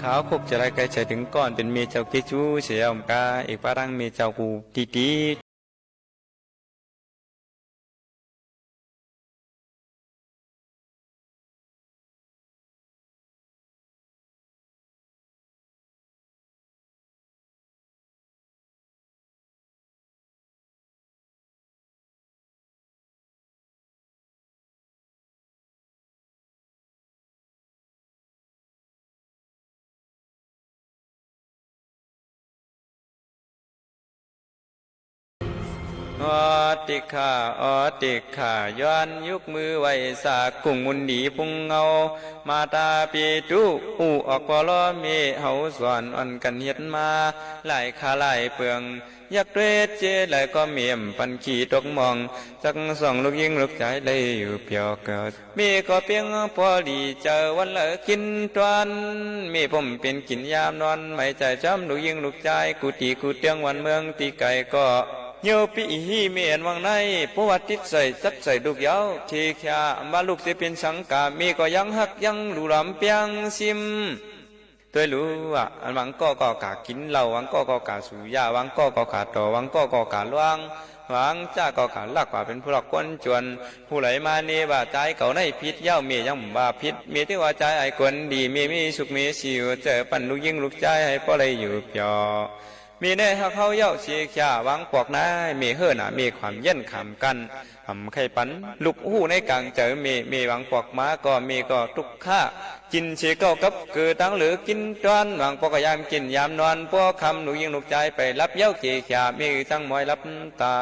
ขาวคกจะไรไกลใจถึงก่อนเป็นเมียเจ้าเกจูเสียอมกาเอกปารังเมียเจ้ากูตีตีอติขาอติขาย้อนยุกมือไว้สากุ้งมุนดีพุงเงามาตาปีตุอูออกปลอเมเฮาสอนอ่อนกันเฮ็ดมาหลายขาหลายเปลืองยักเรศเจหลายก็เมียมปันขี่ตกมองจักส่องลูกยิงลูกใจเลยอยู่เปียวเกิดมีก็เพียงพอดีเจอวันละกินตวนมีผมเป็นกินยามนอนไม่ใจจำลูกยิงลูกใจกูตีกูเตียงวันเมืองตีไก่ก็โยปีฮีเมียนวังในประวัติใส่ซับใส่ลูกยาวที่แค่มาลูกเสียเป็นสังกามีก็ยังหักยังดูลำเปียงซิมตัวรู้ว่าอันวังก็กากินเหล้าวังก็กาสูยาวังก็กาต่อวังก็กาล่วงวังจ้าก็กาลักว่าเป็นผู้หลักคนจวนผู้ไหลมาเนบ่าใจเขาในพิษเย้าเมียยังบ่าพิษเมียที่ว่าใจไอ้คนดีมีสุขมีสิวเจอปั่นลูกยิงลูกใจให้พ่อเลยอยู่เปียวมีแน่ฮักเขาเย้าเชียข่าวังปอกนายมีเฮือหนามีความเย็นขำกันทำไข่ปันลูกหูในกลางเจอมีวังปอกม้าก็มีก็ทุกข้ากินเชียเก้ากับคือตั้งหรือกินตอนวังปอกยามกินยามนอนพวกคำหนูยิงลูกใจไปรับเย้าเชียข่ามีตั้งมอยรับตา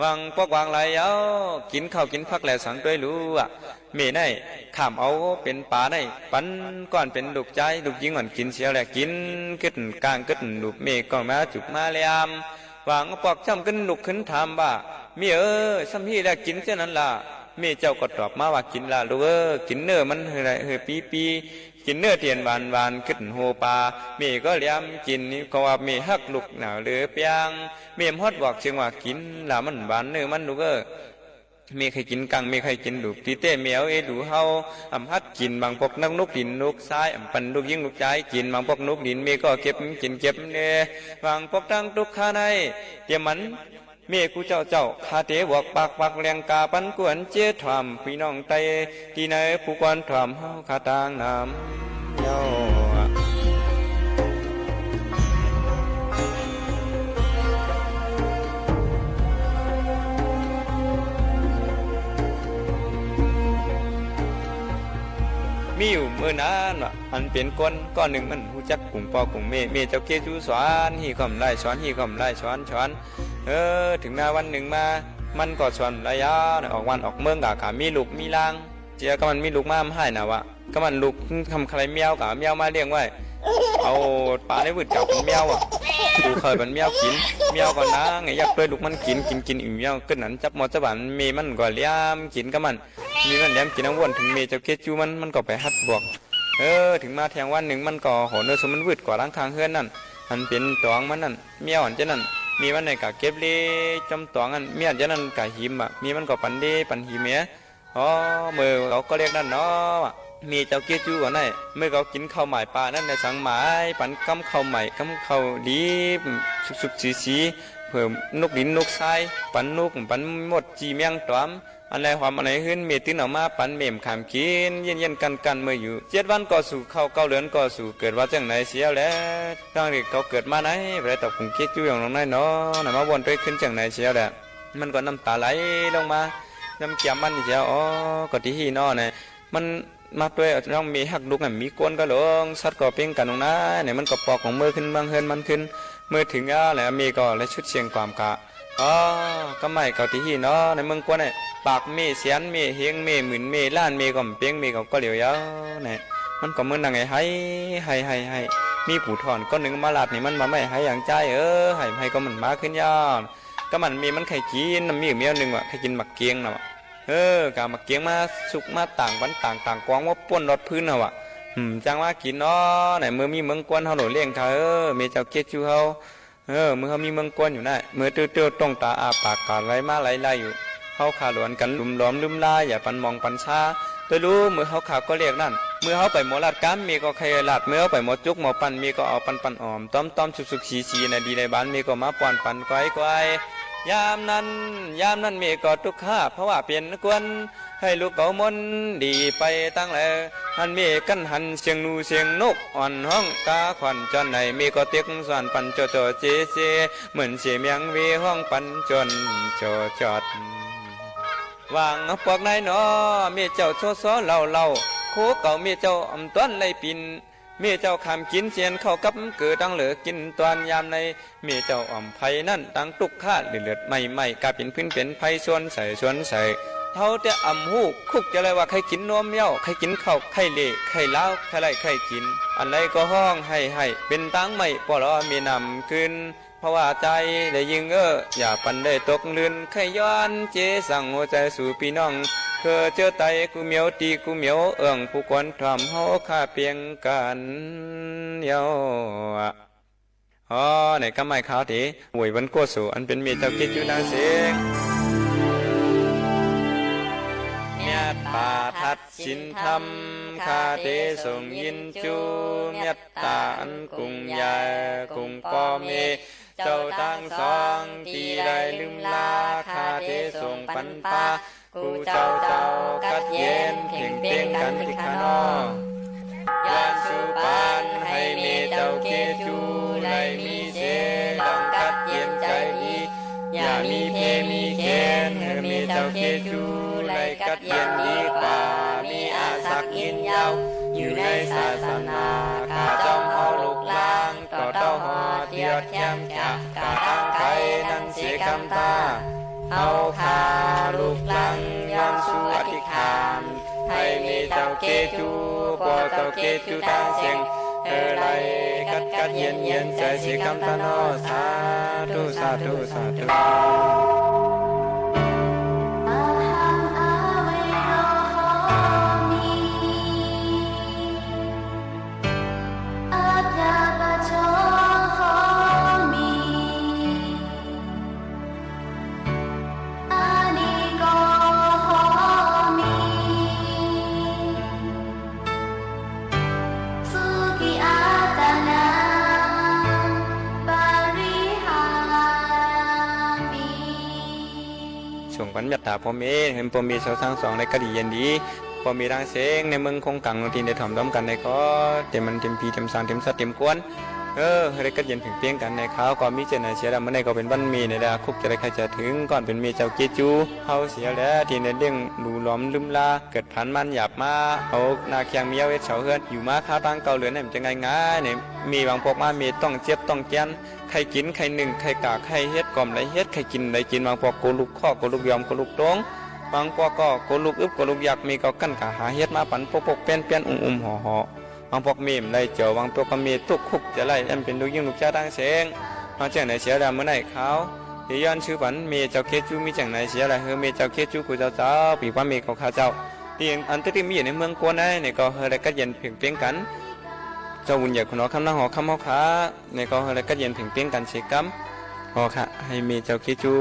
วังพวกวางไหลเย้ากินข้าวกินพักแหล่สังด้วยรู้มีในข้ามเอาเป็นป่าในปันก่อนเป็นลูกใจลูกยิงอ่อนกินเสียแหละกินกึดกลางกึดลูกเมก็มาจุกมาเลยวางปอกช้ำขึ้นลุกขึ้นถามว่ามีซ้ำพี่แล้วกินเช่นนั้นล่ะเมเจ้าก็ตอบมาว่ากินละลูกกินเนื้อมันเฮปีกินเนื้อเทียนหวานขึ้นโฮปาเมก็เลี้ยมกินนี่ก็ว่าเมฮักลูกหนาวเหลือเปียงเมฮอดบอกเชียงว่ากินละมันหวานเนื้อมันลูกมีใครกินกังมีใครกินดูตีเต้เมียวดูเฮาอำฮัดกินบางพวกนักนกดินนกซ้ายปันลูกยิงลูกใจกินบางพวกนกดินมีก็เก็บกินเก็บเนี่ยบางพวกตั้งทุกข้าในเตรียมมันเมียกูเจ้าคาเตบวกปากแรงกาปันกวนเจี๊ยถามพี่น้องไตที่ไหนผู้กวนถามเฮาคาตางน้ำเย้ามีอยู่เมื่อนานอันเป็นก้อนหนึ่งมันหูจักกุ่งปอกุ่งเมเจ้าเกจูสอนฮีคอมไล่สอนฮีคอมไล่สอนถึงหน้าวันหนึ่งมามันก็สอนระยะออกวันออกเมืองกะมีลูกมีลางเจียก็มันมีลูกมาให้นะวะก็มันลูกทำใครเมียวกะเมียวมาเลี้ยงไว้เอาปลาในวืดกับเป็นเมียวดูเคยเป็นเมียวกินเมียวก่อนนะไงอยากเลยลูกมันกินอิ่มเมียวขึ้นนั้นจับหมดจับบันมีมันก็เลี้ยมกินก็มันมีมันเลี้ยมกินน้ำวนถึงเมเจ้าเกจูมันก็ไปฮัดบวกถึงมาแทงวันหนึ่งมันก็โหนสมันวืดกว่าล้างคางเฮือนนั่นมันเป็นตองมันนั่นเมียวอันเจนั่นมีวันไหนกะเก็บเลยจำตองอันเมียอันเจนั่นกะหิมมีมันก็ปันดีปันหิมมือเขาก็เรียกนั่นเนาะมีเจ้าเกจูก่อนได้เมื่อเขากินข้าวใหม่ปลานั่นในสังหมายปันกำข้าวใหม่กำข้าวดีสุกสีเพิ่มนกดินนกทรายปันนกปันหมดจีเมียงตอมอะไรความอะไรขึ้นเมตื้นออกมาปันเมมขามกินเย็นกันเมื่ออยู่7 วันก็สู่เข้า9 เดือนก็สู่เกิดว่าจังไหนเสียแล้วตั้งแต่เขาเกิดมาไหนไปตอบคงเกจูอย่างน้องน้อยเนาะมาวนด้วยขึ้นจังไหนเสียแล้วมันก็น้ำตาไหลลงมาน้ำเกี่ยมมันเสียก็ที่หีนอเนี่ยมันมาด้วยต้องมีหักลูกมีก้นก็หลงสัตว์ก็เพ่งกันตรงนั้นเนี่ยมันก็ปอกของมือขึ้นบางเฮินมันขึ้นมือถึงแล้วมีก็และชุดเชียงความกะก็ไม่เกาที่หีเนาะในเมืองกวนเนี่ยปากมีเสียนมีเฮียงมีหมื่นมีล้านมีก็เพียงมีก็เหลียวยาวเนี่ยมันก็เหมือนยังไงให้มีผู้ถอนก้อนหนึ่งมาลาดนี่มันมาไม่ให้อย่างใจให้ก็มันมาขึ้นยาวก็มันมีมันไข่กินมีอยู่เมียวหนึ่งว่ะไข่กินหมักเกียงนะกามาเกียงมาสุกมาต่างวันต่างกวางว่าป้วนรถพื้นวะจังว่ากินเนาะไหนเมื่อมีเมืองกวนเขาหล่อเลี้ยงเขามีเจ้าเกจูเขาเมื่อเขามีเมืองกวนอยู่น่ะเมื่อเตี้ยวตรงตาอาปากกาดไรมาไรอยู่เขาขาหลวนกันลุมล้อมลืมลายอย่าปันมองปันชาตัวรู้เมื่อเขาขาก็เรียกนั่น เมื่อเขาไปหมอลาดกัมมีก็ใครลาดเมื่อไปหมอจุกหมอปันมีก็เอาปันออมต้อมสุกชีในดีในบ้านมีก็มาป้อนปันก้อยยามนั้นมีก็ทุกข้าเพราะว่าเปลี่ยนกวนให้ลูกเก่ามนดีไปตั้งแลหันมีกันหันเสียงนูเสียงนกอ่อนห้องกาขวัญจอนไหนมีก็เตียกสอนปันโจเจเหมือนเสียเมียงวีห้องปันจนจอดวางพวกนายน้อมีเจ้าโซเล่าโคเก่ามีเจ้าอำต้นไล่ปินมีเจ้าคำกินเสียนเข้ากับเกิดดังเหลือกินตอนยามในมีเจ้าอ่อมไผ่นั่นตั้งตุกข้าเลือดไม่กาเป็นพื้นเป็นไผ่ชวนใส่เท่าแต่อ่ำหูคุกจะเลยว่าใครกินนมเย้าใครกินข้าวใครเละใครเล้าใครไรใครกินอันใดก็ห้องให้เป็นตั้งไม่ปลอมีนำขึ้นเพราะว่าใจได้ยิงอย่าปันได้ตกลื่นใครย้อนเจสั่งหัวใจสู่พี่น้องเธอเจอไตกูเหมียวตีกูเหมียวผู้คนทำเฮาข้าเพียงกันเยาในกำไม้ขาวทีหวยวันโกสูอันเป็นเมียเจ้ากิจอยู่นางเสียงเมียตาทัดสินธรรมคาเทส่งยินจูเมียตาอันกุงยากุงปอเมเจ้าตั้งสองที่ได้ลืมลาคาเทส่งปันปากูเจ้ากัดเย็นเพ่งเพ่งกันที่ขานอยานสุปานให้มีเจ้าเกจูไลมีเสดังกัดเย็นใจดีอย่ามีเพมีเกนให้มีเจ้าเกจูไลกัดเย็นดีกว่ามีอาศักยินยาวอยู่ในศาสนาข้าจอมเอาลูกลางต่อเต้าหอเทียดแย้มจากกาตั้งไข่นั้นเสียคำตาเอาข้าลูกหลังยอมสู่อธิษฐานให้มีเจ้าเกจูปอเจ้าเกจูตาเสียงไรกัดเย็นใจสิคำตาโนสาธุ ส่งปัญญาตาพ่อเมเห็นพ่อเมชาวทั้งสองในกะดีเย็นดีพ่อเมรังเสงในเมืองคงกังทีในถ่อมด้อมกันในก็เต็มมันเต็มปีเต็มสางเต็มสัตเต็มกวนให้ก็เย็นถึงเพียงกันในข้าวก็มีเจนเสียแล้วเมื่อในก็เป็นวันมีในดาคุกจะได้ใครจะถึงก่อนเป็นเมเจ้าเกจูเฮาเสียแล้วทีในเรื่องดูล้อมลืมลาเกิดพันมันหยาบมาเอานาเคียงเมียเวทเฉาเฮือนอยู่มาข้าวตั้งเก่าเหลือเนี่ยมันจะง่ายเนี่ยมีบางพวกมามีต้องเจ็บต้องแกนใครกินใครหนึ่งใครกากใครเฮ็ดก่อมไรเฮ็ดใครกินไรกินบางพวกโกลุกข้อโกลุกยอมโกลุกตรงบางพวกก็โกลุกอึบโกลุกอยากมีก็กั้นกะหาเฮ็ดมาปันปกเปี้ยนห่อบางพวกมีมไรเจียวบางพวกก็มีตุกคุกจะไล่แอมเป็นลูกยิ่งลูกจ้าตั้งเสียงมาจากไหนเสียแล้วเมื่อไหร่เขาที่ย้อนชื่อปันมีเจ้าเคจูมีจากไหนเสียอะไรมีเจ้าเคจูกูเจ้าปีว่ามีของข้าเจ้าที่อันที่มีอยู่ในเมืองกวนเนี่ยก็เฮอะไรก็เย็นเพียงกันเจ้าวุ่นใหญ่คนน้อคำนั่งหอคำหอขาเนี่ยก็อะไรก็เย็นเพียงกันเสียกัมหอค่ะให้มีเจ้าเคจู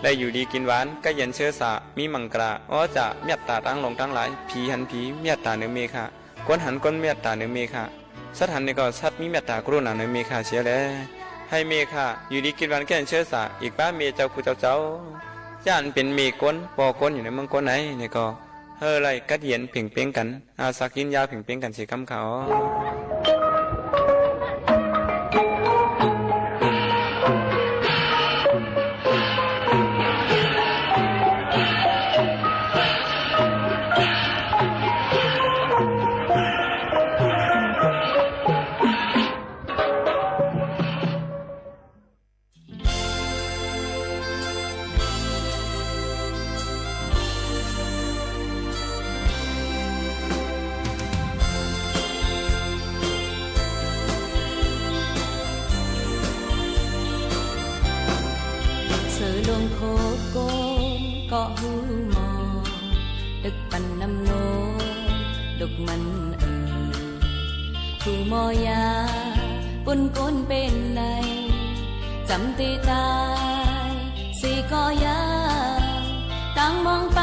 ได้อยู่ดีกินหวานก็เย็นเชื้อสามีมังกราจะเมียตาตั้งลงตั้งหลายผีหันผีเมียตาเนื้อเมฆะก้นหันก้นเมียตาเนื้อเมฆะสัตหันนี่ก็สัตมีเมียตากรุณาเนื้อเมฆะเสียแล้วให้เมฆะอยู่ดีกินหวานก็เย็นเชื้อสาอีกป้าเมเจ้ากูเจ้าย่านเป็นเมก้นปอก้นอยู่ในเมืองก้นไหนนี่ก็เฮอไรกัดเย็นเพ่งกันอาสักยินยาเพ่งกันสิคำเขาก็หูมอดึกปันน้ำโนดกมันผู้มอยาปนก้นเป็นในจำตีตายสีก็ยาตั้งมองไป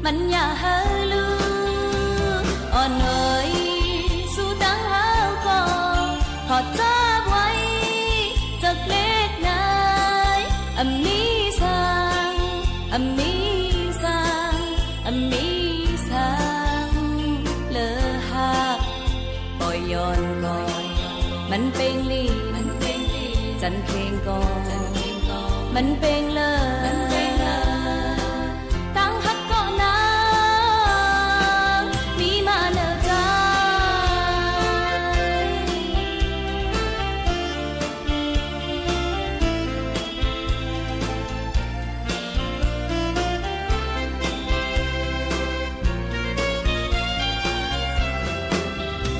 มันอย่าเฮลืออ่อน Amazing Amazing Amazing เลอหักปล่อยย้อนก่อนมันเป็นลีจันเพลงก่อนมันเป็นเลยตั้งหักก่อนนะมีมาเนอใจ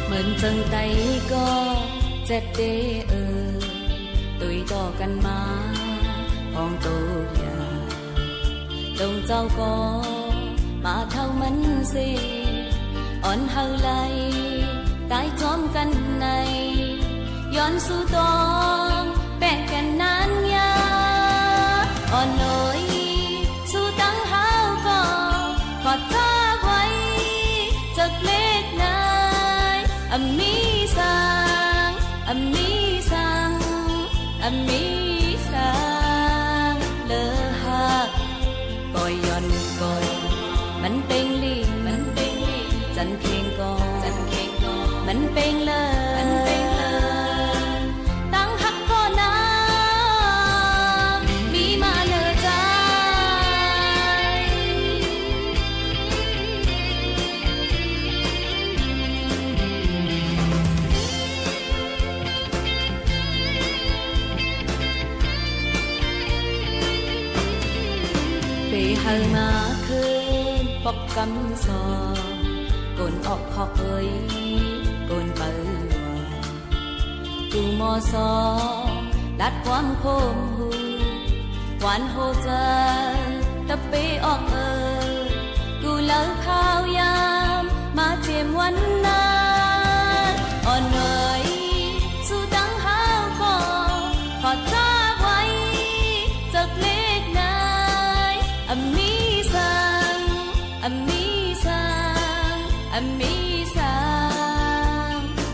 เหมือนจังไตก็เจ็ดเดตุยต่อกันมาพองโตอย่าดงเจ้าก็มาเท่ามันสิอ่อนเฮาไหลตายจอมกันในย้อนสู่ตองแปะกันนานยาอ่อนน้อยสู่ตั้งเฮาก็กอดเธอไว้จากเล็กนายอมีสังอมีสังอมีสังเลอหักปล่อยย้อนก่อนมันเป็นลีจันเพลงก่อนมันเป็นเลยตั้งหักก่อนนะมีมาเนอใจไปหามาคืนปอกกำซองกนออกขอกเอ้ยกนเปิดจูมอซอลัดความโคมหูหวานโฮเจอตะเปออกกูเลิกข้าวยามมาเจียมวันนั้นอ่อนเอ๋ยสู่ตั้งหาก่อขอจ้าไว้จากเล็กนายอมีสังอมีสังอมีสัง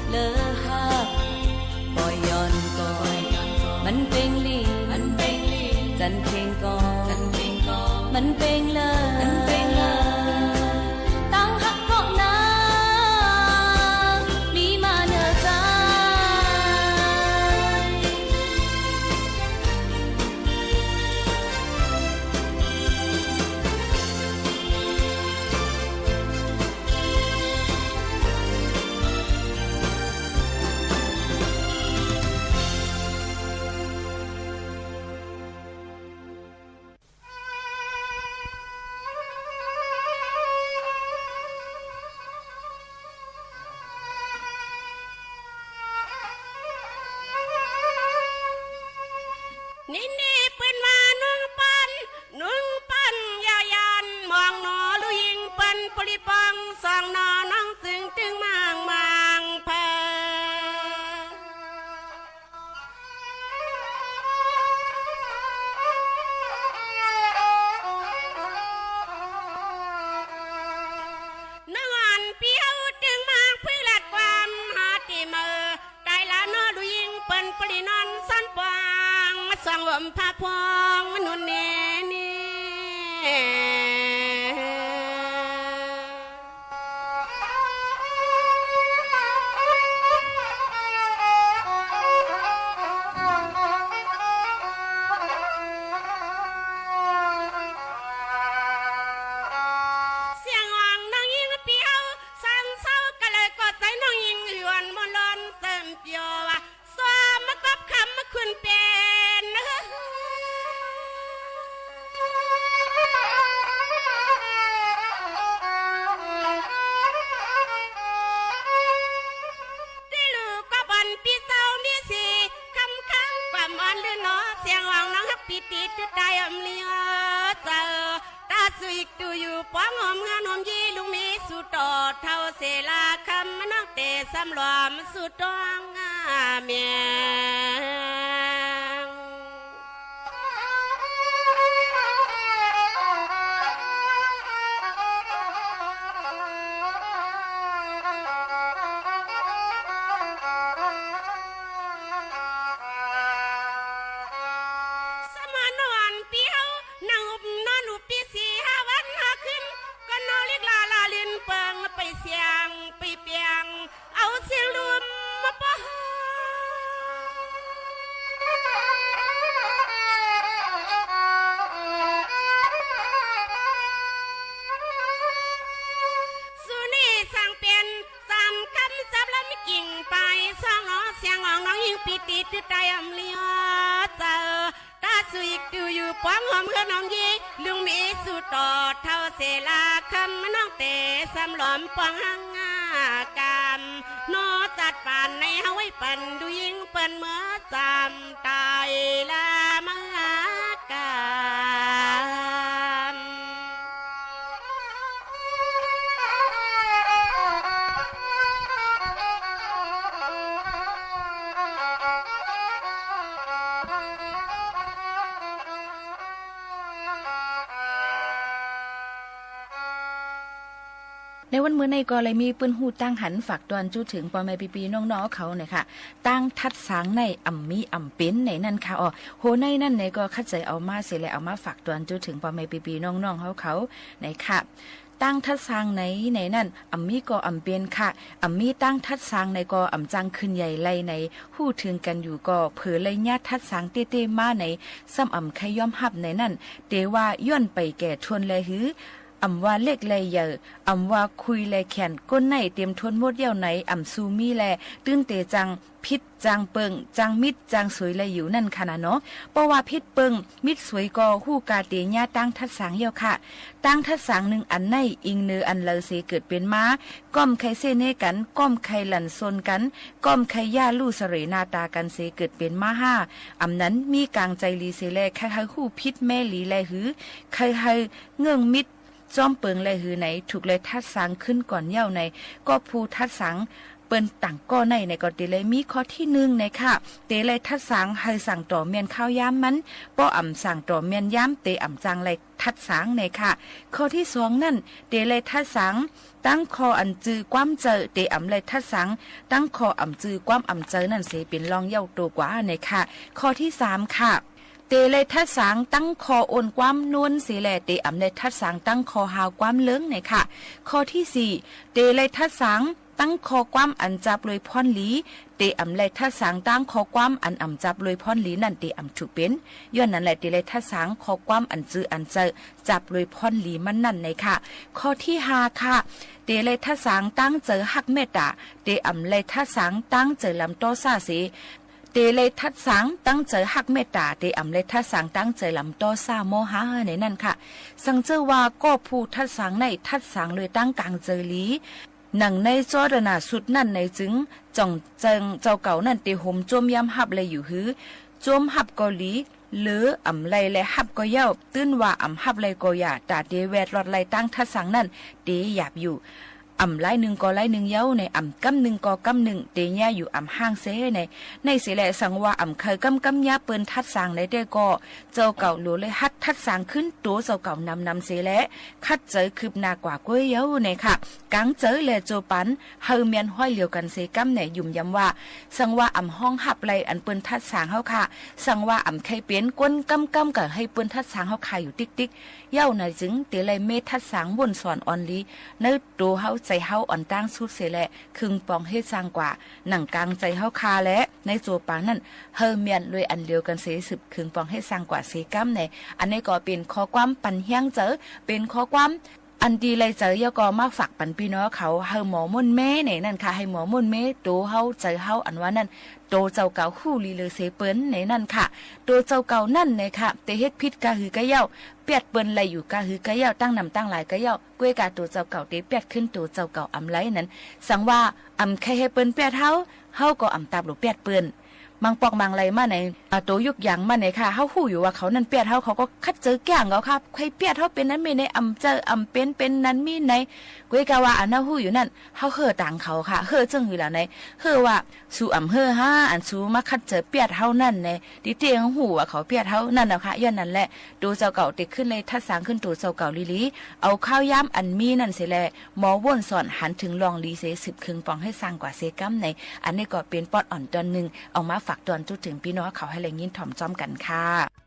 เลอหักปล่อยย้อนก่อนมันเป็นลีจันเพลงก่อนมันเป็นเลยตั้งหักก่อนนะมีมาเนอใจนี่เป็นว่านึ่งปันยายันมองหนอลุยิงปันปริปังสองนอน้องซึ่งตึงมางเพอนังอันเปียวตึงมางพื้นลัดความหาติเมอไกลละนอลุยิงปันปรินอนสันปางสังวมพาพองนุนเนนี่เสียงอ่างน้องยิงเปียวสังเศร้าก็เลยกดใจน้องยิงหยวนมลอนเติมเปียวว่าซ้อมมากับคำมาขึ้นเป็นที่ลูกก็บันปีเศร้ามีสิคำค้างความอ่อนหรือเนาะเสียงอ่างน้องฮักปีติดใจอมเลียเจอตาสุยตูอยู่ป้องหอมงานหอมยีลุงมีสุดต่อเท่าเสลาคำมันน้องเตะสำรวมสุดต้อง เมียง สมานวัน สุยดูอยู่ป้องหอมเพื่อนน้องยีลุงมีสุดต่อเท่าเสลาคำน้องเตะสำหลอมป้องหังงากามนอจัดป่านในเฮาไว้ปันดูยิงเปิ้นเมื่อจำตายละมากาม ในวันมื้อในก็เลยมีปืนหูตั้งหันฝากตอนจู้ถึงปอแม่ปีๆน้องๆเขาเนี่ยค่ะตั้งทัดสางในอ่ำมีอ่ำเป็นในนั่นค่ะอ๋อโหในนั่นในก็คัดใจเอามาเสียแล้วเอามาฝากตอนจู้ถึงปอแม่ปีๆน้องๆเขาในค่ะตั้งทัดสางในนั่นอ่ำมีก็อ่ำเป็นค่ะอ่ำมีตั้งทัดสางในก็อ่ำจังขึ้นใหญ่ไล่ในหู้ถึงกันอยู่ก็เผอเลยญาติทัดสางเต้ๆมาในซ้ำอ่ำใครย่อมหับในนั่นเตว่าย้อนไปแก่ทวนเลยหืออำว่าเล็กแลเยอะอำว่าคุยแลแขนก้นในเตรียมทนหมดเยี่ยวไหนอำซูมีแลตื้นเตจังพิษจางเปิงจางมิดจางสวยแลอยู่นั่นค่ะนะเนาะเพราะว่าพิษเปิงมิดสวยก็ฮู้กาเตญาตั้งทัดสางเยี่ยวค่ะตั้งทัดสางหนึ่งอันในอิงเนืออันเลเสเกิดเป็นม้าก้อมไข่เสเนกันก้อมไข่หลั่นซนกันก้อมไข่ย่าลู่เสรนาตากันเสเกิดเป็นม้าห้าอำนั้นมีกลางใจลีเสแลใครๆฮู้พิษแม่หลีแลหือใครๆเงื่องมิดจอมเปิงเลยหือไหนถูกเลยทัดสังขึ้นก่อนเย้าในก็ภูทัดสังเปิ้นต่างก็ในก็เตเลยมีข้อที่1ในค่ะเตเลยทัดสังให้สั่งต่อเมียนข้าวย้ำมันป้ออ่ำสั่งต่อเมียนย้ำเตอ่ำจังเลยทัดสังในค่ะข้อที่2นั่นเตเลยทัดสังตั้งคออันจือความเจอเตอ่ำเลยทัดสังตั้งคออ่ำจือความอ่ำเจอนั่นเสเป็นรองเย้าตัวกว่าในค่ะข้อที่3ค่ะเตเลยทัดสางตั้งคอโอนความนวลสีแลเตอำเลยทัดสางตั้งคอหาวความเลื้งเนี่ยค่ะข้อที่4เตเลยทัดสางตั้งคอความอันจับเลยพรหลีเตอำเลยทัดสางตั้งคอความอันอำจับเลยพรหลีนั่นเตอำถูกเป็นย้อนนั่นแหละเตเลยทัดสางคอความอันจืออันเจอจับเลยพรหลีมันนั่นในค่ะข้อที่5ค่ะเตเลยทัดสางตั้งเจอหักเมตตาเตอำเลยทัดสางตั้งเจอลำโตซาเสเตเลยทัดสังตั้งเจอหักเมตตาเตอำเลยทัดสังตั้งเจอลำโตซาโมหะในนั่นค่ะสังเจอว่าก็ผู้ทัดสังในทัดสังเลยตั้งกลางเจอลีหนังในจอดนาสุดนั่นในจึงจ่องเจิงเจ้าเก่านั่นเตหมจมยำหับเลยอยู่หือจมหับเกาหลีหรืออำไลและหับก็เย้าตื้นว่าอำหับไลก็อย่าตาเตแวดรอดไลตั้งทัดสังนั่นเตหยาบอยู่อ่ำไล่หนึ่งก็ไล่หนึ่งเย้าในอ่ำกำหนึ่งก็กำหนึ่งเตญ่อยู่อ่ำห้างเซในเสแลสังว่าอ่ำเคยกำยาเปิ้นทัดสางในได้ก็เจ้าเก่าหลูเลยฮัดทัดสางขึ้นตัวเจ้าเก่านำเสแลคัดเจอคืบหน้ากว่าก้วยเย้าในค่ะกังเจอแลโจปันเฮาเมียนห้อยเหลียวกันเซกำในยุ่มย้ำว่าสังว่าอ่ำห้องหับไลอันเปิ้นทัดสางเฮาค่ะสังว่าอ่ำเคยเปลี่ยนก้นกำก็ให้เปิ้นทัดสางเฮาขายอยู่ติ๊กเย้าในจึงเตไลเมทัดสางวนสอนออนลีในตัวเฮาใจเฮาอ่อนตั้งสุดเสียแหละคึงปองเฮ็ดสร้างกว่าหนังกลางใจเฮาคาและในโจปางนั่นเฮอเมียนเลยอันเดียวกันเสสืบคึงปองเฮ็ดสร้างกว่าเสกัมในอันนี้ก็เป็นข้อความปันเฮียงเจอเป็นข้อความอันดีเลยเจอยก็มาฝากปันพี่น้องเขาเฮาหมอมุ่นแม่เนี่ยนั่นค่ะให้หมอมุ่นแม่โตเฮาใจเฮาอันว่านั่นโตเจ้าเก่าคู่ลีเลยเสเปิ้นในนั่นค่ะโตเจ้าเก่านั่นเนี่ยค่ะแต่เฮ็ดผิดกะหือกะเย้าเปียดเปิ้นไหลอยู่กะหือกะเย้าตั้งนำตั้งหลายกะเย้าก้วยกาโตเจ้าเก่าเตเปียดขึ้นโตเจ้าเก่าอำไลนั้นสังว่าอำใครให้เปิ้นเปียดเฮาก็อำตามหรือเปียดเปิ้นมังปอกมังไรมาในโตยุกอย่างมาในค่ะเฮาฮู้อยู่ว่าเขานั่นเปียดเฮาเขาก็คัดเจอแก่งเขาครับใครเปียดเฮาเป็นนั้นมีในอำเจออำเป็นนั้นมีในก้วยกาว่าอันน่ะฮู้อยู่นั่นเฮาเฮ่อต่างเขาค่ะเฮ่อจึงอยู่แล้วในเฮ่อว่าสู่อำเฮ่อห้าอันสู่มาคัดเจอเปียดเฮานั่นในดิเตงฮู้ว่าเขาเปียดเฮานั่นน่ะค่ะย้อนนั่นแหละดูเจ้าเก่าติขึ้นเลยทัดสางขึ้นตัวเจ้าเก่าลีเอาข้าวย้ำอันมีนั่นเสิแลหมอว่นสอนหันถึงลองลีเส10ครึ่งปองให้สร้างกว่าเซกัมในอันนี้ก็เป็นปอดอ่อนตอนนึงเอามาฝากตอนจุดถึงพี่น้องเขาให้แรงยินถ่อมจ้อมกันค่ะ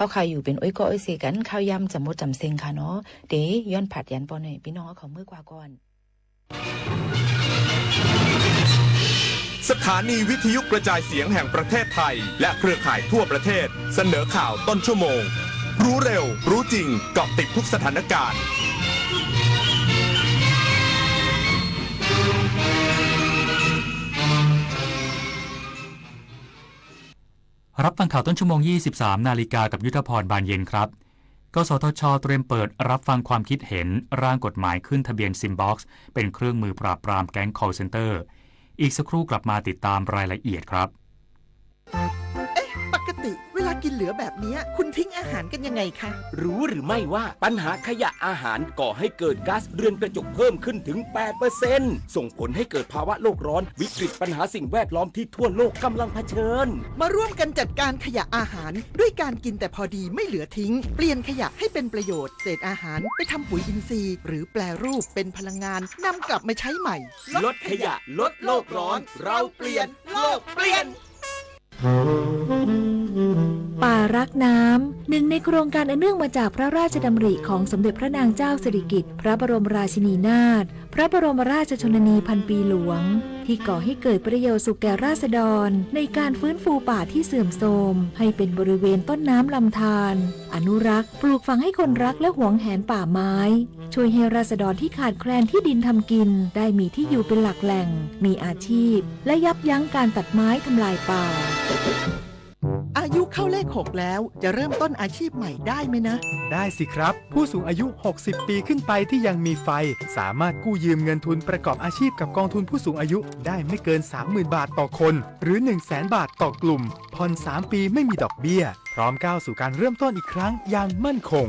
เฮาค่ะอยู่เป็นอ้อยก็อ้อยเสกันข้าวยำจำหมดจำเซ็งค่ะเนาะเดย้อนผัดยันปอหน่อยพี่น้องเขาเมื่อกว่าก่อนสถานีวิทยุกระจายเสียงแห่งประเทศไทยและเครือข่ายทั่วประเทศเสนอข่าวต้นชั่วโมงรู้เร็วรู้จริงเกาะติดทุกสถานการณ์รับฟังข่าวต้นชั่วโมง 23 นาฬิกากับยุทธพรบานเย็นครับกสทช.เตรียมเปิดรับฟังความคิดเห็นร่างกฎหมายขึ้นทะเบียนซิมบ็อกซ์เป็นเครื่องมือปราบปรามแก๊ง call center อีกสักครู่กลับมาติดตามรายละเอียดครับปกติเวลากินเหลือแบบนี้คุณทิ้งอาหารกันยังไงคะ รู้หรือไม่ว่าปัญหาขยะอาหารก่อให้เกิดก๊าซเรือนกระจกเพิ่มขึ้นถึง 8% ส่งผลให้เกิดภาวะโลกร้อนวิกฤตปัญหาสิ่งแวดล้อมที่ทั่วโลกกำลังเผชิญมาร่วมกันจัดการขยะอาหารด้วยการกินแต่พอดีไม่เหลือทิ้งเปลี่ยนขยะให้เป็นประโยชน์เศษอาหารไปทำปุ๋ยอินทรีย์หรือแปรรูปเป็นพลังงานนำกลับมาใช้ใหม่ลดขยะลดโลกร้อนเราเปลี่ยนโลกเปลี่ยนป่ารักน้ำหนึ่งในโครงการอันเนื่องมาจากพระราชดำริของสมเด็จพระนางเจ้าสิริกิติ์พระบรมราชินีนาถพระบรมราชชนนีพันปีหลวงที่ก่อให้เกิดประโยชน์สุขแก่ราษฎรในการฟื้นฟูป่าที่เสื่อมโทรมให้เป็นบริเวณต้นน้ำลำธารอนุรักษ์ปลูกฝังให้คนรักและหวงแหนป่าไม้ช่วยให้ราษฎรที่ขาดแคลนที่ดินทำกินได้มีที่อยู่เป็นหลักแหล่งมีอาชีพและยับยั้งการตัดไม้ทำลายป่าอายุเข้าเลข 6 แล้วจะเริ่มต้นอาชีพใหม่ได้ไหมนะได้สิครับผู้สูงอายุ60ปีขึ้นไปที่ยังมีไฟสามารถกู้ยืมเงินทุนประกอบอาชีพกับกองทุนผู้สูงอายุได้ไม่เกิน 30,000 บาทต่อคนหรือ 100,000 บาทต่อกลุ่มผ่อน3 ปีไม่มีดอกเบี้ยพร้อมก้าวสู่การเริ่มต้นอีกครั้งอย่างมั่นคง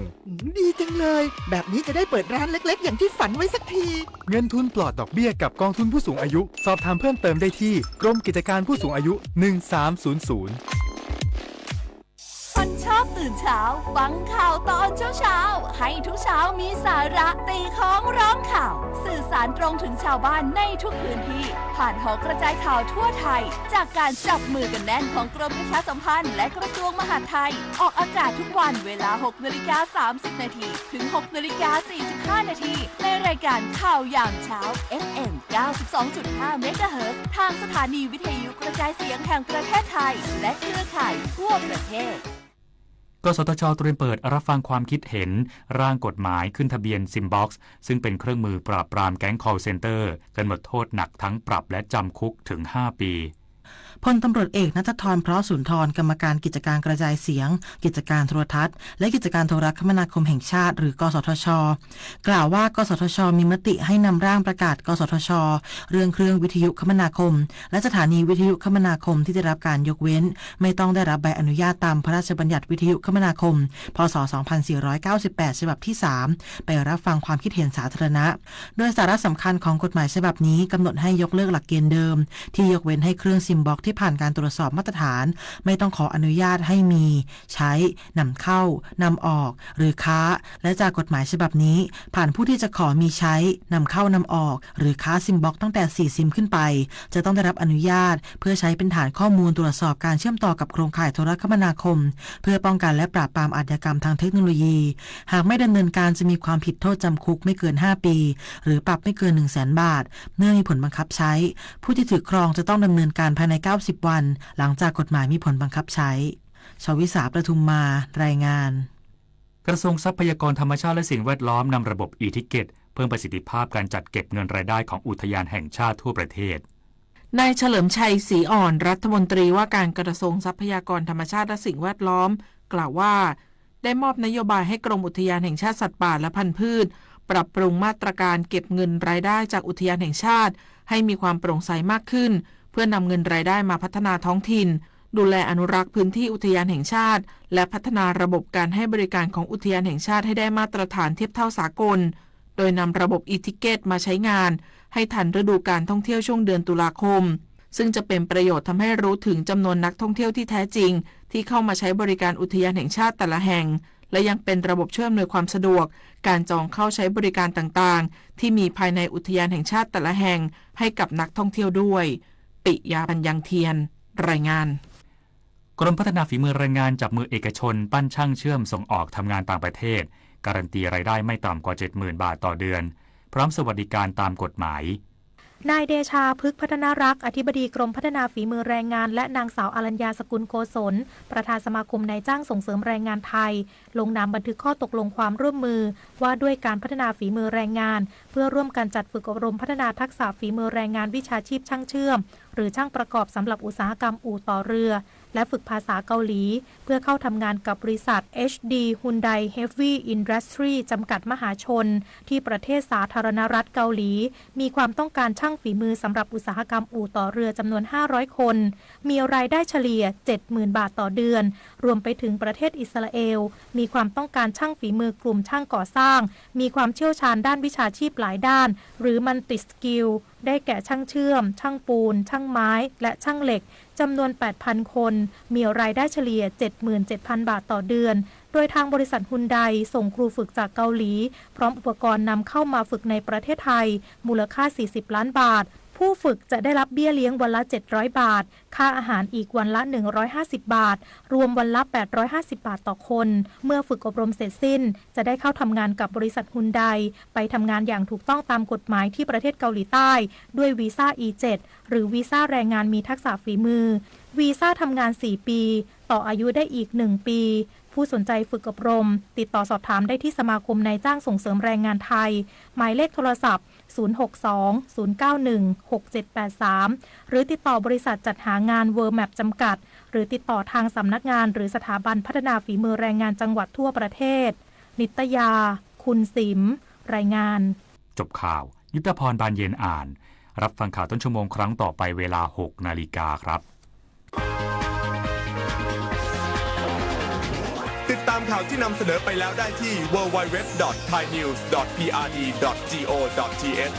ดีจังเลยแบบนี้จะได้เปิดร้านเล็กๆอย่างที่ฝันไว้สักทีเงินทุนปลอดดอกเบี้ยกับกองทุนผู้สูงอายุสอบถามเพิ่มเติมได้ที่กรมกิจการผู้สูงอายุ1300คนชอบตื่นเช้าฟังข่าวตอนเช้าให้ทุกเช้ามีสาระตีของร้องข่าวสื่อสารตรงถึงชาวบ้านในทุกพื้นที่ผ่านหอกระจายข่าวทั่วไทยจากการจับมือกันแน่นของกรมประชาสัมพันธ์และกระทรวงมหาดไทยออกอากาศทุกวันเวลา 6:30 น.ถึง 6:45 น.ในรายการข่าวยามเช้า FM 92.5 เมกะเฮิรตซ์ทางสถานีวิทยุกระจายเสียงแห่งประเทศไทยและเครือข่ายทั่วประเทศกสทช.เตรียมเปิดรับฟังความคิดเห็นร่างกฎหมายขึ้นทะเบียนซิมบ็อกซ์ซึ่งเป็นเครื่องมือปราบปรามแก๊ง call center กำหนดโทษหนักทั้งปรับและจำคุกถึง 5 ปีพลตำรวจเอกณัฐธร เพราะสุนทรกรรมการกิจการกระจายเสียงกิจการโทรทัศน์และกิจการโทรคมนาคมแห่งชาติหรือกสทช.กล่าวว่ากสทช.มีมติให้นำร่างประกาศกสทช.เรื่องเครื่องวิทยุคมนาคมและสถานีวิทยุคมนาคมที่ได้รับการยกเว้นไม่ต้องได้รับใบอนุญาตตามพระราชบัญญัติวิทยุคมนาคมพ.ศ. 2498 ฉบับที่ 3 ไปรับฟังความคิดเห็นสาธารณะโดยสาระสำคัญของกฎหมายฉบับนี้กำหนดให้ยกเลิกหลักเกณฑ์เดิมที่ยกเว้นให้เครื่องซิมบ็อกซ์ที่ผ่านการตรวจสอบมาตรฐานไม่ต้องขออนุญาตให้มีใช้นำเข้านำออกหรือค้าและจากกฎหมายฉบับนี้ผ่านผู้ที่จะขอมีใช้นำเข้านำออกหรือค้าซิมบ็อกซ์ตั้งแต่4ซิมขึ้นไปจะต้องได้รับอนุญาตเพื่อใช้เป็นฐานข้อมูลตรวจสอบการเชื่อมต่อกับโครงข่ายโทรคมนาคมเพื่อป้องกันและปราบปรามอาชญากรรมทางเทคโนโลยีหากไม่ดำเนินการจะมีความผิดโทษจำคุกไม่เกิน5 ปีหรือปรับไม่เกิน 100,000 บาทเมื่อมีผลบังคับใช้ผู้ที่ถือครองจะต้องดำเนินการภายใน90 วันหลังจากกฎหมายมีผลบังคับใช้ชวิสาประทุมมารายงานกระทรวงทรัพยากรธรรมชาติและสิ่งแวดล้อมนำระบบe-ticketเพิ่มประสิทธิภาพการจัดเก็บเงินรายได้ของอุทยานแห่งชาติทั่วประเทศนายเฉลิมชัยศรีอ่อนรัฐมนตรีว่าการกระทรวงทรัพยากรธรรมชาติและสิ่งแวดล้อมกล่าวว่าได้มอบนโยบายให้กรมอุทยานแห่งชาติสัตว์ป่าและพันธุ์พืชปรับปรุงมาตรการเก็บเงินรายได้จากอุทยานแห่งชาติให้มีความโปร่งใสมากขึ้นเพื่อนำเงินรายได้มาพัฒนาท้องถิ่นดูแลอนุรักษ์พื้นที่อุทยานแห่งชาติและพัฒนาระบบการให้บริการของอุทยานแห่งชาติให้ได้มาตรฐานเทียบเท่าสากลโดยนำระบบe-ticketมาใช้งานให้ทันฤดูการท่องเที่ยวช่วงเดือนตุลาคมซึ่งจะเป็นประโยชน์ทำให้รู้ถึงจำนวนนักท่องเที่ยวที่แท้จริงที่เข้ามาใช้บริการอุทยานแห่งชาติแต่ละแห่งและยังเป็นระบบช่วยอำนวยความสะดวกการจองเข้าใช้บริการต่างๆที่มีภายในอุทยานแห่งชาติแต่ละแห่งให้กับนักท่องเที่ยวด้วยปิยาปัญญังเทียนรายงานก กรมพัฒนาฝีมือแรงงานจับมือเอกชนปั้นช่างเชื่อมส่งออกทำงานต่างประเทศการันตีรายได้ไม่ต่ำกว่า 70,000 บาทต่อเดือนพร้อมสวัสดิการตามกฎหมายนายเดชาพฤกษ์พัฒนารักษ์อธิบดีกรมพัฒนาฝีมือแรงงานและนางสาวอรัญญาสกุลโกศลประธานสมาคมนายจ้างส่งเสริมแรงงานไทยลงนามบันทึกข้อตกลงความร่วมมือว่าด้วยการพัฒนาฝีมือแรงงานเพื่อร่วมกันจัดฝึกอบรมพัฒนาทักษะฝีมือแรงงานวิชาชีพช่างเชื่อมหรือช่างประกอบสำหรับอุตสาหกรรมอู่ต่อเรือและฝึกภาษาเกาหลีเพื่อเข้าทำงานกับบริษัท HD Hyundai Heavy Industry จำกัดมหาชนที่ประเทศสาธารณรัฐเกาหลีมีความต้องการช่างฝีมือสำหรับอุตสาหกรรมอู่ต่อเรือจำนวน500คนมีรายได้เฉลี่ย 70,000 บาทต่อเดือนรวมไปถึงประเทศอิสราเอลมีความต้องการช่างฝีมือกลุ่มช่างก่อสร้างมีความเชี่ยวชาญด้านวิชาชีพหลายด้านหรือ Multi Skill ได้แก่ช่างเชื่อมช่างปูนช่างไม้และช่างเหล็กจำนวน 8,000 คนมีรายได้เฉลี่ย 77,000 บาทต่อเดือนโดยทางบริษัทฮุนไดส่งครูฝึกจากเกาหลีพร้อมอุปกรณ์นำเข้ามาฝึกในประเทศไทยมูลค่า 40 ล้านบาทผู้ฝึกจะได้รับเบี้ยเลี้ยงวันละ 700 บาทค่าอาหารอีกวันละ 150 บาทรวมวันละ 850 บาทต่อคนเมื่อฝึกอบรมเสร็จสิ้นจะได้เข้าทำงานกับบริษัทฮุนไดไปทำงานอย่างถูกต้องตามกฎหมายที่ประเทศเกาหลีใต้ด้วยวีซ่า E7 หรือวีซ่าแรงงานมีทักษะฝีมือวีซ่าทำงาน 4 ปีต่ออายุได้อีก 1 ปีผู้สนใจฝึกอบรมติดต่อสอบถามได้ที่สมาคมนายจ้างส่งเสริมแรงงานไทยหมายเลขโทรศัพท์062-091-6783หรือติดต่อบริษัทจัดหางานเวอร์แมปจำกัดหรือติดต่อทางสำนักงานหรือสถาบันพัฒนาฝีมือแรงงานจังหวัดทั่วประเทศนิตยาคุณสิมรายงานจบข่าวยุทธพรบานเย็นอ่านรับฟังข่าวต้นชั่วโมงครั้งต่อไปเวลา 6 นาฬิกาครับติดตามข่าวที่นำเสนอไปแล้วได้ที่ www.thainews.prd.go.th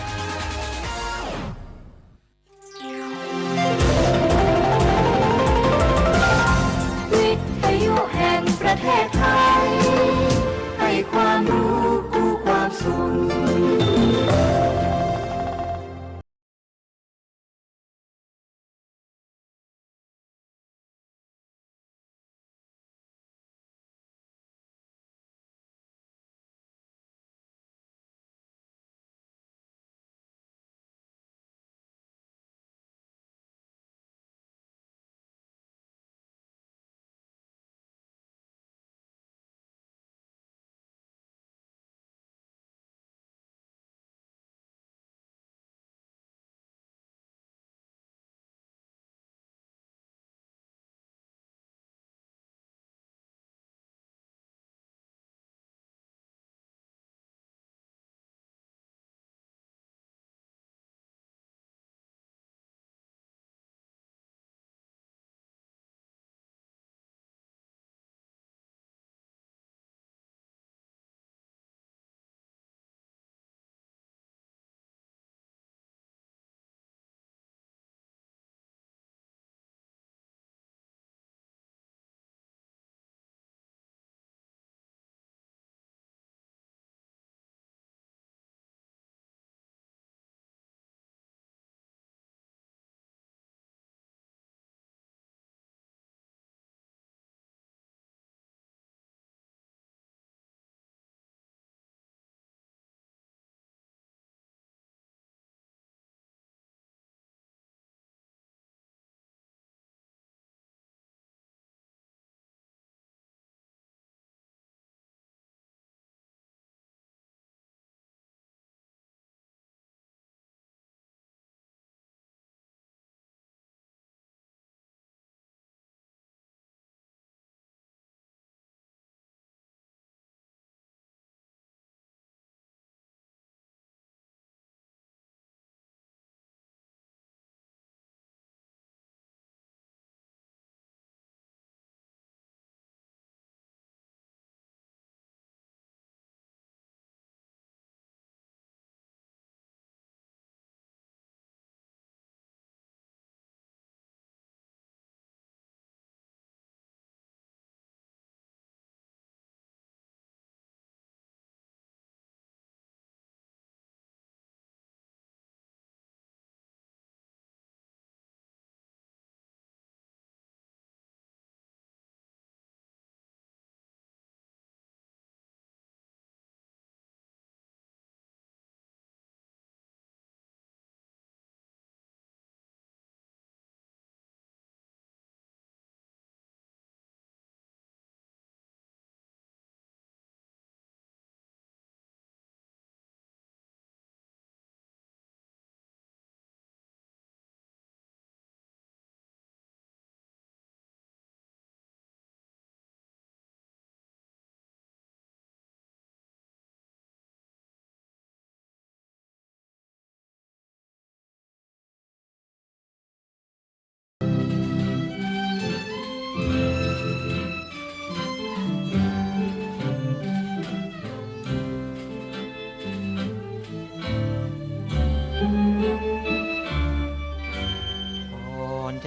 วิทยุแห่งประเทศไทยให้ความรู้กู้ความสุข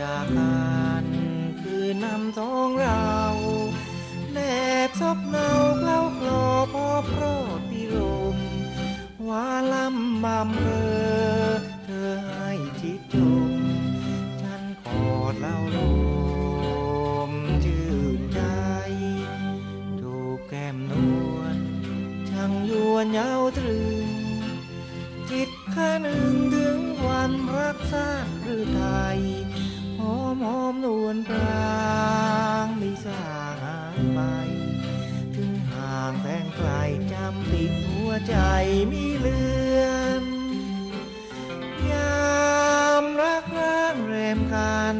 จากกันคือนำท้องเราแนบซบเนาเคล้าคลอพอโปรดพิรมว่าลำบำเรอเธอให้ชิดชมฉันกอดเล่าลมชื่นใจถูกแก้มนวลช่างยวนเย้าตรึงจิตข้านึงถึงวันรักษาหรือไทยหอมหอมนวลปรางไม่สางหายไปถึงห่างแสนไกลจำติดหัวใจมีเลือนยามรักร้างแรมกัน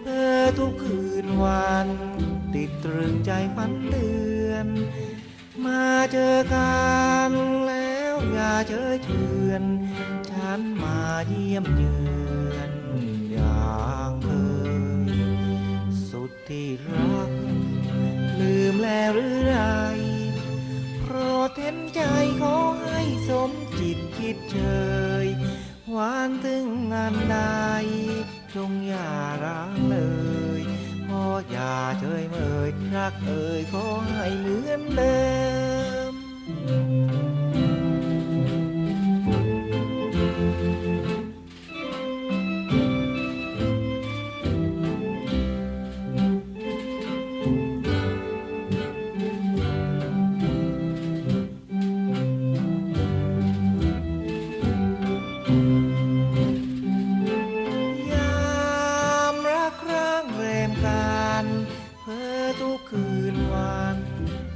เพื่อทุกคืนวันติดตรึงใจฝันเดือนมาเจอกันแล้วอย่าเฉยเชือนฉันมาเยี่ยมเยือนอย่างเคยสุดที่รักลืมแล้วหรือไรโปรดเห็นใจขอให้สมจิตคิดเชยหวานถึงงานใดจงอย่าร้างเลยขออย่าเฉยเมยรักเอ่ยขอให้เหมือนเดิม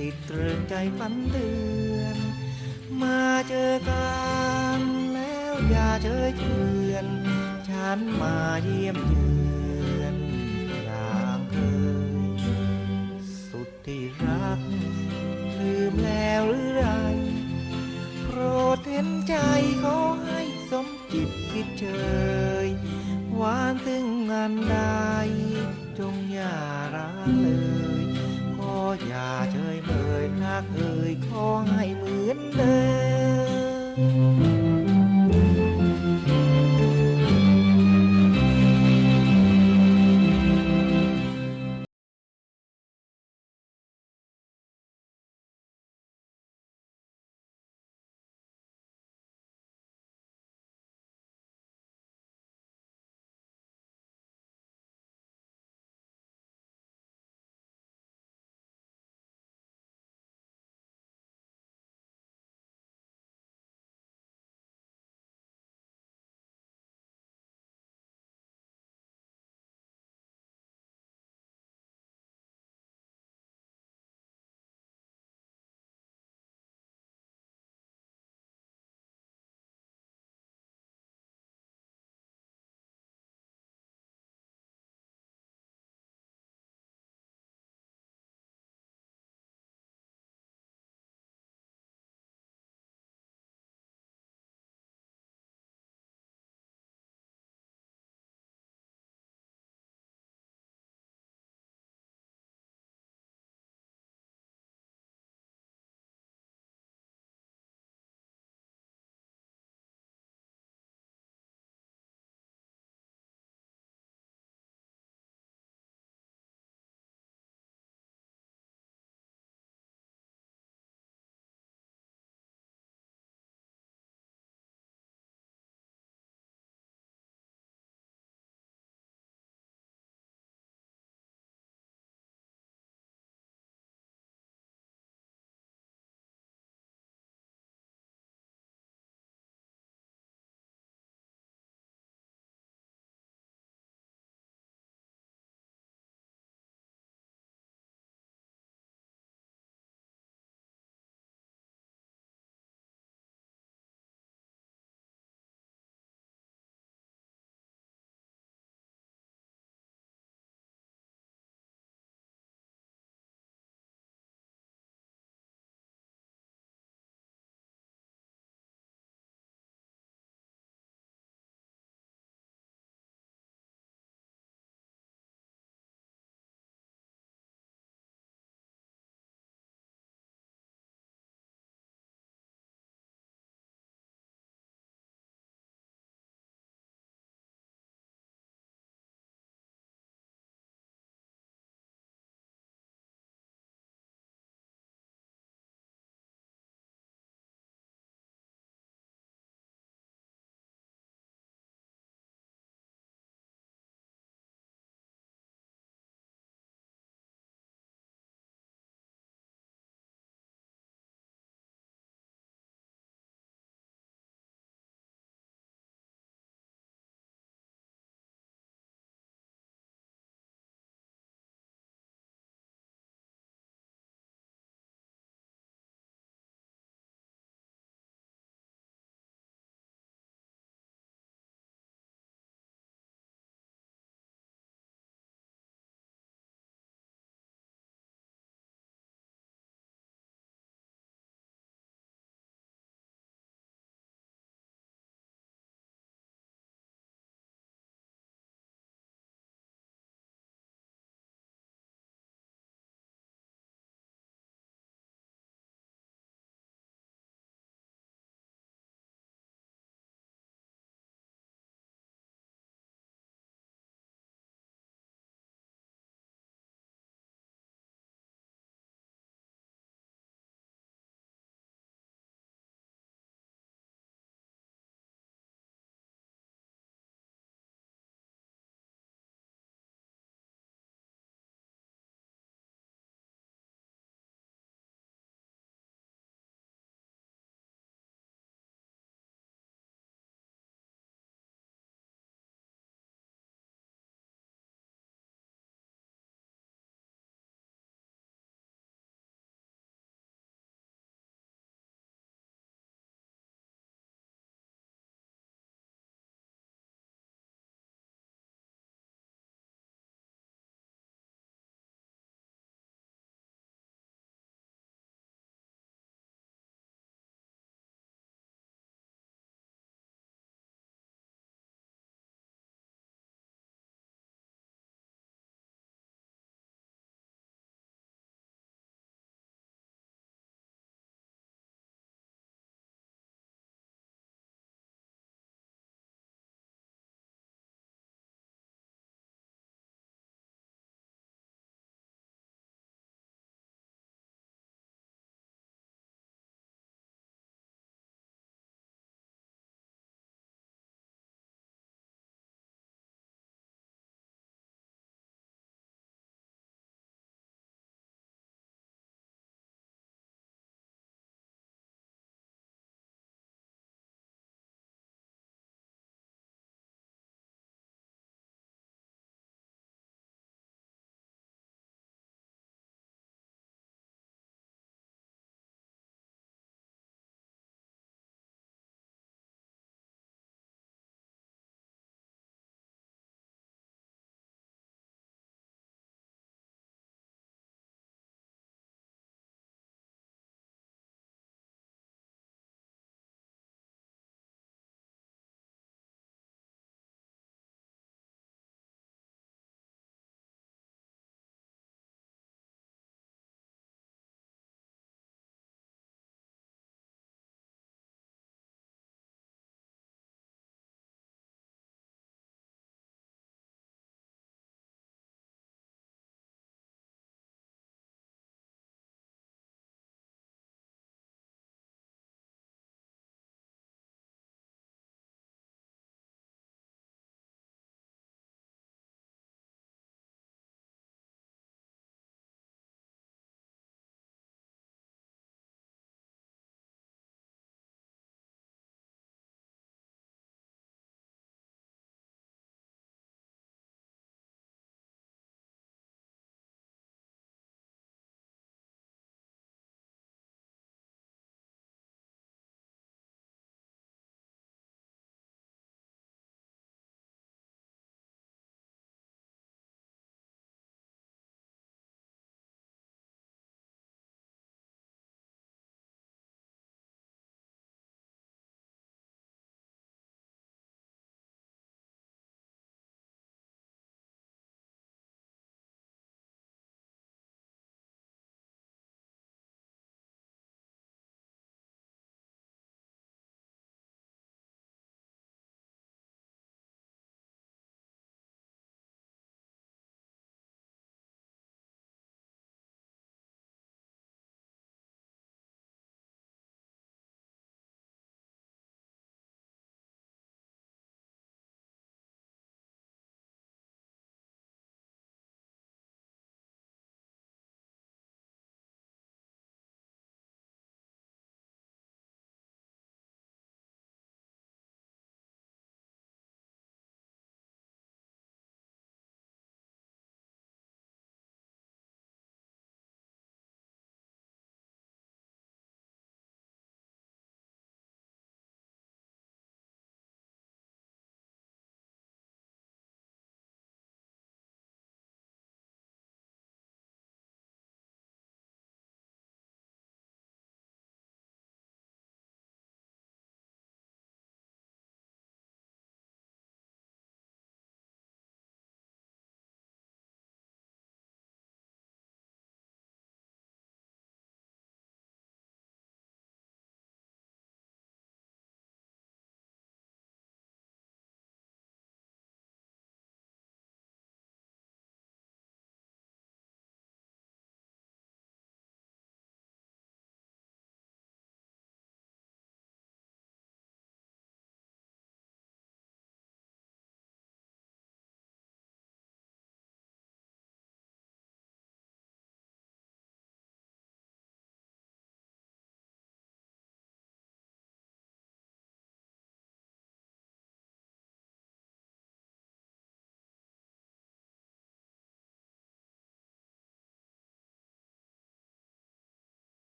ติดตรึงใจฝันเดือนมาเจอกันแล้วอย่าเฉยเชือนฉันมาเยี่ยมเยือนอย่างเคยสุดที่รักลืมแล้วหรือไรโปรดเห็นใจขอให้สมจิตคิดเชยหวานถึงงานใดจงอย่าร้างเลยอย่าเฉยเมยนักเอ่ยขอให้เหมือนเดิม